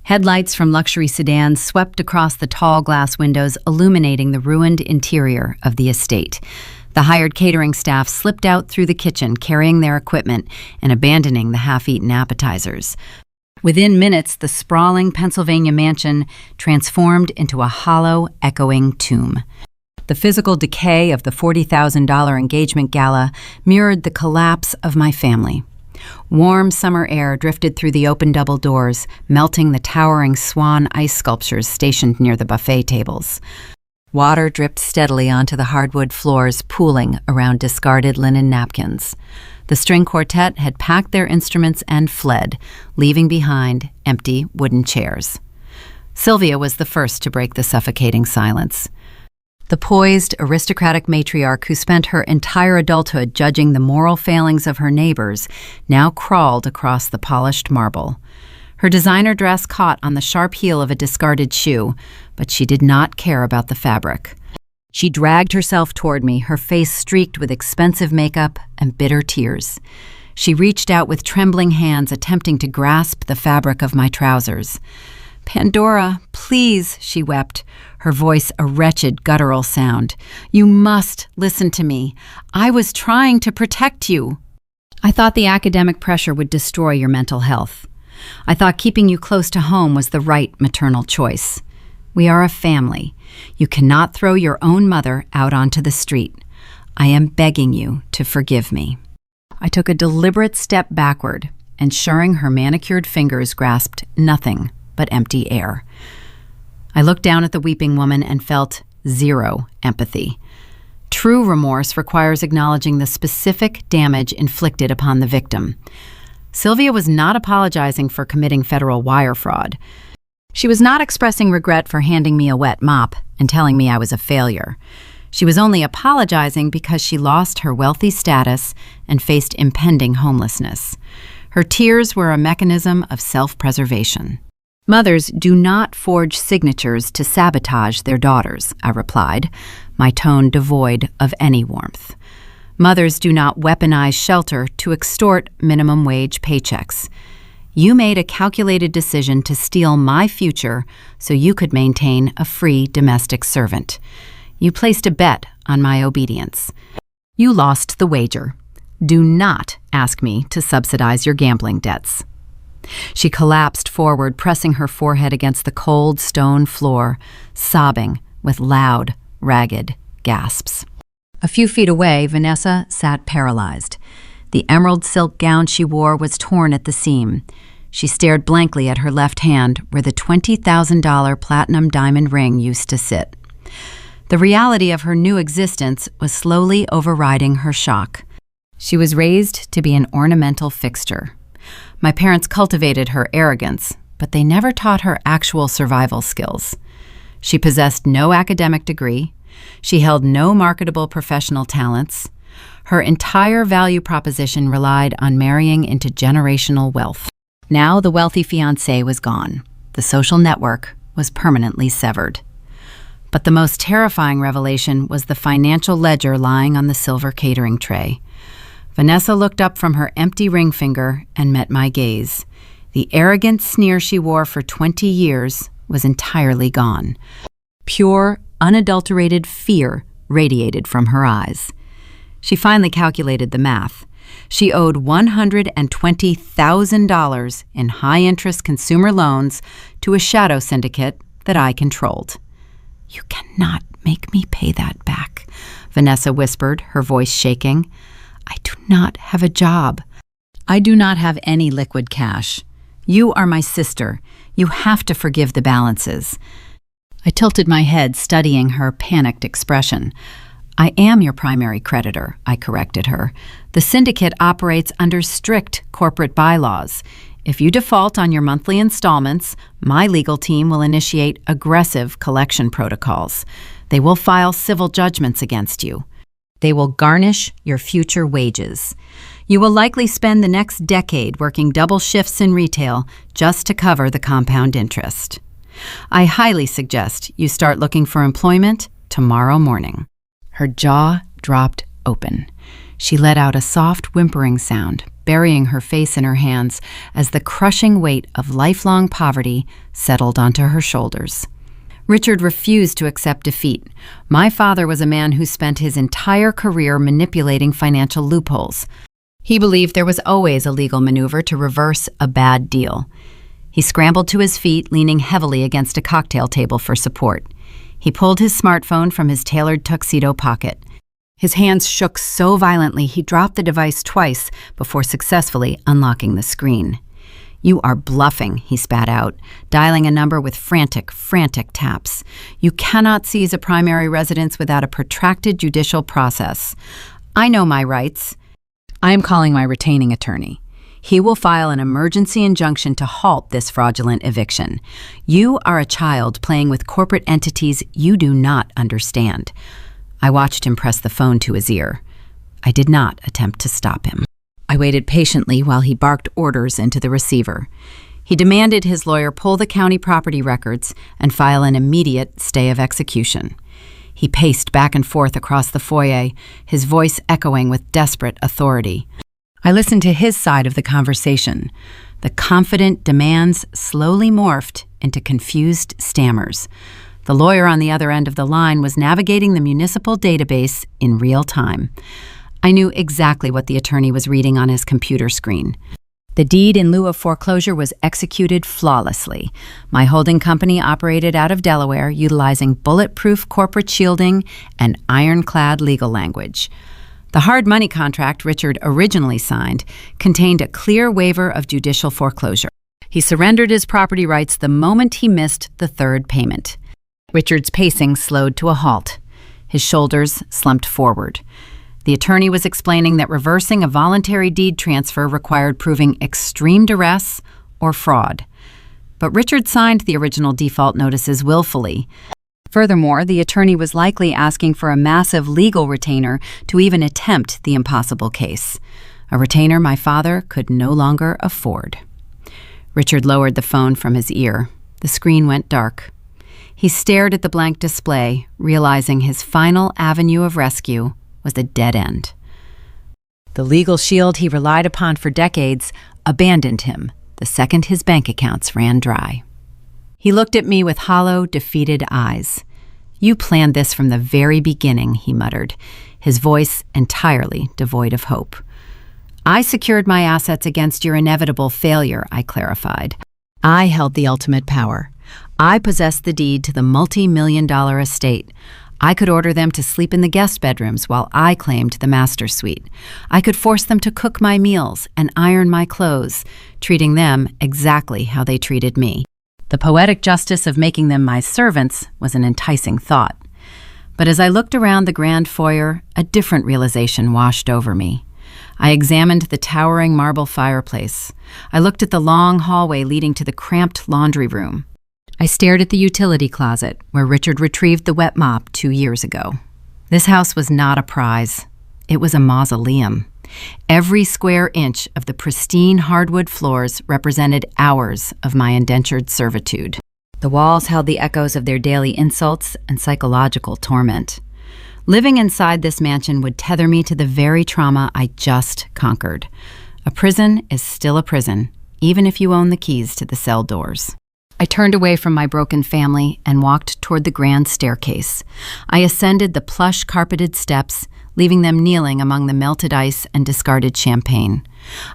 Headlights from luxury sedans swept across the tall glass windows, illuminating the ruined interior of the estate. The hired catering staff slipped out through the kitchen, carrying their equipment and abandoning the half-eaten appetizers. Within minutes, the sprawling Pennsylvania mansion transformed into a hollow, echoing tomb. The physical decay of the $40,000 engagement gala mirrored the collapse of my family. Warm summer air drifted through the open double doors, melting the towering swan ice sculptures stationed near the buffet tables. Water dripped steadily onto the hardwood floors, pooling around discarded linen napkins. The string quartet had packed their instruments and fled, leaving behind empty wooden chairs. Sylvia was the first to break the suffocating silence. The poised, aristocratic matriarch who spent her entire adulthood judging the moral failings of her neighbors now crawled across the polished marble. Her designer dress caught on the sharp heel of a discarded shoe, but she did not care about the fabric. She dragged herself toward me, her face streaked with expensive makeup and bitter tears. She reached out with trembling hands, attempting to grasp the fabric of my trousers. "Pandora, please," she wept, her voice a wretched, guttural sound. "You must listen to me. I was trying to protect you." "I thought the academic pressure would destroy your mental health. I thought keeping you close to home was the right maternal choice. We are a family. You cannot throw your own mother out onto the street. I am begging you to forgive me." I took a deliberate step backward, ensuring her manicured fingers grasped nothing but empty air. I looked down at the weeping woman and felt zero empathy. True remorse requires acknowledging the specific damage inflicted upon the victim. Sylvia was not apologizing for committing federal wire fraud. She was not expressing regret for handing me a wet mop and telling me I was a failure. She was only apologizing because she lost her wealthy status and faced impending homelessness. Her tears were a mechanism of self-preservation. "Mothers do not forge signatures to sabotage their daughters," I replied, my tone devoid of any warmth. "Mothers do not weaponize shelter to extort minimum wage paychecks. You made a calculated decision to steal my future so you could maintain a free domestic servant. You placed a bet on my obedience. You lost the wager. Do not ask me to subsidize your gambling debts." She collapsed forward, pressing her forehead against the cold stone floor, sobbing with loud, ragged gasps. A few feet away, Vanessa sat paralyzed. The emerald silk gown she wore was torn at the seam. She stared blankly at her left hand, where the $20,000 platinum diamond ring used to sit. The reality of her new existence was slowly overriding her shock. She was raised to be an ornamental fixture. My parents cultivated her arrogance, but they never taught her actual survival skills. She possessed no academic degree. She held no marketable professional talents. Her entire value proposition relied on marrying into generational wealth. Now the wealthy fiancé was gone. The social network was permanently severed. But the most terrifying revelation was the financial ledger lying on the silver catering tray. Vanessa looked up from her empty ring finger and met my gaze. The arrogant sneer she wore for 20 years was entirely gone. Pure, unadulterated fear radiated from her eyes. She finally calculated the math. She owed $120,000 in high-interest consumer loans to a shadow syndicate that I controlled. "You cannot make me pay that back," Vanessa whispered, her voice shaking. "I do not have a job. I do not have any liquid cash. You are my sister. You have to forgive the balances." I tilted my head, studying her panicked expression. "I am your primary creditor," I corrected her. "The syndicate operates under strict corporate bylaws. If you default on your monthly installments, my legal team will initiate aggressive collection protocols. They will file civil judgments against you. They will garnish your future wages. You will likely spend the next decade working double shifts in retail just to cover the compound interest. I highly suggest you start looking for employment tomorrow morning." Her jaw dropped open. She let out a soft whimpering sound, burying her face in her hands as the crushing weight of lifelong poverty settled onto her shoulders. Richard refused to accept defeat. My father was a man who spent his entire career manipulating financial loopholes. He believed there was always a legal maneuver to reverse a bad deal. He scrambled to his feet, leaning heavily against a cocktail table for support. He pulled his smartphone from his tailored tuxedo pocket. His hands shook so violently he dropped the device twice before successfully unlocking the screen. "You are bluffing," he spat out, dialing a number with frantic taps. "You cannot seize a primary residence without a protracted judicial process. I know my rights. I am calling my retaining attorney. He will file an emergency injunction to halt this fraudulent eviction. You are a child playing with corporate entities you do not understand." I watched him press the phone to his ear. I did not attempt to stop him. I waited patiently while he barked orders into the receiver. He demanded his lawyer pull the county property records and file an immediate stay of execution. He paced back and forth across the foyer, his voice echoing with desperate authority. I listened to his side of the conversation. The confident demands slowly morphed into confused stammers. The lawyer on the other end of the line was navigating the municipal database in real time. I knew exactly what the attorney was reading on his computer screen. The deed in lieu of foreclosure was executed flawlessly. My holding company operated out of Delaware, utilizing bulletproof corporate shielding and ironclad legal language. The hard money contract Richard originally signed contained a clear waiver of judicial foreclosure. He surrendered his property rights the moment he missed the third payment. Richard's pacing slowed to a halt. His shoulders slumped forward. The attorney was explaining that reversing a voluntary deed transfer required proving extreme duress or fraud. But Richard signed the original default notices willfully. Furthermore, the attorney was likely asking for a massive legal retainer to even attempt the impossible case, a retainer my father could no longer afford. Richard lowered the phone from his ear. The screen went dark. He stared at the blank display, realizing his final avenue of rescue was a dead end. The legal shield he relied upon for decades abandoned him the second his bank accounts ran dry. He looked at me with hollow, defeated eyes. "You planned this from the very beginning," he muttered, his voice entirely devoid of hope. "I secured my assets against your inevitable failure," I clarified. "I held the ultimate power. I possessed the deed to the multi-million-dollar estate. I could order them to sleep in the guest bedrooms while I claimed the master suite. I could force them to cook my meals and iron my clothes, treating them exactly how they treated me. The poetic justice of making them my servants was an enticing thought. But as I looked around the grand foyer, a different realization washed over me. I examined the towering marble fireplace. I looked at the long hallway leading to the cramped laundry room. I stared at the utility closet, where Richard retrieved the wet mop 2 years ago. This house was not a prize. It was a mausoleum. Every square inch of the pristine hardwood floors represented hours of my indentured servitude. The walls held the echoes of their daily insults and psychological torment. Living inside this mansion would tether me to the very trauma I just conquered. A prison is still a prison, even if you own the keys to the cell doors. I turned away from my broken family and walked toward the grand staircase. I ascended the plush carpeted steps, leaving them kneeling among the melted ice and discarded champagne.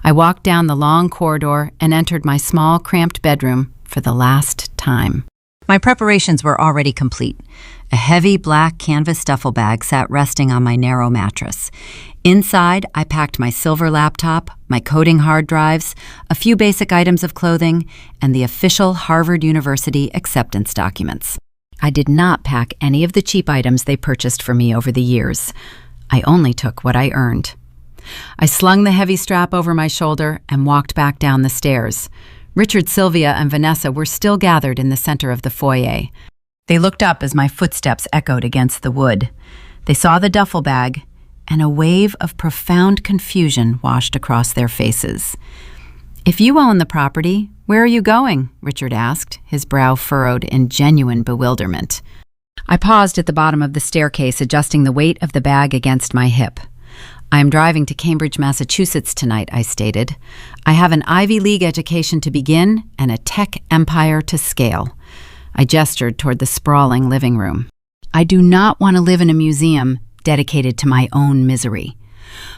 I walked down the long corridor and entered my small, cramped bedroom for the last time. My preparations were already complete. A heavy black canvas duffel bag sat resting on my narrow mattress. Inside, I packed my silver laptop, my coding hard drives, a few basic items of clothing, and the official Harvard University acceptance documents. I did not pack any of the cheap items they purchased for me over the years. I only took what I earned. I slung the heavy strap over my shoulder and walked back down the stairs. Richard, Sylvia, and Vanessa were still gathered in the center of the foyer. They looked up as my footsteps echoed against the wood. They saw the duffel bag, and a wave of profound confusion washed across their faces. "If you own the property, where are you going?" Richard asked, his brow furrowed in genuine bewilderment. I paused at the bottom of the staircase, adjusting the weight of the bag against my hip. "I am driving to Cambridge, Massachusetts tonight," I stated. "I have an Ivy League education to begin and a tech empire to scale." I gestured toward the sprawling living room. I do not want to live in a museum dedicated to my own misery.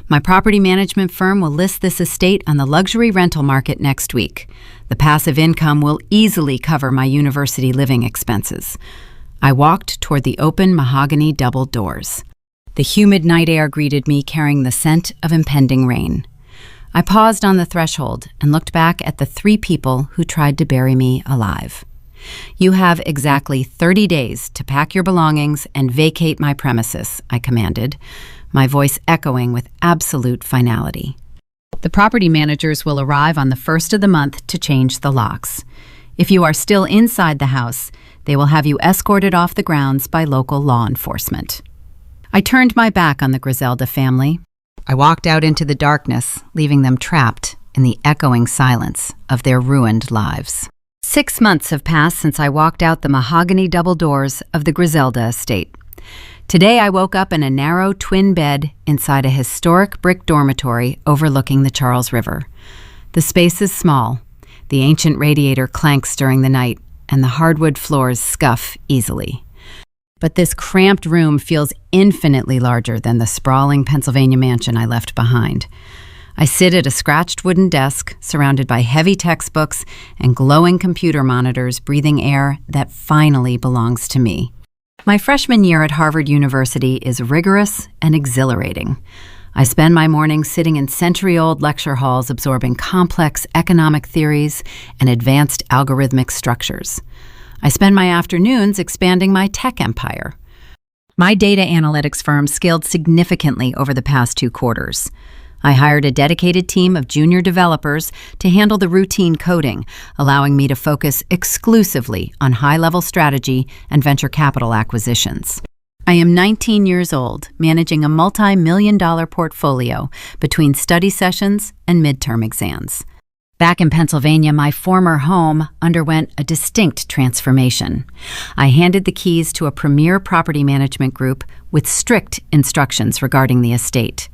My property management firm will list this estate on the luxury rental market next week. The passive income will easily cover my university living expenses. I walked toward the open mahogany double doors. The humid night air greeted me, carrying the scent of impending rain. I paused on the threshold and looked back at the 3 people who tried to bury me alive. "You have exactly 30 days to pack your belongings and vacate my premises," I commanded, my voice echoing with absolute finality. "The property managers will arrive on the 1st of the month to change the locks. If you are still inside the house, they will have you escorted off the grounds by local law enforcement." I turned my back on the Griselda family. I walked out into the darkness, leaving them trapped in the echoing silence of their ruined lives. 6 months have passed since I walked out the mahogany double doors of the Griselda estate. Today I woke up in a narrow twin bed inside a historic brick dormitory overlooking the Charles River. The space is small. The ancient radiator clanks during the night, and the hardwood floors scuff easily. But this cramped room feels infinitely larger than the sprawling Pennsylvania mansion I left behind. I sit at a scratched wooden desk, surrounded by heavy textbooks and glowing computer monitors, breathing air that finally belongs to me. My freshman year at Harvard University is rigorous and exhilarating. I spend my mornings sitting in century-old lecture halls absorbing complex economic theories and advanced algorithmic structures. I spend my afternoons expanding my tech empire. My data analytics firm scaled significantly over the past 2 quarters. I hired a dedicated team of junior developers to handle the routine coding, allowing me to focus exclusively on high-level strategy and venture capital acquisitions. I am 19 years old, managing a multi-million-dollar portfolio between study sessions and midterm exams. Back in Pennsylvania, my former home underwent a distinct transformation. I handed the keys to a premier property management group with strict instructions regarding the estate.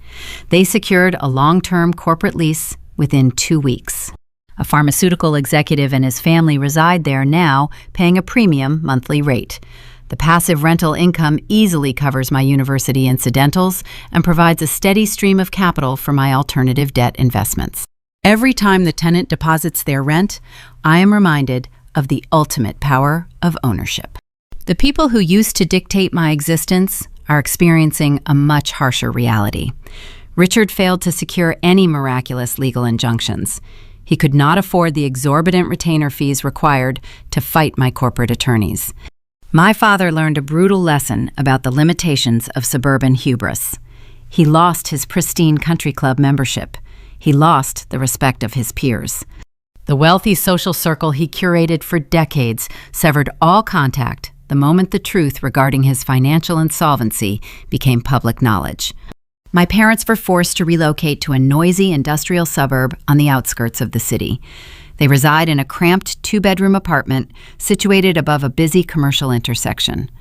They secured a long-term corporate lease within 2 weeks. A pharmaceutical executive and his family reside there now, paying a premium monthly rate. The passive rental income easily covers my university incidentals and provides a steady stream of capital for my alternative debt investments. Every time the tenant deposits their rent, I am reminded of the ultimate power of ownership. The people who used to dictate my existence are experiencing a much harsher reality. Richard failed to secure any miraculous legal injunctions. He could not afford the exorbitant retainer fees required to fight my corporate attorneys. My father learned a brutal lesson about the limitations of suburban hubris. He lost his pristine country club membership. He lost the respect of his peers. The wealthy social circle he curated for decades severed all contact the moment the truth regarding his financial insolvency became public knowledge. My parents were forced to relocate to a noisy industrial suburb on the outskirts of the city. They reside in a cramped 2-bedroom apartment situated above a busy commercial intersection.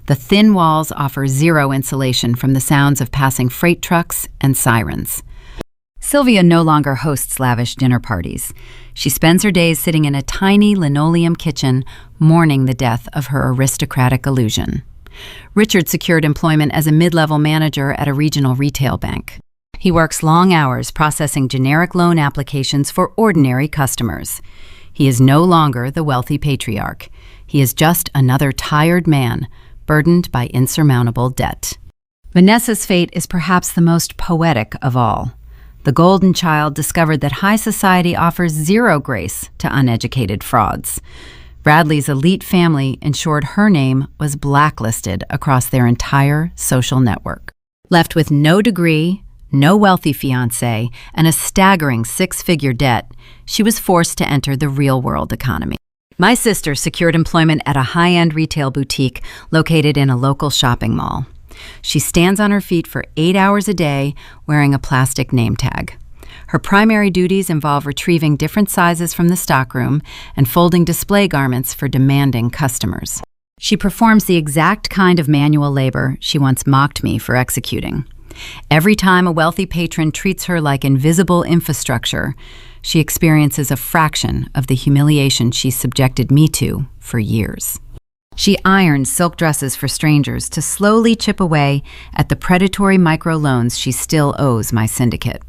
The thin walls offer zero insulation from the sounds of passing freight trucks and sirens. Sylvia no longer hosts lavish dinner parties. She spends her days sitting in a tiny linoleum kitchen, mourning the death of her aristocratic illusion. Richard secured employment as a mid-level manager at a regional retail bank. He works long hours processing generic loan applications for ordinary customers. He is no longer the wealthy patriarch. He is just another tired man, burdened by insurmountable debt. Vanessa's fate is perhaps the most poetic of all. The golden child discovered that high society offers zero grace to uneducated frauds. Bradley's elite family ensured her name was blacklisted across their entire social network. Left with no degree, no wealthy fiancé, and a staggering 6-figure debt, she was forced to enter the real-world economy. My sister secured employment at a high-end retail boutique located in a local shopping mall. She stands on her feet for 8 hours a day wearing a plastic name tag. Her primary duties involve retrieving different sizes from the stockroom and folding display garments for demanding customers. She performs the exact kind of manual labor she once mocked me for executing. Every time a wealthy patron treats her like invisible infrastructure, she experiences a fraction of the humiliation she subjected me to for years. She irons silk dresses for strangers to slowly chip away at the predatory microloans she still owes my syndicate.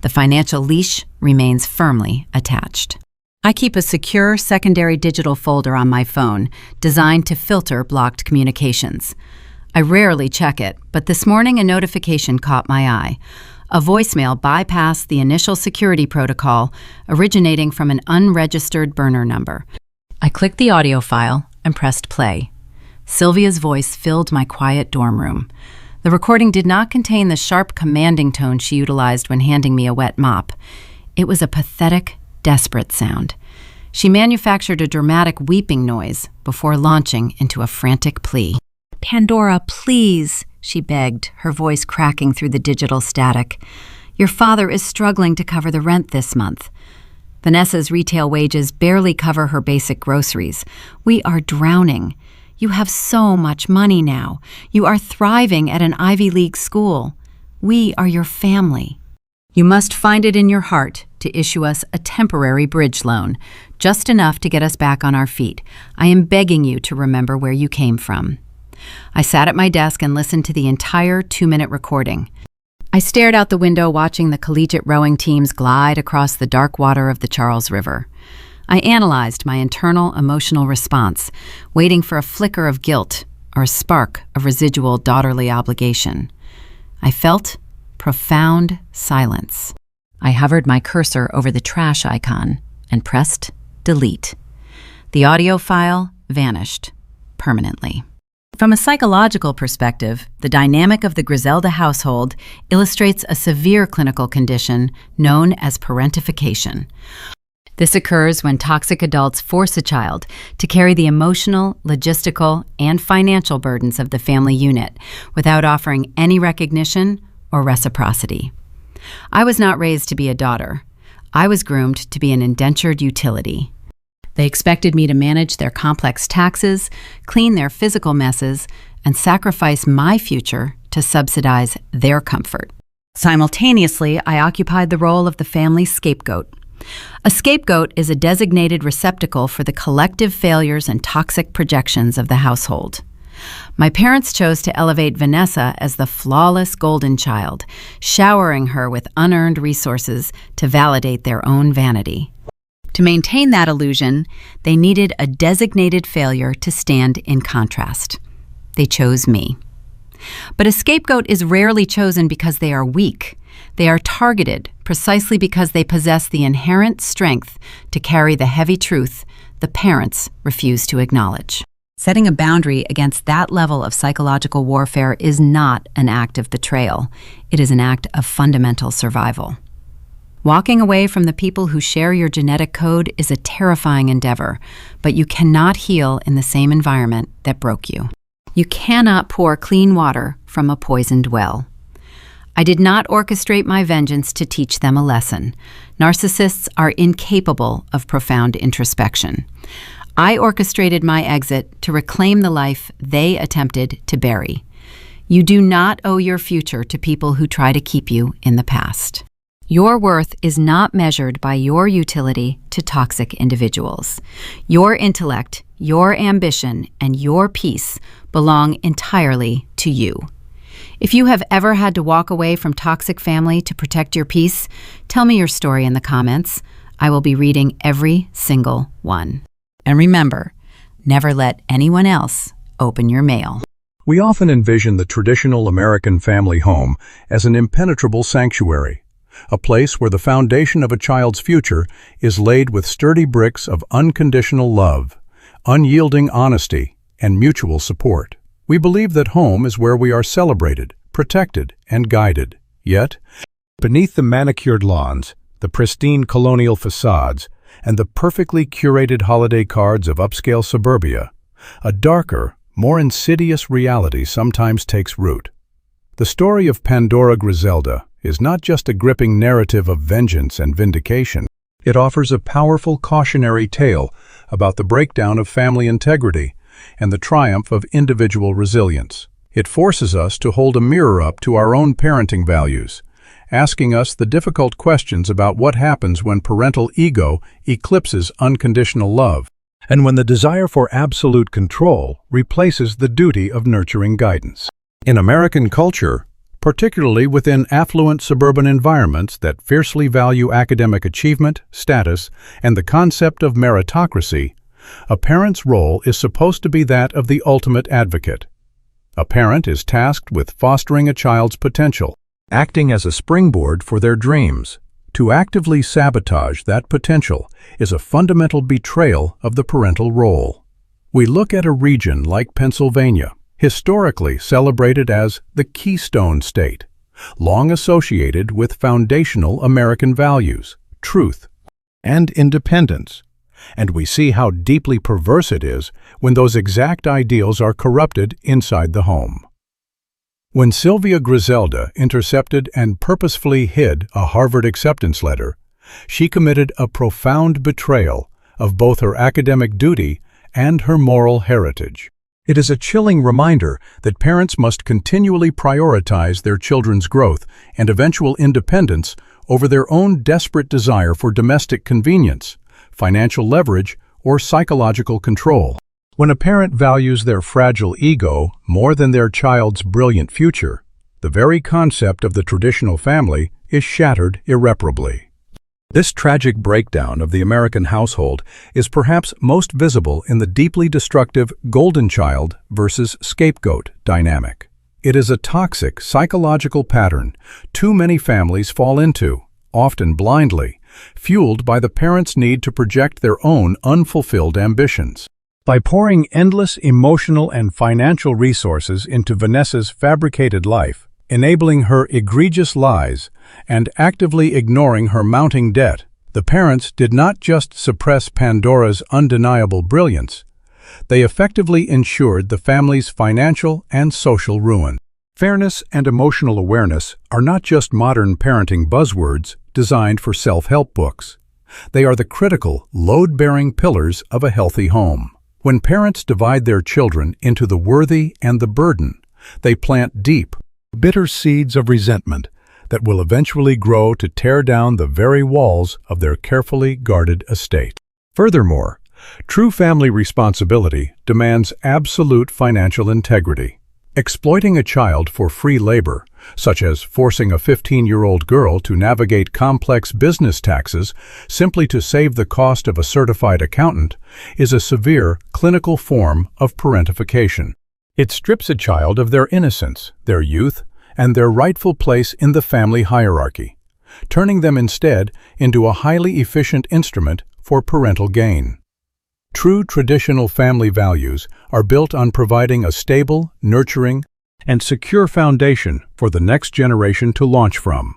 The financial leash remains firmly attached. I keep a secure secondary digital folder on my phone designed to filter blocked communications. I rarely check it, but this morning a notification caught my eye. A voicemail bypassed the initial security protocol originating from an unregistered burner number. I clicked the audio file and pressed play. Sylvia's voice filled my quiet dorm room. The recording did not contain the sharp, commanding tone she utilized when handing me a wet mop. It was a pathetic, desperate sound. She manufactured a dramatic weeping noise before launching into a frantic plea. "Pandora, please," she begged, her voice cracking through the digital static. "Your father is struggling to cover the rent this month. Vanessa's retail wages barely cover her basic groceries. We are drowning. You have so much money now. You are thriving at an Ivy League school. We are your family. You must find it in your heart to issue us a temporary bridge loan, just enough to get us back on our feet. I am begging you to remember where you came from." I sat at my desk and listened to the entire 2-minute recording. I stared out the window watching the collegiate rowing teams glide across the dark water of the Charles River. I analyzed my internal emotional response, waiting for a flicker of guilt or a spark of residual daughterly obligation. I felt profound silence. I hovered my cursor over the trash icon and pressed delete. The audio file vanished permanently. From a psychological perspective, the dynamic of the Griselda household illustrates a severe clinical condition known as parentification. This occurs when toxic adults force a child to carry the emotional, logistical, and financial burdens of the family unit without offering any recognition or reciprocity. I was not raised to be a daughter. I was groomed to be an indentured utility. They expected me to manage their complex taxes, clean their physical messes, and sacrifice my future to subsidize their comfort. Simultaneously, I occupied the role of the family scapegoat. A scapegoat is a designated receptacle for the collective failures and toxic projections of the household. My parents chose to elevate Vanessa as the flawless golden child, showering her with unearned resources to validate their own vanity. To maintain that illusion, they needed a designated failure to stand in contrast. They chose me. But a scapegoat is rarely chosen because they are weak. They are targeted precisely because they possess the inherent strength to carry the heavy truth the parents refuse to acknowledge. Setting a boundary against that level of psychological warfare is not an act of betrayal. It is an act of fundamental survival. Walking away from the people who share your genetic code is a terrifying endeavor, but you cannot heal in the same environment that broke you. You cannot pour clean water from a poisoned well. I did not orchestrate my vengeance to teach them a lesson. Narcissists are incapable of profound introspection. I orchestrated my exit to reclaim the life they attempted to bury. You do not owe your future to people who try to keep you in the past. Your worth is not measured by your utility to toxic individuals. Your intellect, your ambition, and your peace belong entirely to you. If you have ever had to walk away from toxic family to protect your peace, tell me your story in the comments. I will be reading every single one. And remember, never let anyone else open your mail. We often envision the traditional American family home as an impenetrable sanctuary, a place where the foundation of a child's future is laid with sturdy bricks of unconditional love, unyielding honesty, and mutual support. We believe that home is where we are celebrated, protected, and guided. Yet, beneath the manicured lawns, the pristine colonial facades, and the perfectly curated holiday cards of upscale suburbia, a darker, more insidious reality sometimes takes root. The story of Pandora Griselda is not just a gripping narrative of vengeance and vindication. It offers a powerful cautionary tale about the breakdown of family integrity and the triumph of individual resilience. It forces us to hold a mirror up to our own parenting values, asking us the difficult questions about what happens when parental ego eclipses unconditional love. and when the desire for absolute control replaces the duty of nurturing guidance. In American culture, particularly within affluent suburban environments that fiercely value academic achievement, status, and the concept of meritocracy, a parent's role is supposed to be that of the ultimate advocate. A parent is tasked with fostering a child's potential, acting as a springboard for their dreams. To actively sabotage that potential is a fundamental betrayal of the parental role. We look at a region like Pennsylvania, historically celebrated as the Keystone State, long associated with foundational American values, truth, and independence. And we see how deeply perverse it is when those exact ideals are corrupted inside the home. When Sylvia Griselda intercepted and purposefully hid a Harvard acceptance letter, she committed a profound betrayal of both her academic duty and her moral heritage. It is a chilling reminder that parents must continually prioritize their children's growth and eventual independence over their own desperate desire for domestic convenience, financial leverage, or psychological control. When a parent values their fragile ego more than their child's brilliant future, the very concept of the traditional family is shattered irreparably. This tragic breakdown of the American household is perhaps most visible in the deeply destructive golden child versus scapegoat dynamic. It is a toxic psychological pattern too many families fall into, often blindly, fueled by the parents' need to project their own unfulfilled ambitions. By pouring endless emotional and financial resources into Vanessa's fabricated life, enabling her egregious lies, and actively ignoring her mounting debt, the parents did not just suppress Pandora's undeniable brilliance, they effectively ensured the family's financial and social ruin. Fairness and emotional awareness are not just modern parenting buzzwords designed for self-help books. They are the critical, load-bearing pillars of a healthy home. When parents divide their children into the worthy and the burden, they plant deep, bitter seeds of resentment that will eventually grow to tear down the very walls of their carefully guarded estate. Furthermore, true family responsibility demands absolute financial integrity. Exploiting a child for free labor, such as forcing a 15-year-old girl to navigate complex business taxes simply to save the cost of a certified accountant, is a severe clinical form of parentification. It strips a child of their innocence, their youth, and their rightful place in the family hierarchy, turning them instead into a highly efficient instrument for parental gain. True traditional family values are built on providing a stable, nurturing, and secure foundation for the next generation to launch from.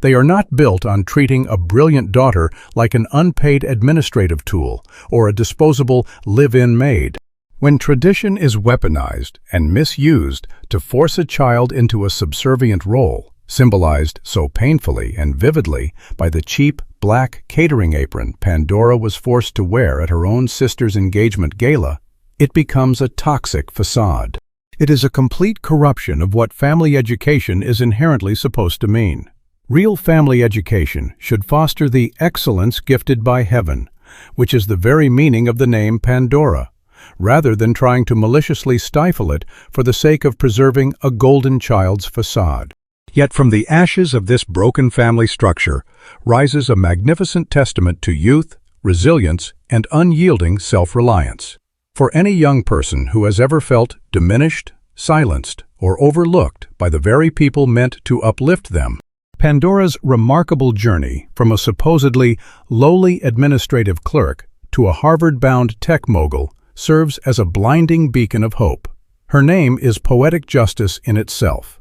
They are not built on treating a brilliant daughter like an unpaid administrative tool or a disposable live-in maid. When tradition is weaponized and misused to force a child into a subservient role, symbolized so painfully and vividly by the cheap, black catering apron Pandora was forced to wear at her own sister's engagement gala, it becomes a toxic facade. It is a complete corruption of what family education is inherently supposed to mean. Real family education should foster the excellence gifted by heaven, which is the very meaning of the name Pandora, rather than trying to maliciously stifle it for the sake of preserving a golden child's facade. Yet from the ashes of this broken family structure rises a magnificent testament to youth, resilience, and unyielding self-reliance. For any young person who has ever felt diminished, silenced, or overlooked by the very people meant to uplift them, Pandora's remarkable journey from a supposedly lowly administrative clerk to a Harvard-bound tech mogul serves as a blinding beacon of hope. Her name is poetic justice in itself.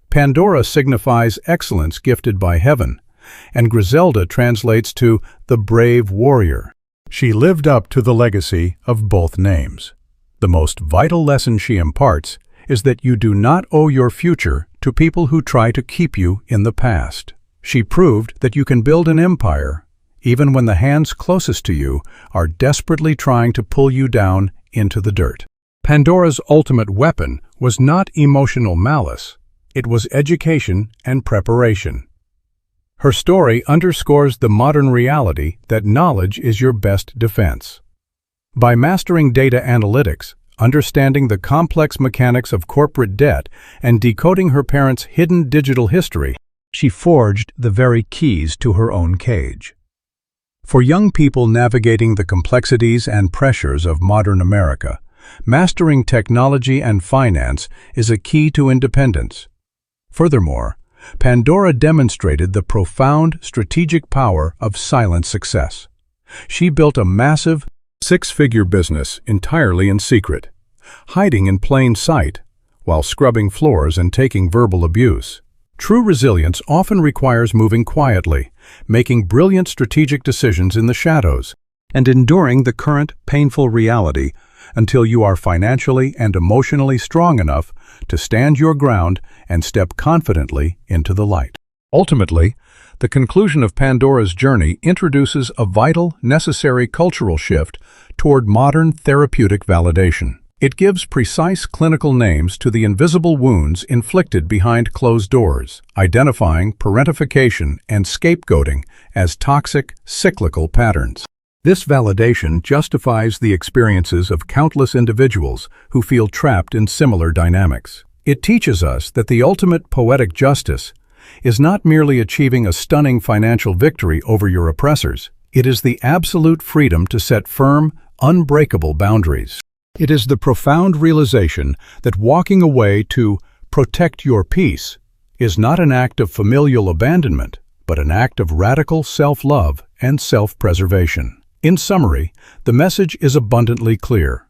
Pandora signifies excellence gifted by heaven, and Griselda translates to the brave warrior. She lived up to the legacy of both names. The most vital lesson she imparts is that you do not owe your future to people who try to keep you in the past. She proved that you can build an empire even when the hands closest to you are desperately trying to pull you down into the dirt. Pandora's ultimate weapon was not emotional malice. It was education and preparation. Her story underscores the modern reality that knowledge is your best defense. By mastering data analytics, understanding the complex mechanics of corporate debt, and decoding her parents' hidden digital history, she forged the very keys to her own cage. For young people navigating the complexities and pressures of modern America, mastering technology and finance is a key to independence. Furthermore, Pandora demonstrated the profound strategic power of silent success. She built a massive, six-figure business entirely in secret, hiding in plain sight, while scrubbing floors and taking verbal abuse. True resilience often requires moving quietly, making brilliant strategic decisions in the shadows, and enduring the current painful reality until you are financially and emotionally strong enough to stand your ground and step confidently into the light. Ultimately, the conclusion of Pandora's journey introduces a vital, necessary cultural shift toward modern therapeutic validation. It gives precise clinical names to the invisible wounds inflicted behind closed doors, identifying parentification and scapegoating as toxic, cyclical patterns. This validation justifies the experiences of countless individuals who feel trapped in similar dynamics. It teaches us that the ultimate poetic justice is not merely achieving a stunning financial victory over your oppressors. It is the absolute freedom to set firm, unbreakable boundaries. It is the profound realization that walking away to protect your peace is not an act of familial abandonment, but an act of radical self-love and self-preservation. In summary, the message is abundantly clear.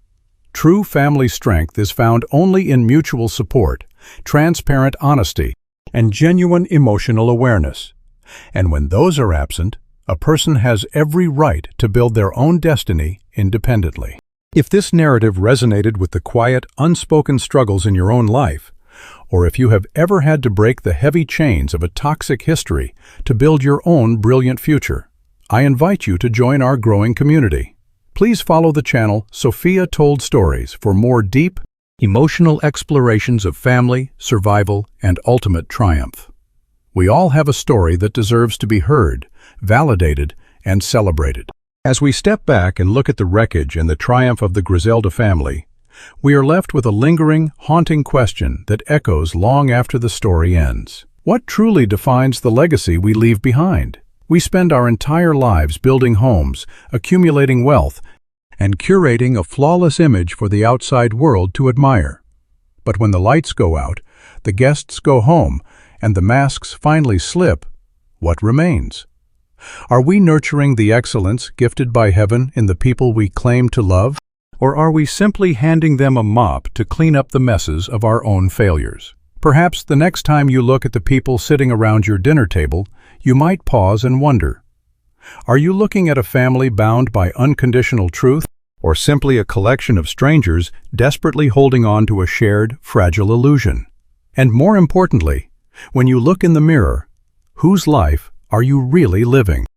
True family strength is found only in mutual support, transparent honesty, and genuine emotional awareness. And when those are absent, a person has every right to build their own destiny independently. If this narrative resonated with the quiet, unspoken struggles in your own life, or if you have ever had to break the heavy chains of a toxic history to build your own brilliant future, I invite you to join our growing community. Please follow the channel Sophia Told Stories for more deep, emotional explorations of family, survival, and ultimate triumph. We all have a story that deserves to be heard, validated, and celebrated. As we step back and look at the wreckage and the triumph of the Griselda family, we are left with a lingering, haunting question that echoes long after the story ends. What truly defines the legacy we leave behind? We spend our entire lives building homes, accumulating wealth, and curating a flawless image for the outside world to admire. But when the lights go out, the guests go home, and the masks finally slip, what remains? Are we nurturing the excellence gifted by heaven in the people we claim to love? Or are we simply handing them a mop to clean up the messes of our own failures? Perhaps the next time you look at the people sitting around your dinner table, you might pause and wonder, are you looking at a family bound by unconditional truth, or simply a collection of strangers desperately holding on to a shared, fragile illusion? And more importantly, when you look in the mirror, whose life are you really living?